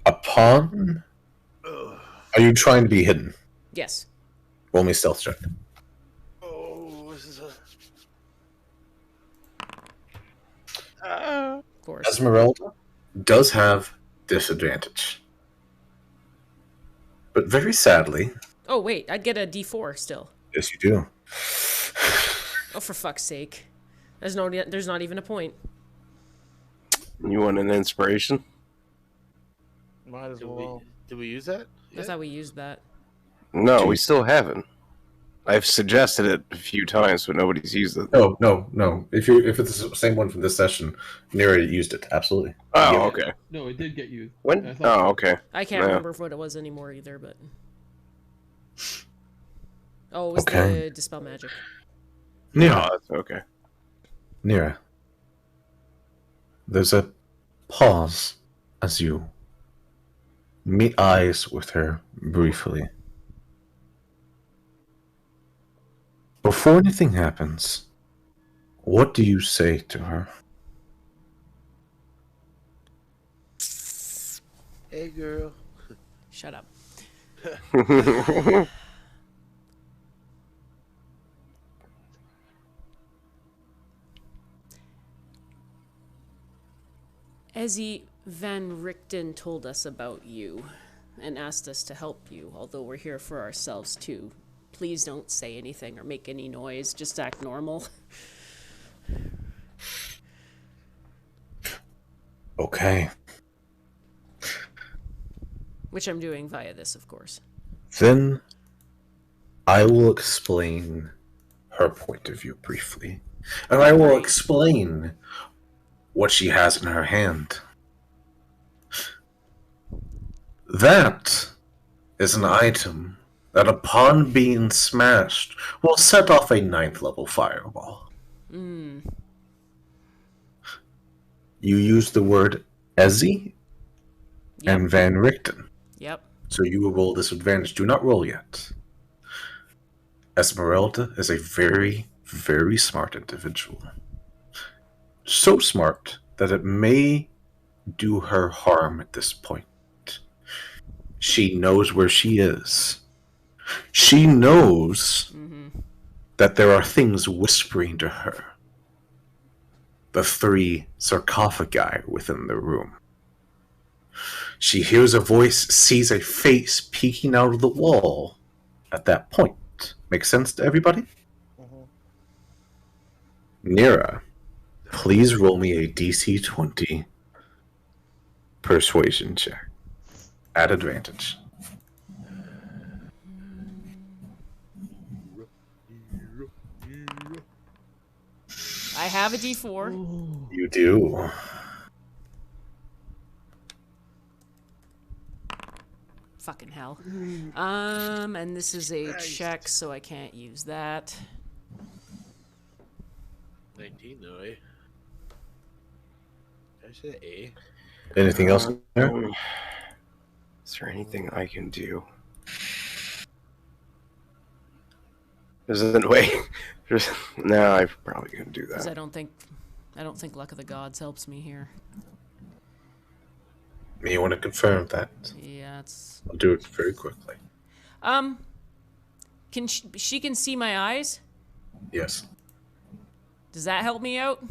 Upon? Are you trying to be hidden? Yes. Roll me stealth check. Oh, this is a. Of course. Esmeralda does have disadvantage. But very sadly, Oh, wait. I'd get a D4 still. Yes, you do. Oh, for fuck's sake. There's not even a point. You want an inspiration? Might as Did well. we use that? I yet? thought we used that. No, we Jeez. still haven't. I've suggested it a few times, but nobody's used it. No. If it's the same one from this session, Nira used it. Absolutely. Oh, Yeah. okay. No, it did get used. When? I thought- Oh, okay. I can't No. remember what it was anymore either, but. Oh, it was Okay. the Dispel Magic. Nira. Oh, that's okay. Nira. There's a pause as you meet eyes with her briefly. Before anything happens, what do you say to her? Hey, girl. Shut up. Ezzy Van Richten told us about you and asked us to help you, although we're here for ourselves too. Please don't say anything or make any noise, just act normal. Okay. Which I'm doing via this, of course. Then I will explain her point of view briefly. And I will explain what she has in her hand. That is an item that, upon being smashed, will set off a 9th level fireball. Mm. You use the word Ezzy Yep. and Van Richten. Yep. So you will roll disadvantage. Do not roll yet. Esmeralda is a very, very smart individual. So smart that it may do her harm at this point. She knows where she is. She knows Mm-hmm. that there are things whispering to her. The 3 sarcophagi within the room. She hears a voice, sees a face peeking out of the wall at that point. Make sense to everybody? Nira, please roll me a DC 20 persuasion check. At advantage. I have a D4. You do. Fucking hell. And this is a check, so I can't use that. 19 though, eh? Did I say A? Anything else? Nira? Is there anything I can do? There's way. No, I probably couldn't do Because that. I don't think Luck of the Gods helps me here. You want to confirm that? Yeah, it's I'll do it very quickly. can she can see my eyes? Yes. Does that help me out?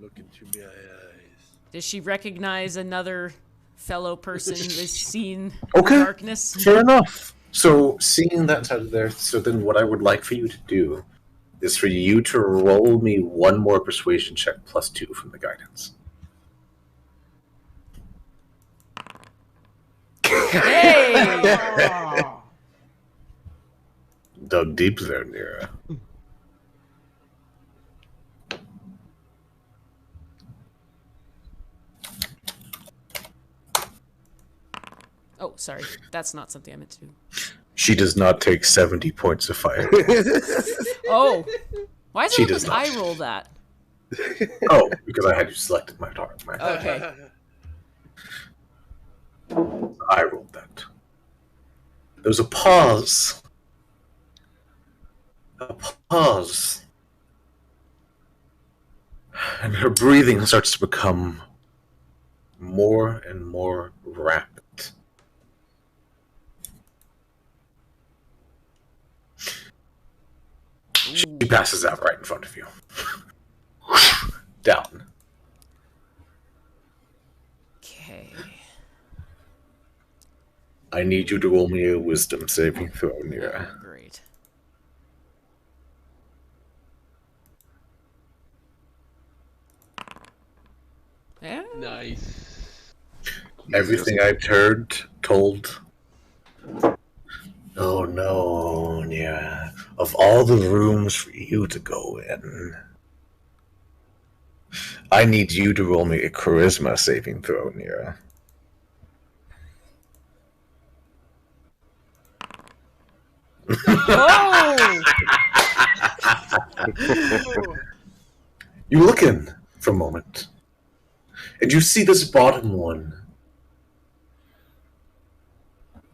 Look into my eyes. Does she recognize another fellow person who has seen Okay. darkness? Fair enough. So, seeing that's out of there, so then what I would like for you to do is for you to roll me one more persuasion check plus 2 from the guidance. Hey! Dug deep there, Nira. Oh, sorry. That's not something I meant to do. She does not take 70 points of fire. Oh! Why is She it does because not. I roll that? Oh, because I had you selected my target. Okay. I rolled that. There was a pause. A pause. And her breathing starts to become more and more rapid. She passes out right in front of you. Down. Okay. I need you to roll me a wisdom saving throw, Nira. Great. Yeah. Nice. Everything I've heard, told. Oh no, Nira. Of all the rooms for you to go in, I need you to roll me a charisma saving throw, Nira. Oh! You look in for a moment, and you see this bottom one.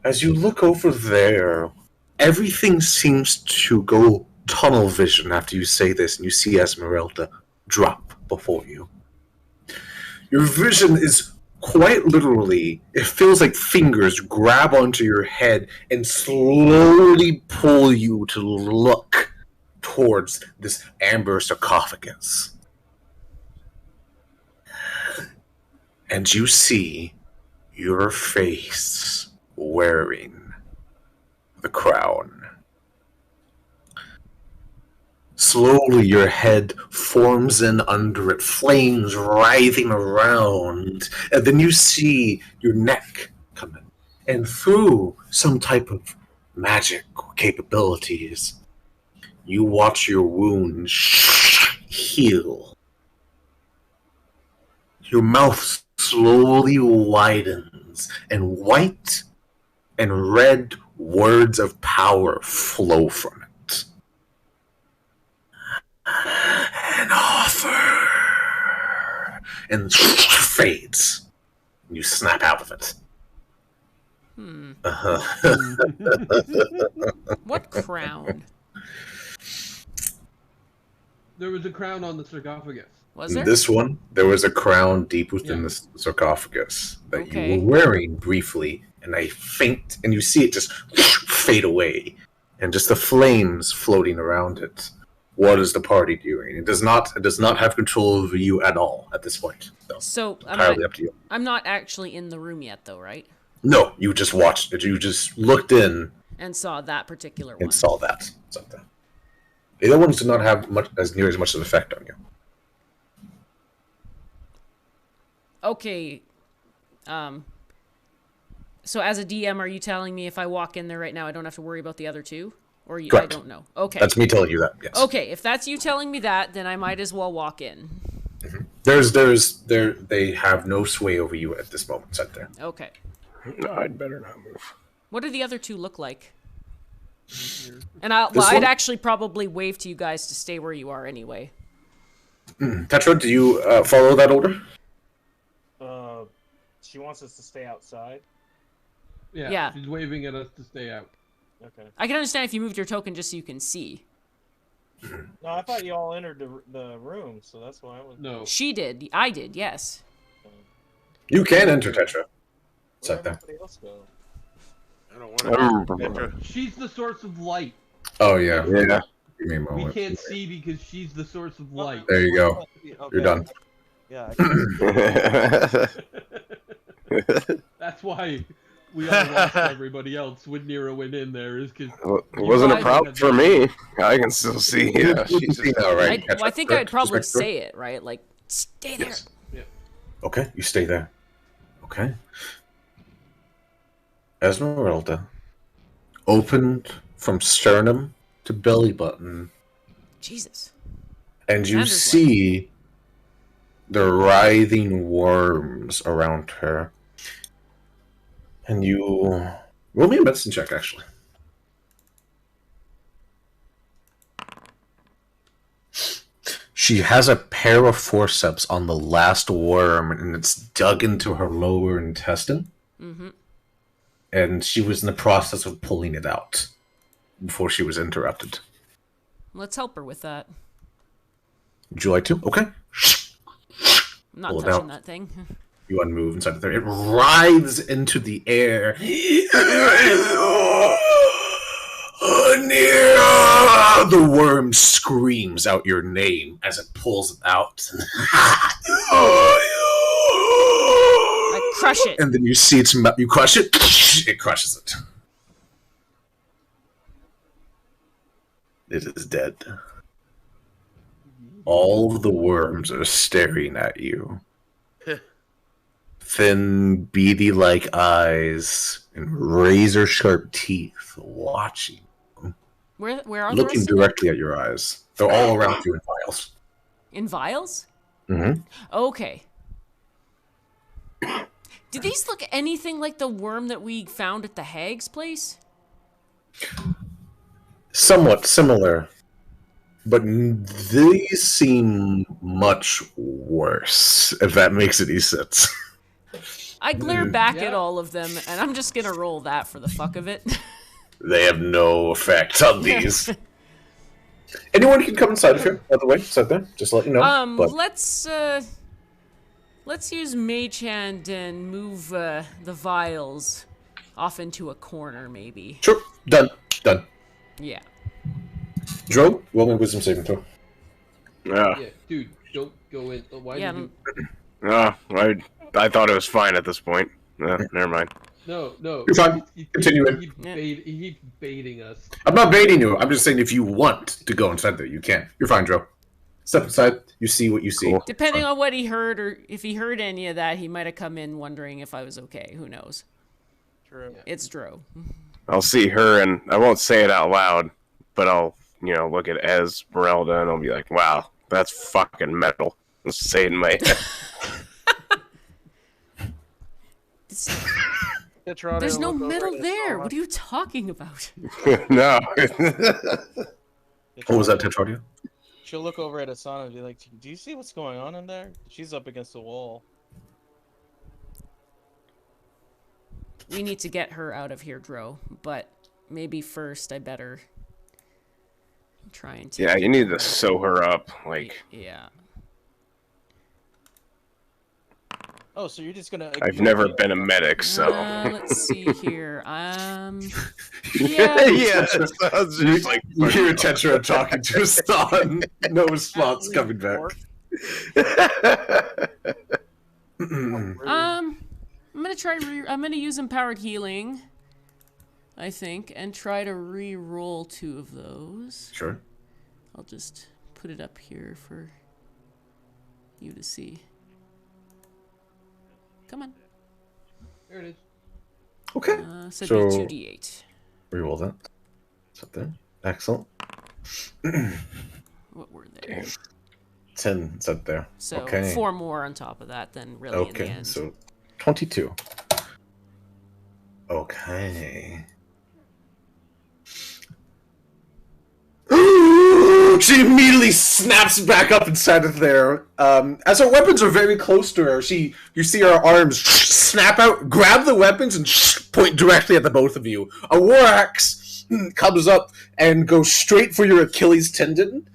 As you look over there, everything seems to go tunnel vision after you say this, and you see Esmeralda drop before you. Your vision is quite literally, it feels like fingers grab onto your head and slowly pull you to look towards this amber sarcophagus. And you see your face wearing the crown. Slowly your head forms in under it, flames writhing around, and then you see your neck come in. And through some type of magic or capabilities, you watch your wound heal. Your mouth slowly widens, and white and red words of power flow from it. An offer! And fades. You snap out of it. What crown? There was a crown on the sarcophagus. Was there? This one, there was a crown deep within Yeah. the sarcophagus that Okay. you were wearing briefly, and I faint, and you see it just fade away, and just the flames floating around it. What is the party doing? It does not have control over you at all at this point. So, So entirely up to you. I'm not actually in the room yet, though, right? No, you just watched it. You just looked in And saw that particular one. and saw that. Something. The other ones do not have near as much of an effect on you. Okay. So as a DM, are you telling me if I walk in there right now, I don't have to worry about the other two? Or you, I Correct. don't know. Okay. That's me telling you that. Yes. Okay, if that's you telling me that, then I might as well walk in. They have no sway over you at this moment. Right there. Okay. No, I'd better not move. What do the other two look like? And This I'd one? actually probably wave to you guys to stay where you are anyway. Tetra, do you follow that order? She wants us to stay outside. Yeah, Yeah. she's waving at us to stay out. Okay. I can understand if you moved your token just so you can see. No, I thought you all entered the room, so that's why I was. No. She did. I did, yes. You can enter Tetra. It's Where'd right there. everybody else go? I don't I want remember. to. She's the source of light. Oh yeah. Yeah. Give me a We moment. can't see because she's the source of light. There you go. Okay. You're done. Yeah. I can- That's why we all watched everybody else when Nero went in there, is because It wasn't a problem for me. I can still see. Yeah, You can see now, right? I think I'd probably say it, right? Like, stay there. Yes. Yeah. Okay, you stay there. Okay. Esmeralda opened from sternum to belly button, Jesus. and you Sanders see the writhing worms around her. And you roll me a medicine check, actually. She has a pair of forceps on the last worm, and it's dug into her lower intestine. Mm-hmm. And she was in the process of pulling it out before she was interrupted. Let's help her with that. Would you like to? Okay. I'm not Pull it touching out. that thing. You unmove inside of there. It writhes into the air. The worm screams out your name as it pulls it out. I crush it. And then you see you crush it. It crushes it. It is dead. All of the worms are staring at you. Thin, beady-like eyes and razor-sharp teeth watching. Where are the Looking rest of them? directly at your eyes. They're all around you in vials. In vials? Mm-hmm. Okay. Do these look anything like the worm that we found at the hag's place? Somewhat similar, but these seem much worse, if that makes any sense. I glare back at Yeah. all of them, and I'm just gonna roll that for the fuck of it. They have no effect on these. Anyone can come inside of here, by the way. Inside there, just to let you know. But let's use Mage Hand and move the vials off into a corner, maybe. sure, done. Yeah. Dro, roll me wisdom saving throw. Yeah. Yeah, dude, don't go in. Why Yeah, did you... I thought it was fine at this point. Never mind. No. You're fine. Continue in. He keeps baiting us. I'm not baiting you. I'm just saying if you want to go inside there, you can. You're fine, Dro. Step inside. You see what you see. Cool. Depending on what he heard, or if he heard any of that, he might have come in wondering if I was okay. Who knows? True. It's Dro. I'll see her, and I won't say it out loud, but I'll, look at Esmeralda, and I'll be like, wow, that's fucking metal. I'll say it in my head. There's no metal there. What are you talking about? No. What was that, Tetradia? She'll look over at Asana and be like, "Do you see what's going on in there? She's up against the wall." We need to get her out of here, Dro. But maybe first I better try and take Yeah, you need to sew her up. Like, Yeah. Oh, so you're just gonna? I've never been a medic, so. Let's see here. Yeah. Yeah, I was just like, You hear Tetra talking to his son. No response coming back. I'm gonna try. I'm gonna use empowered healing, I think, and try to re-roll 2 of those. Sure. I'll just put it up here for you to see. Come on. There it is. Okay. So So- it'd be 2d8. Reroll that. It's up there. Excellent. What were they? 10 is up there. So Okay. 4 more on top of that, then really in the Okay, end. so 22. Okay. She immediately snaps back up inside of there. As her weapons are very close to her, you see her arms snap out, grab the weapons, and point directly at the both of you. A war axe comes up and goes straight for your Achilles tendon,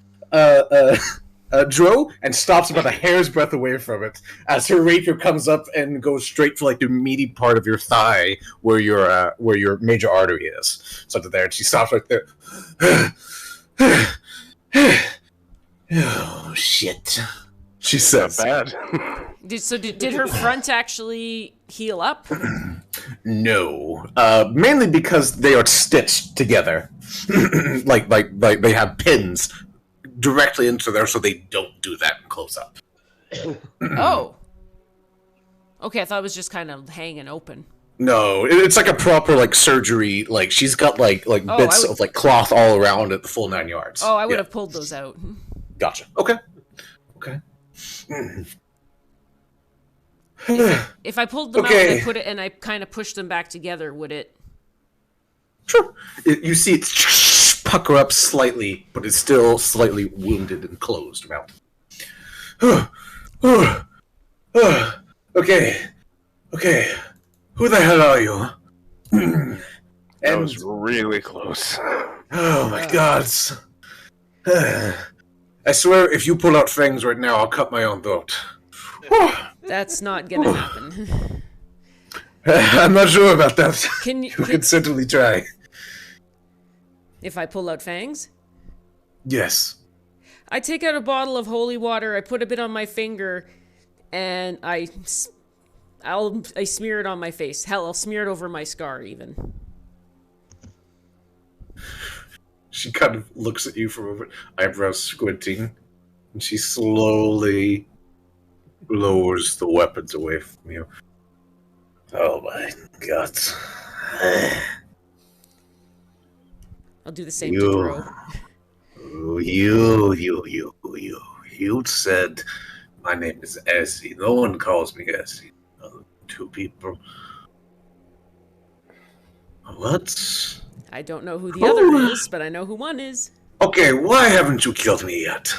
Dro, and stops about a hair's breadth away from it. As her rapier comes up and goes straight for like the meaty part of your thigh, where your major artery is. So there, and she stops right there. Oh shit! She says. bad. Did her front actually heal up? No, mainly because they are stitched together, like they have pins directly into there, so they don't do that close up. Oh. Okay, I thought it was just kind of hanging open. No, it's like a proper like surgery. Like she's got like Oh, bits I would- of like cloth all around it, the full 9 yards. Oh, I would Yeah, have pulled those out. Gotcha. Okay. Okay. If I pulled them out Okay. and I put it and I kind of pushed them back together, would it? Sure. You see it pucker up slightly, but it's still slightly wounded and closed mouth. Okay. Okay. Who the hell are you? That And was really close. oh my god. I swear if you pull out fangs right now, I'll cut my own throat. That's not gonna happen. I'm not sure about that. Can You can certainly try. if I pull out fangs? Yes. I take out a bottle of holy water, I put a bit on my finger, and I I smear it on my face. Hell, I'll smear it over my scar even. She kind of looks at you for a moment, eyebrows squinting, and she slowly lowers the weapons away from you. Oh my god. I'll do the same to Dro. You said my name is Essie. No one calls me Essie. Two people. What? I don't know who the other is, but I know who one is. Okay, why haven't you killed me yet?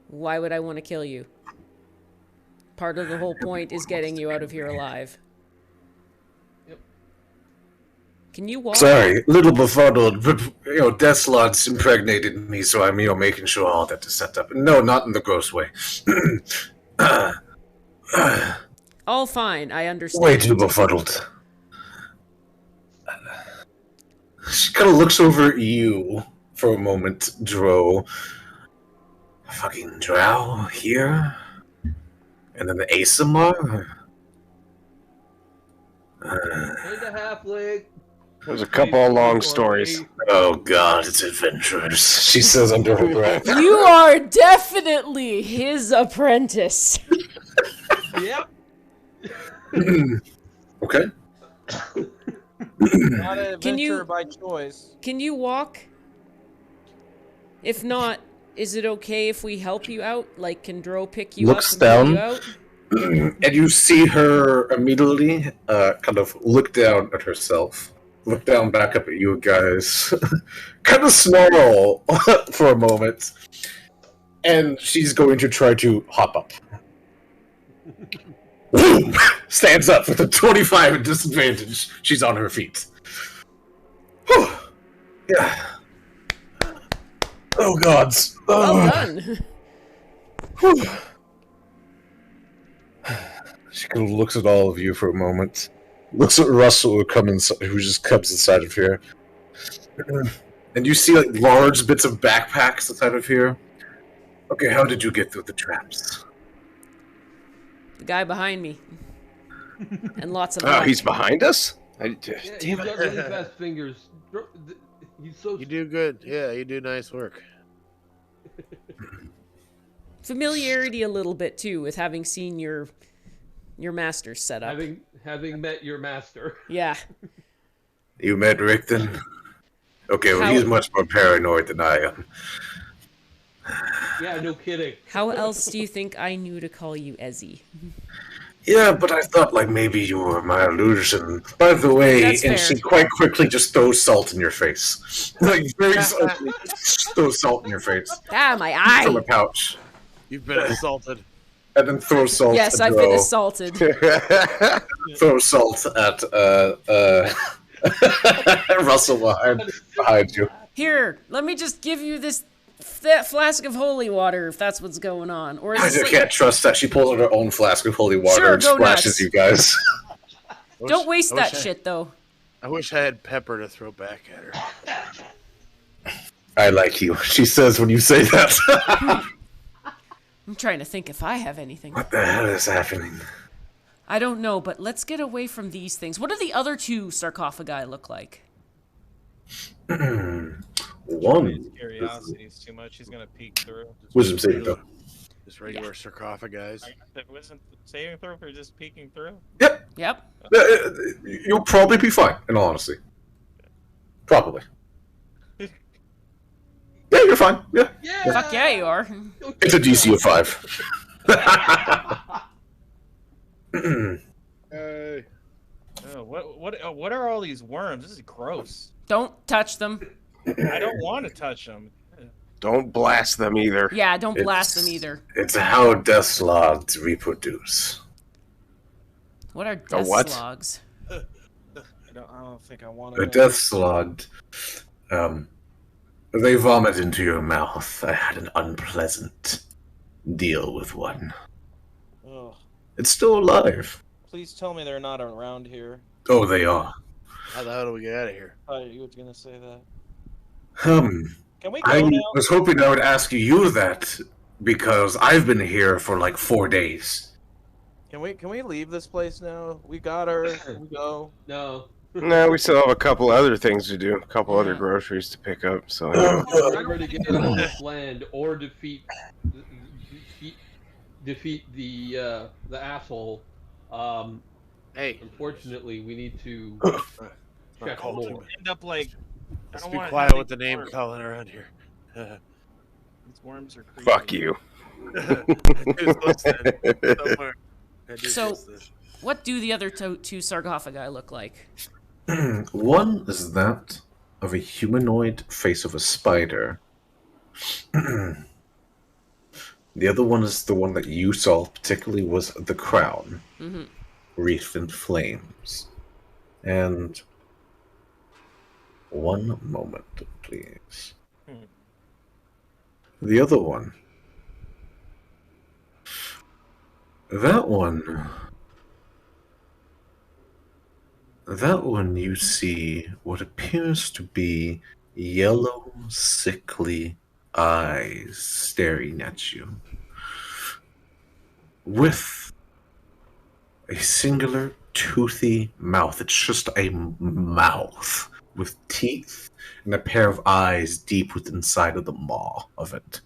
Why would I want to kill you? Part of the whole point is getting you out of here alive. Yep. Can you walk? Sorry, a little befuddled, but Deathslot's impregnated me, so I'm making sure all that is set up. No, not in the gross way. All fine, I understand. Way too befuddled. She kind of looks over at you for a moment, Dro. Fucking Drow here? And then the Asimar? And the halfling. There's a couple of long stories. Oh god, it's adventurous. She says under her breath. You are definitely his apprentice. Yep. Okay. Not an Can you- adventure by choice. Can you walk? If not, is it okay if we help you out? Like, can Dro pick you Looks up and down. pull you out? And you see her immediately kind of look down at herself. Look down back up at you guys. Kind of snarl for a moment. And she's going to try to hop up. Boom! Stands up with a 25 at disadvantage. She's on her feet. Whew. Yeah. Oh gods. Well done. Whew. She kind of looks at all of you for a moment. Looks at Russell who just comes inside of here. And you see like large bits of backpacks inside of here. Okay, how did you get through the traps? The guy behind me. And lots of Oh, luck. he's behind us? Yeah, he's got really fast fingers. He's so. You do good. Yeah, you do nice work. Familiarity a little bit too with having seen your master's set up. Having met your master. Yeah. You met Rickton? Okay, well, How- he's much more paranoid than I am. Yeah, no kidding. How else do you think I knew to call you Ezzy? Yeah, but I thought like maybe you were my illusion. By the way, That's and fair. she quite quickly just throws salt in your face. Like very slightly throws salt in your face Ah, my from a eye! pouch. You've been assaulted. And then throw salt Yes, at I've been Dro. assaulted. Throw salt at Russell behind you. Here, let me just give you that flask of holy water if that's what's going on. Or is I this just like- can't trust that. She pulls out her own flask of holy water Sure, and go splashes nuts. you guys. Don't waste I wish that shit though. I wish I had pepper to throw back at her. I like you, she says when you say that. I'm trying to think if I have anything. What the hell is happening? I don't know, but let's get away from these things. What do the other two sarcophagi look like? One His curiosity is too much. He's gonna peek through. wisdom saving throw. Just regular sarcophagi. It wasn't saving throw for just peeking through. Yep. Yep. You'll probably be fine, in all honesty. Probably. Yeah, you're fine. Yeah. Yeah. Fuck yeah, you are. It's a DC of 5. Hey. Oh, what are all these worms? This is gross. Don't touch them. I don't want to touch them. Don't blast them either. Yeah, don't blast them It's- either. It's how death sloths reproduce. What are death what? slugs? I don't think I want A to. death slug, they vomit into your mouth. I had an unpleasant deal with one. Ugh. It's still alive. Please tell me they're not around here. Oh, they are. How the hell do we get out of here? Oh, you were gonna say that. Can we go I now? was hoping I would ask you that because I've been here for like 4 days. Can we leave this place now? We got her. We go. No. No, we still have a couple other things to do. A couple other Yeah. groceries to pick up. So Remember to get out of this land or defeat the asshole. Hey, Unfortunately, we need to not check called more. End up like. I let's don't be wanna quiet have with the these name worms. calling around here. These worms are creepy. fuck you. Who's listening? Somewhere. I do So- just this. What do the other two sarcophagi look like? One is that of a humanoid face of a spider. The other one is the one that you saw, particularly, was the crown, Mm-hmm. wreathed in flames. And one moment, please. The other one. That one. That one you see what appears to be yellow, sickly eyes staring at you. With a singular toothy mouth. It's just a mouth with teeth and a pair of eyes deep within inside of the maw of it.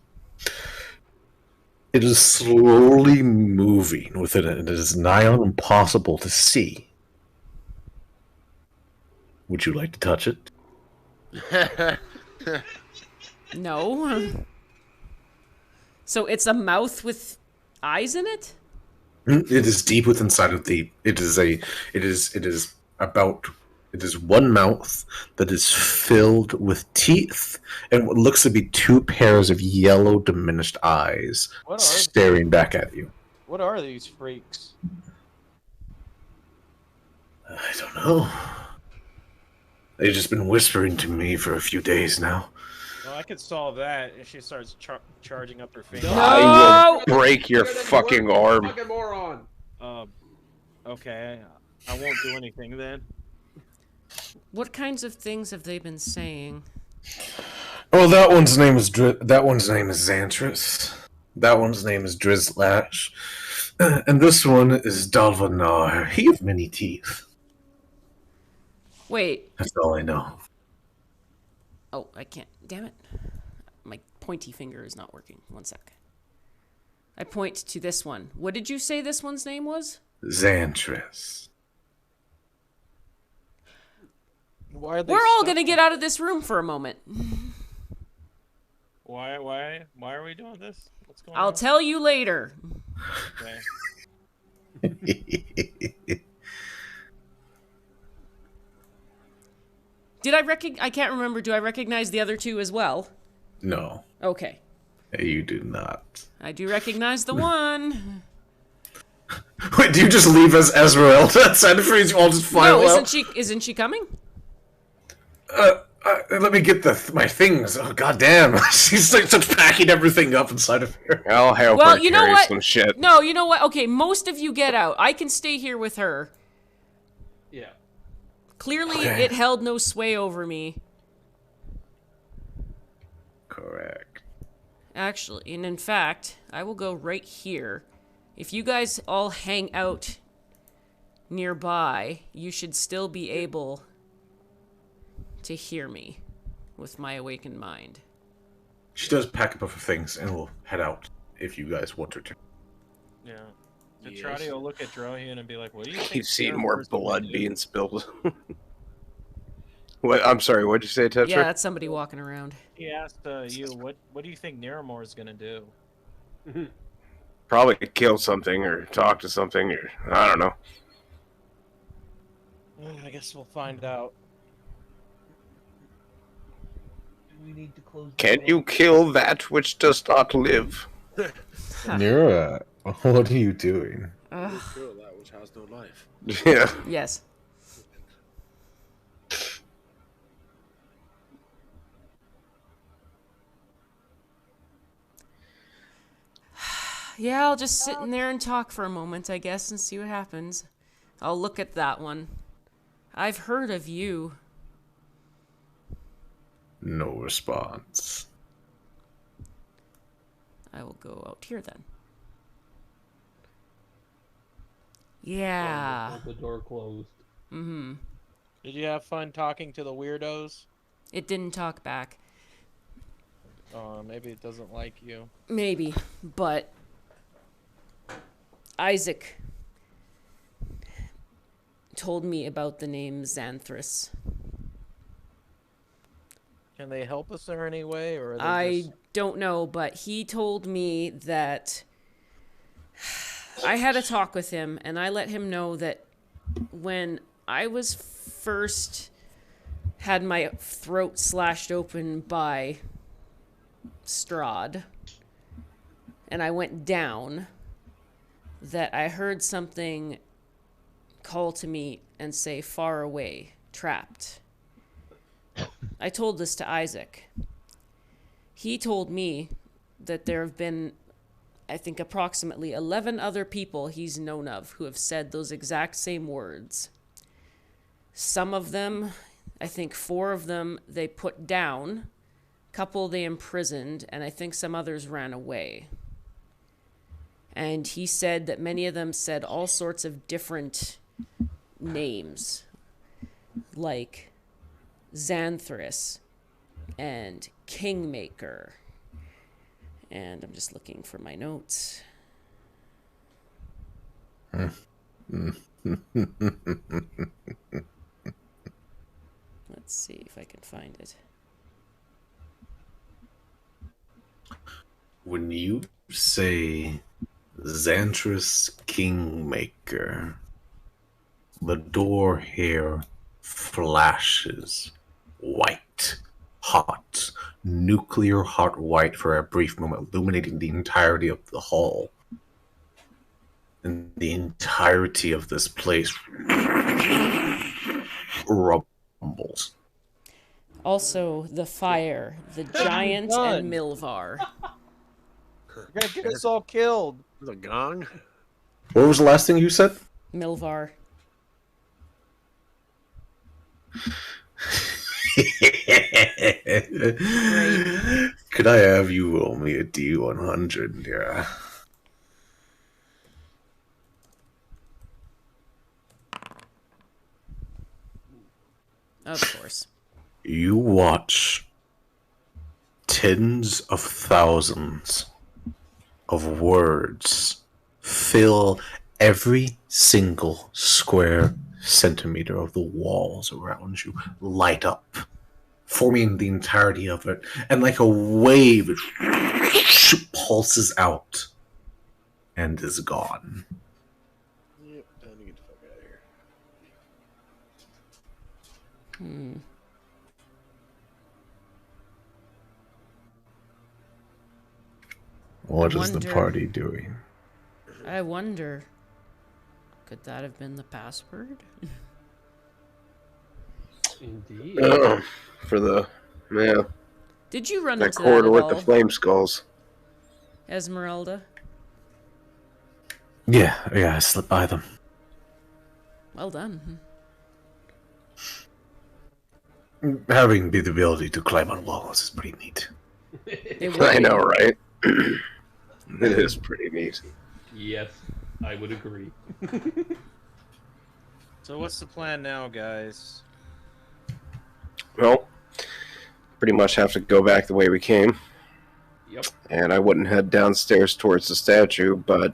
It is slowly moving within it, and it is nigh on impossible to see. Would you like to touch it? No. So it's a mouth with eyes in it? It is deep within inside of the. It is one mouth that is filled with teeth and what looks to be two pairs of yellow diminished eyes What are staring back at you. What are these freaks? I don't know. They've just been whispering to me for a few days now. Well, I could solve that if she starts charging up her finger. No! I will break your You're the fucking worst arm. Fucking moron. Okay, I won't do anything then. What kinds of things have they been saying? Well, that one's name is Xantris. That one's name is Drizlash. And this one is Dalvanar. He of many teeth. Wait. That's all I know. Oh, I can't. Damn it. My pointy finger is not working. One sec. I point to this one. What did you say this one's name was? Xantris. Why are they We're all stuck gonna get out of this room for a moment. Why are we doing this? What's going I'll on? tell you later. Okay. Did I I can't remember. Do I recognize the other two as well? No, Okay. you do not. I do recognize the one. Wait, do you just leave as Esmeralda outside of you all just file No, out? isn't she coming? Let me get my things. Oh, goddamn. She's like such packing everything up inside of here. I'll help Well, her you know carry what? some shit. No, you know what? Okay, most of you get out. I can stay here with her. Yeah. Clearly, Okay. it held no sway over me. Correct. Actually, and in fact, I will go right here. If you guys all hang out nearby, you should still be able to hear me with my awakened mind. She does pack up her things and will head out if you guys want her to. Yeah. Yes. Vitrati will look at Drohian and be like, "What do you think?" Keep seeing Sarah more Moore's gonna blood do?" being spilled. What? I'm sorry. What'd you say, Tetra? Yeah, that's somebody walking around. He asked you, "What do you think Naramore is gonna do?" Probably kill something or talk to something or I don't know. I guess we'll find out. We need to close. Can you kill that which does not live? Nira, what are you doing? Ugh. Kill that which has no life. Yeah. Yes. Yeah, I'll just sit in there and talk for a moment, I guess, and see what happens. I'll look at that one. I've heard of you. No response. I will go out here then. Yeah. With the door closed. Mm-hmm. Did you have fun talking to the weirdos? It didn't talk back. Or maybe it doesn't like you. Maybe, but Isaac told me about the name Xanthus. Can they help us in any way, or are they I just... don't know, but he told me that I had a talk with him, and I let him know that when I was first had my throat slashed open by Strahd, and I went down, that I heard something call to me and say, "Far away, trapped." I told this to Isaac. He told me that there have been, I think, approximately 11 other people he's known of who have said those exact same words. Some of them, I think 4 of them, they put down. A couple they imprisoned, and I think some others ran away. And he said that many of them said all sorts of different names, like Xanthus and Kingmaker. And I'm just looking for my notes. Let's see if I can find it. When you say Xanthus Kingmaker, the door here flashes white, hot, nuclear hot white for a brief moment, illuminating the entirety of the hall. And the entirety of this place rumbles. Also, the fire, the giant, and Milvar. You're gonna get us all killed. The gong? What was the last thing you said? Milvar. Could I have you roll me a D100? Yeah. Of course. You watch tens of thousands of words fill every single square centimeter of the walls around you, light up, forming the entirety of it, and like a wave, it pulses out and is gone. Yep, time to get the fuck out of here. What is the Wonder- party doing? I wonder, could that have been the password? Indeed. For the Did you run that into that corridor at with all, the flame skulls. Esmeralda? Yeah, I slipped by them. Well done. Having the ability to climb on walls is pretty neat. It would I be. know, right? It is pretty neat. Yes, I would agree. So what's the plan now, guys? Well, pretty much have to go back the way we came. Yep. And I wouldn't head downstairs towards the statue, but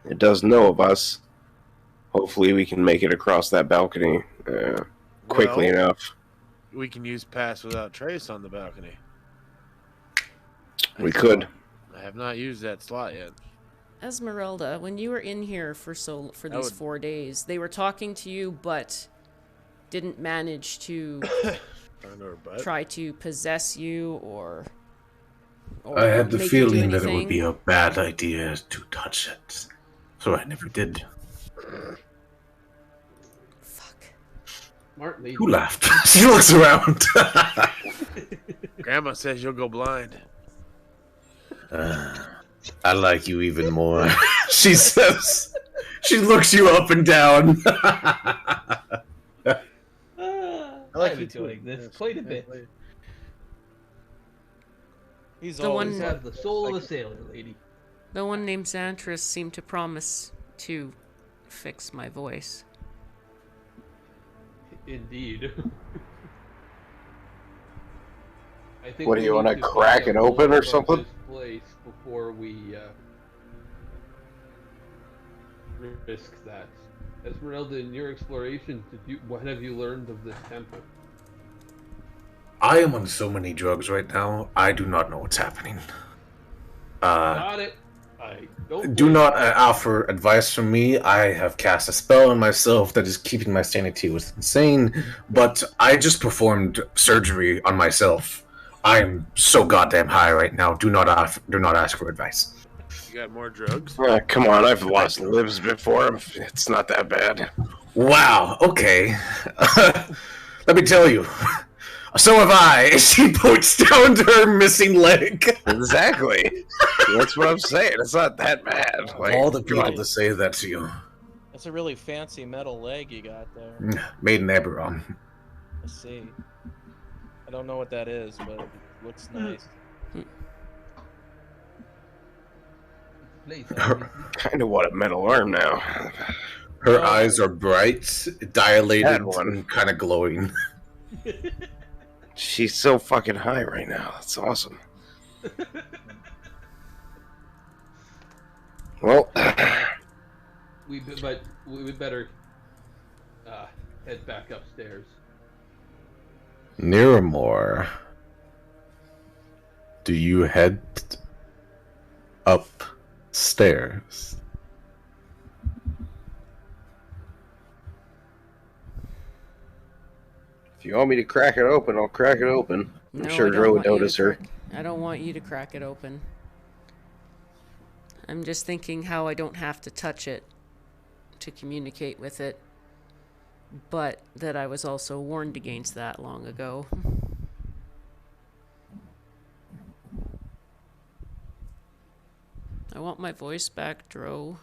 it does know of us. Hopefully we can make it across that balcony quickly Well, enough. We can use Pass Without Trace on the balcony. We could. I have not used that slot yet. Esmeralda, when you were in here for these 4 days, they were talking to you, but didn't manage to Find her butt. try to possess you or I had the make you do feeling that it would anything? be a bad idea to touch it, so I never did. Fuck. Smart lady. Who laughed? She looks around. Grandma says you'll go blind. I like you even more. She says. She looks you up and down. I like I'm you too. enjoying this quite a bit. He's The always one- You have the soul of a sailor, lady. No one named Xanthus seemed to promise to fix my voice. Indeed. I think What, do we you need wanna to crack find it out open more or about something? This place before we risk that. Esmeralda, in your explorations, what have you learned of this temple? I am on so many drugs right now, I do not know what's happening. Got it. I don't Do blame not you. offer advice from me. I have cast a spell on myself that is keeping my sanity insane, but I just performed surgery on myself. I am so goddamn high right now. Do not ask for advice. You got more drugs? Come on, I've lost limbs before. It's not that bad. Wow, okay. Let me tell you. So have I. She points down to her missing leg. Exactly. That's what I'm saying. It's not that bad. Like, All the people God. to say that to you. That's a really fancy metal leg you got there. Made in Eberron. Let's see. I don't know what that is, but it looks nice. Please, kind of want a metal arm now. Her eyes are bright, dilated, That one. and kind of glowing. She's so fucking high right now. That's awesome. Well, we would better head back upstairs. Niramore, do you head upstairs? if you want me to crack it open, I'll crack it open. I'm No, sure I don't Dro would want you to notice her. I don't want you to crack it open. I'm just thinking how I don't have to touch it to communicate with it, but that I was also warned against that long ago. I want my voice back, Dro.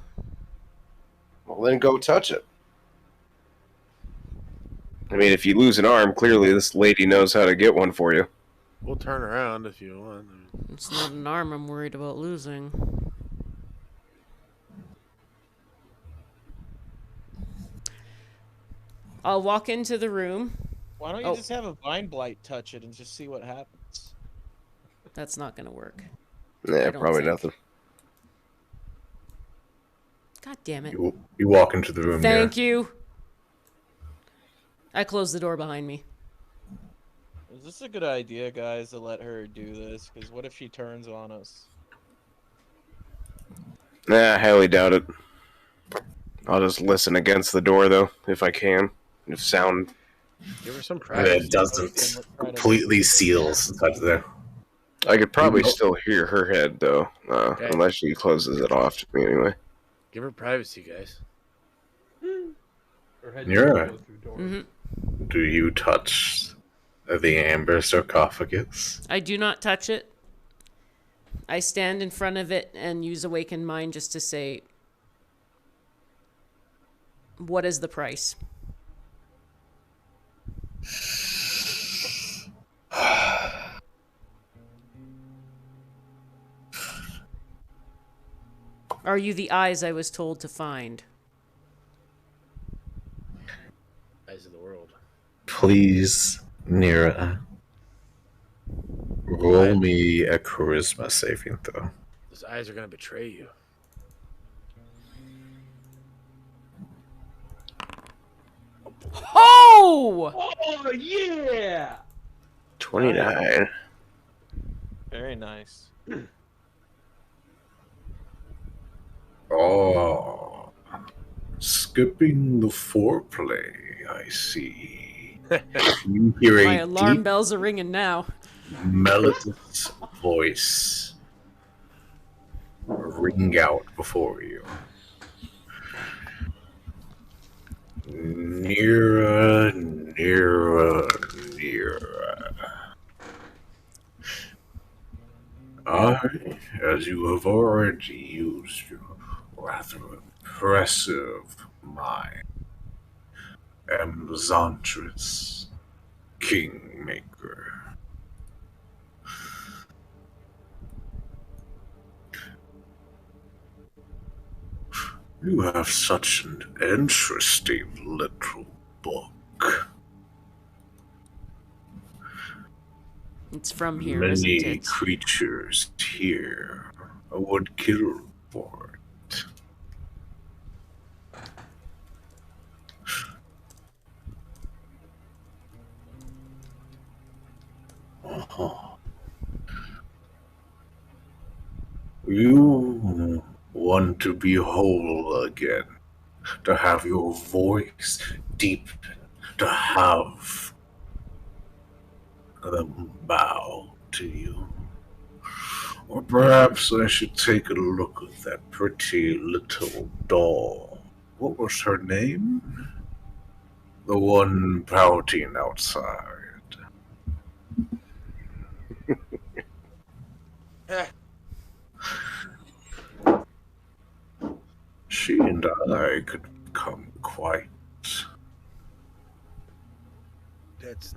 Well, then go touch it. I mean, if you lose an arm, clearly this lady knows how to get one for you. We'll turn around if you want. It's not an arm I'm worried about losing. I'll walk into the room. Why don't you just have a vine blight touch it and just see what happens? That's not gonna work. Yeah, don't probably think. nothing. God damn it. You walk into the room. Thank you. I closed the door behind me. Is this a good idea, guys, to let her do this? Because what if she turns on us? Nah, I highly doubt it. I'll just listen against the door, though, if I can. If sound... Give her some But privacy. it doesn't. Completely seals inside there. I could probably Nope. still hear her head, though. Okay. Unless she closes it off to me, anyway. Give her privacy, guys. Or head Yeah. go through doors. Mm-hmm. Do you touch the amber sarcophagus? I do not touch it. I stand in front of it and use Awakened Mind just to say, what is the price? Are you the eyes I was told to find? Eyes of the world. Please, Nira. Roll me a charisma saving throw. Those eyes are gonna betray you. Oh! Oh yeah! 29. Very nice. Oh. Skipping the foreplay, I see. You hear My a alarm deep, bells are ringing now. melodious voice ring out before you. Nearer, nearer, nearer. I, as you have already used your rather impressive mind, am Zantris, Kingmaker. You have such an interesting little book. It's from here, isn't Many it? creatures here would kill for it. Uh-huh. You want to be whole again, to have your voice deepen, to have them bow to you. Or perhaps I should take a look at that pretty little doll. What was her name? The one pouting outside. She and I could become quite That's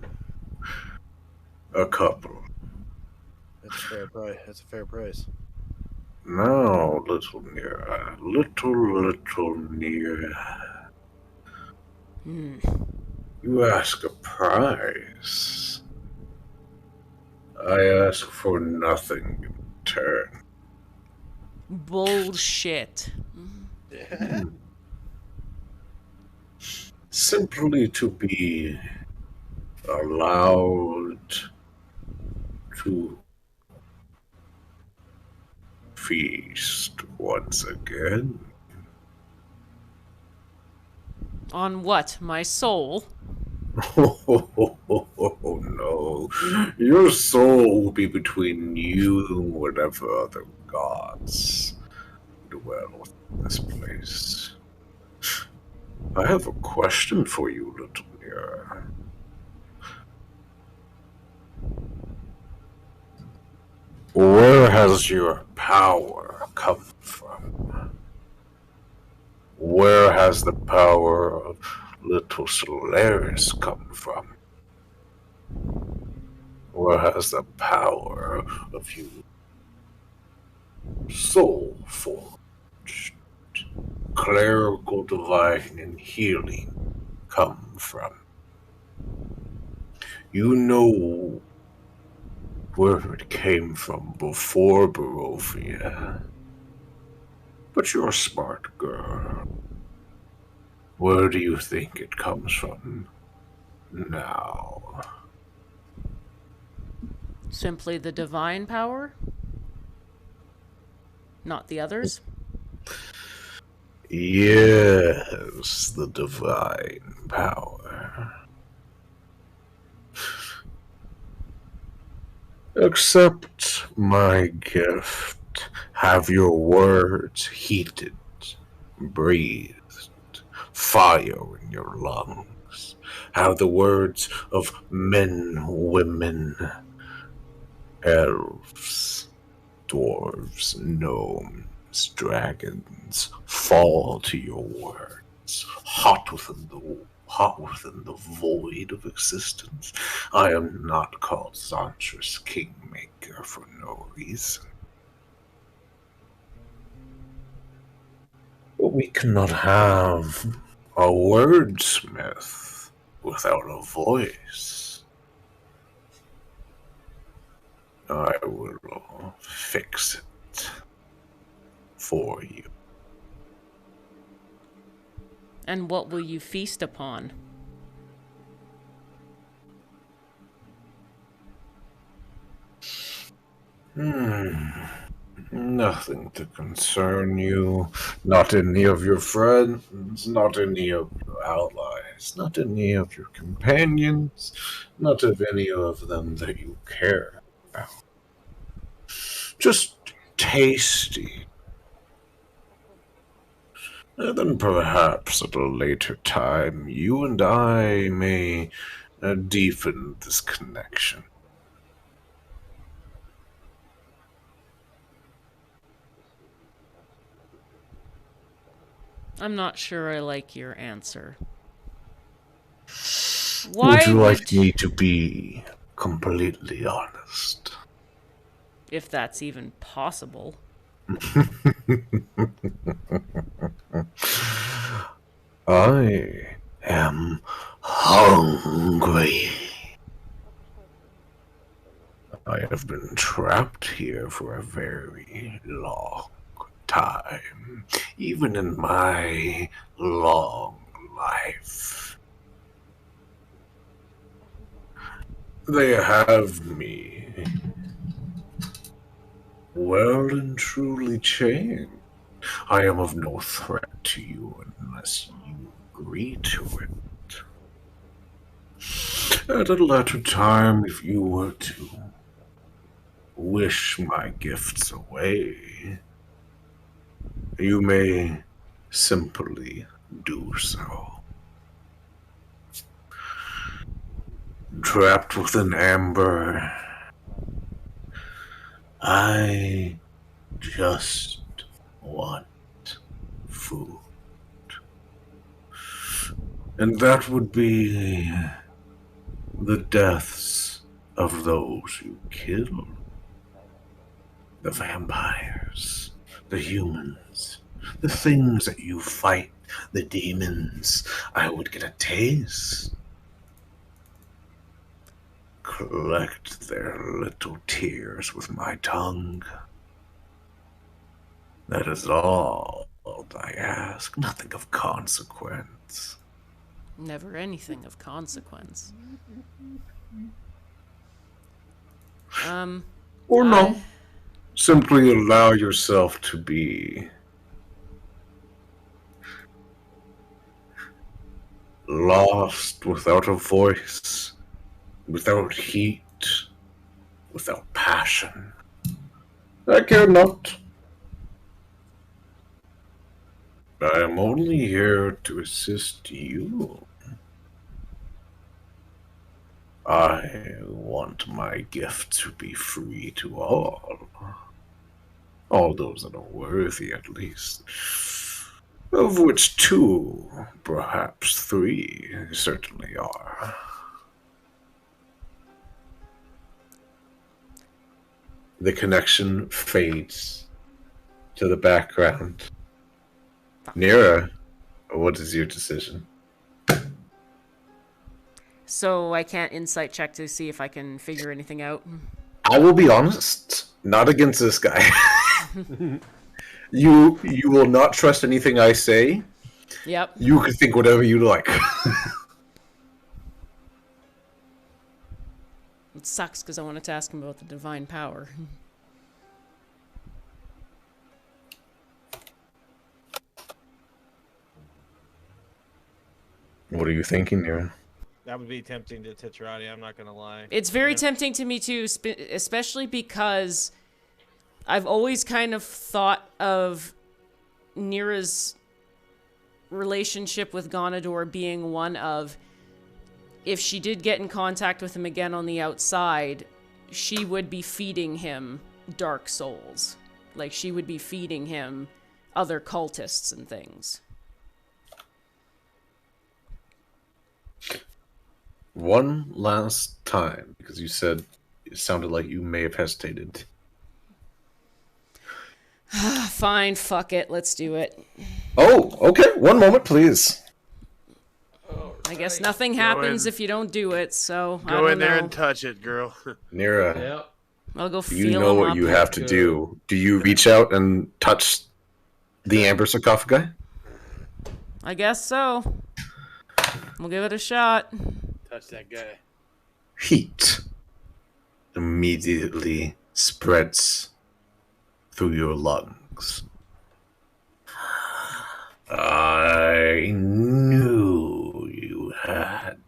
a couple. fair price. That's a fair price. Now, little Nira, little Nira, Hmm. you ask a price. I ask for nothing in return. Bullshit. Simply to be allowed to feast once again. On what? My soul? Oh, no. Your soul will be between you and whatever other gods dwell within this place. I have a question for you, little Nira. Where has your power come from? Where has the power of little Solaris come from? Where has the power of you soul forged, clerical divine and healing come from? You know where it came from before Barovia. But you're a smart girl. Where do you think it comes from now? Simply the divine power? Not the others? Yes, the divine power. Accept my gift. Have your words heated, breathed, fire in your lungs. Have the words of men, women, elves, dwarves, gnomes, dragons fall to your words, hot within the void of existence. I am not called Zantress Kingmaker for no reason. But we cannot have a wordsmith without a voice. I will fix it for you. And what will you feast upon? Nothing to concern you. Not any of your friends, not any of your allies, not any of your companions, not of any of them that you care about. Just tasty. And then perhaps at a later time, you and I may deepen this connection. I'm not sure I like your answer. Would you like me to be completely honest? If that's even possible. I am hungry. I have been trapped here for a very long time, even in my long life. They have me well and truly chained. I am of no threat to you unless you agree to it. At a later time, if you were to wish my gifts away, you may simply do so. Trapped within amber, I just want food. And that would be the deaths of those you kill. The vampires, the humans, the things that you fight, the demons. I would get a taste. Collect their little tears with my tongue. That is all I ask. Nothing of consequence. Never anything of consequence. Or no. Simply allow yourself to be lost without a voice, without heat, without passion. I care not. I am only here to assist you. I want my gift to be free to all. All those that are worthy, at least. Of which 2, perhaps 3, certainly are. The connection fades to the background. Nira, what is your decision? So I can't insight check to see if I can figure anything out. I will be honest, not against this guy. You will not trust anything I say. Yep. You can think whatever you like. It sucks because I wanted to ask him about the divine power. What are you thinking, Nira? That would be tempting to Titrati, I'm not gonna lie. It's very tempting to me too, especially because I've always kind of thought of Nira's relationship with Ganador being one of, if she did get in contact with him again on the outside, she would be feeding him dark souls. Like, she would be feeding him other cultists and things. One last time, because you said it sounded like you may have hesitated. Fine, fuck it, let's do it. Oh, okay. One moment, please. I guess nothing happens if you don't do it, so I Go don't in there know. and touch it, girl. Nira, Yep. I'll go you feel know him what up. you have to do. Do you reach out and touch the amber sarcophagi? I guess so. We'll give it a shot. Touch that guy. Heat immediately spreads through your lungs. I knew you had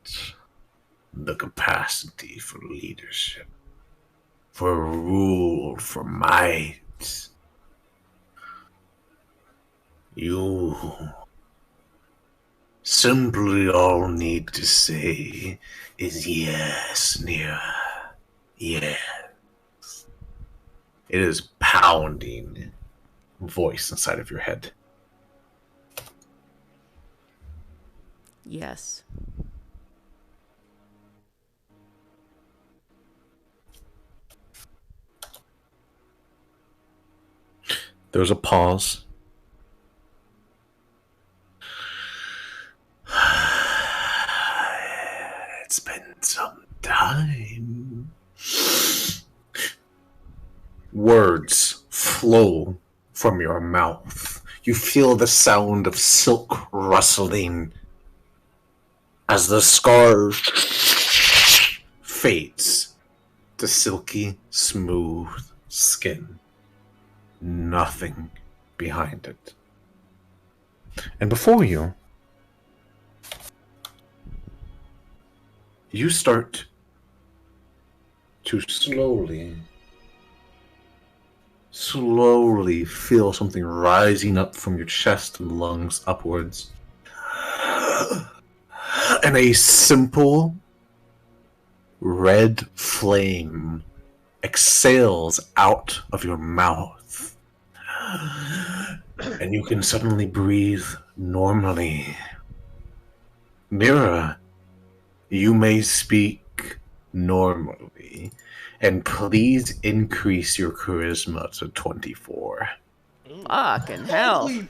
the capacity for leadership, for rule, for might. You simply all need to say is yes, Nira. Yes. It is pounding voice inside of your head. Yes. There was a pause. It's been some time. Words flow from your mouth. You feel the sound of silk rustling as the scar fades to silky, smooth skin. Nothing behind it. And before you, you start to slowly feel something rising up from your chest and lungs upwards. And a simple red flame exhales out of your mouth. And you can suddenly breathe normally. Mira, you may speak normally. And please increase your charisma to 24. Fucking hell. Holy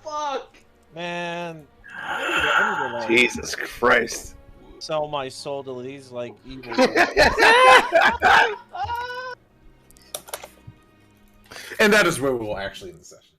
fuck! Man, I need to, Jesus Christ. sell my soul to these like evil. And that is where we will actually end the session.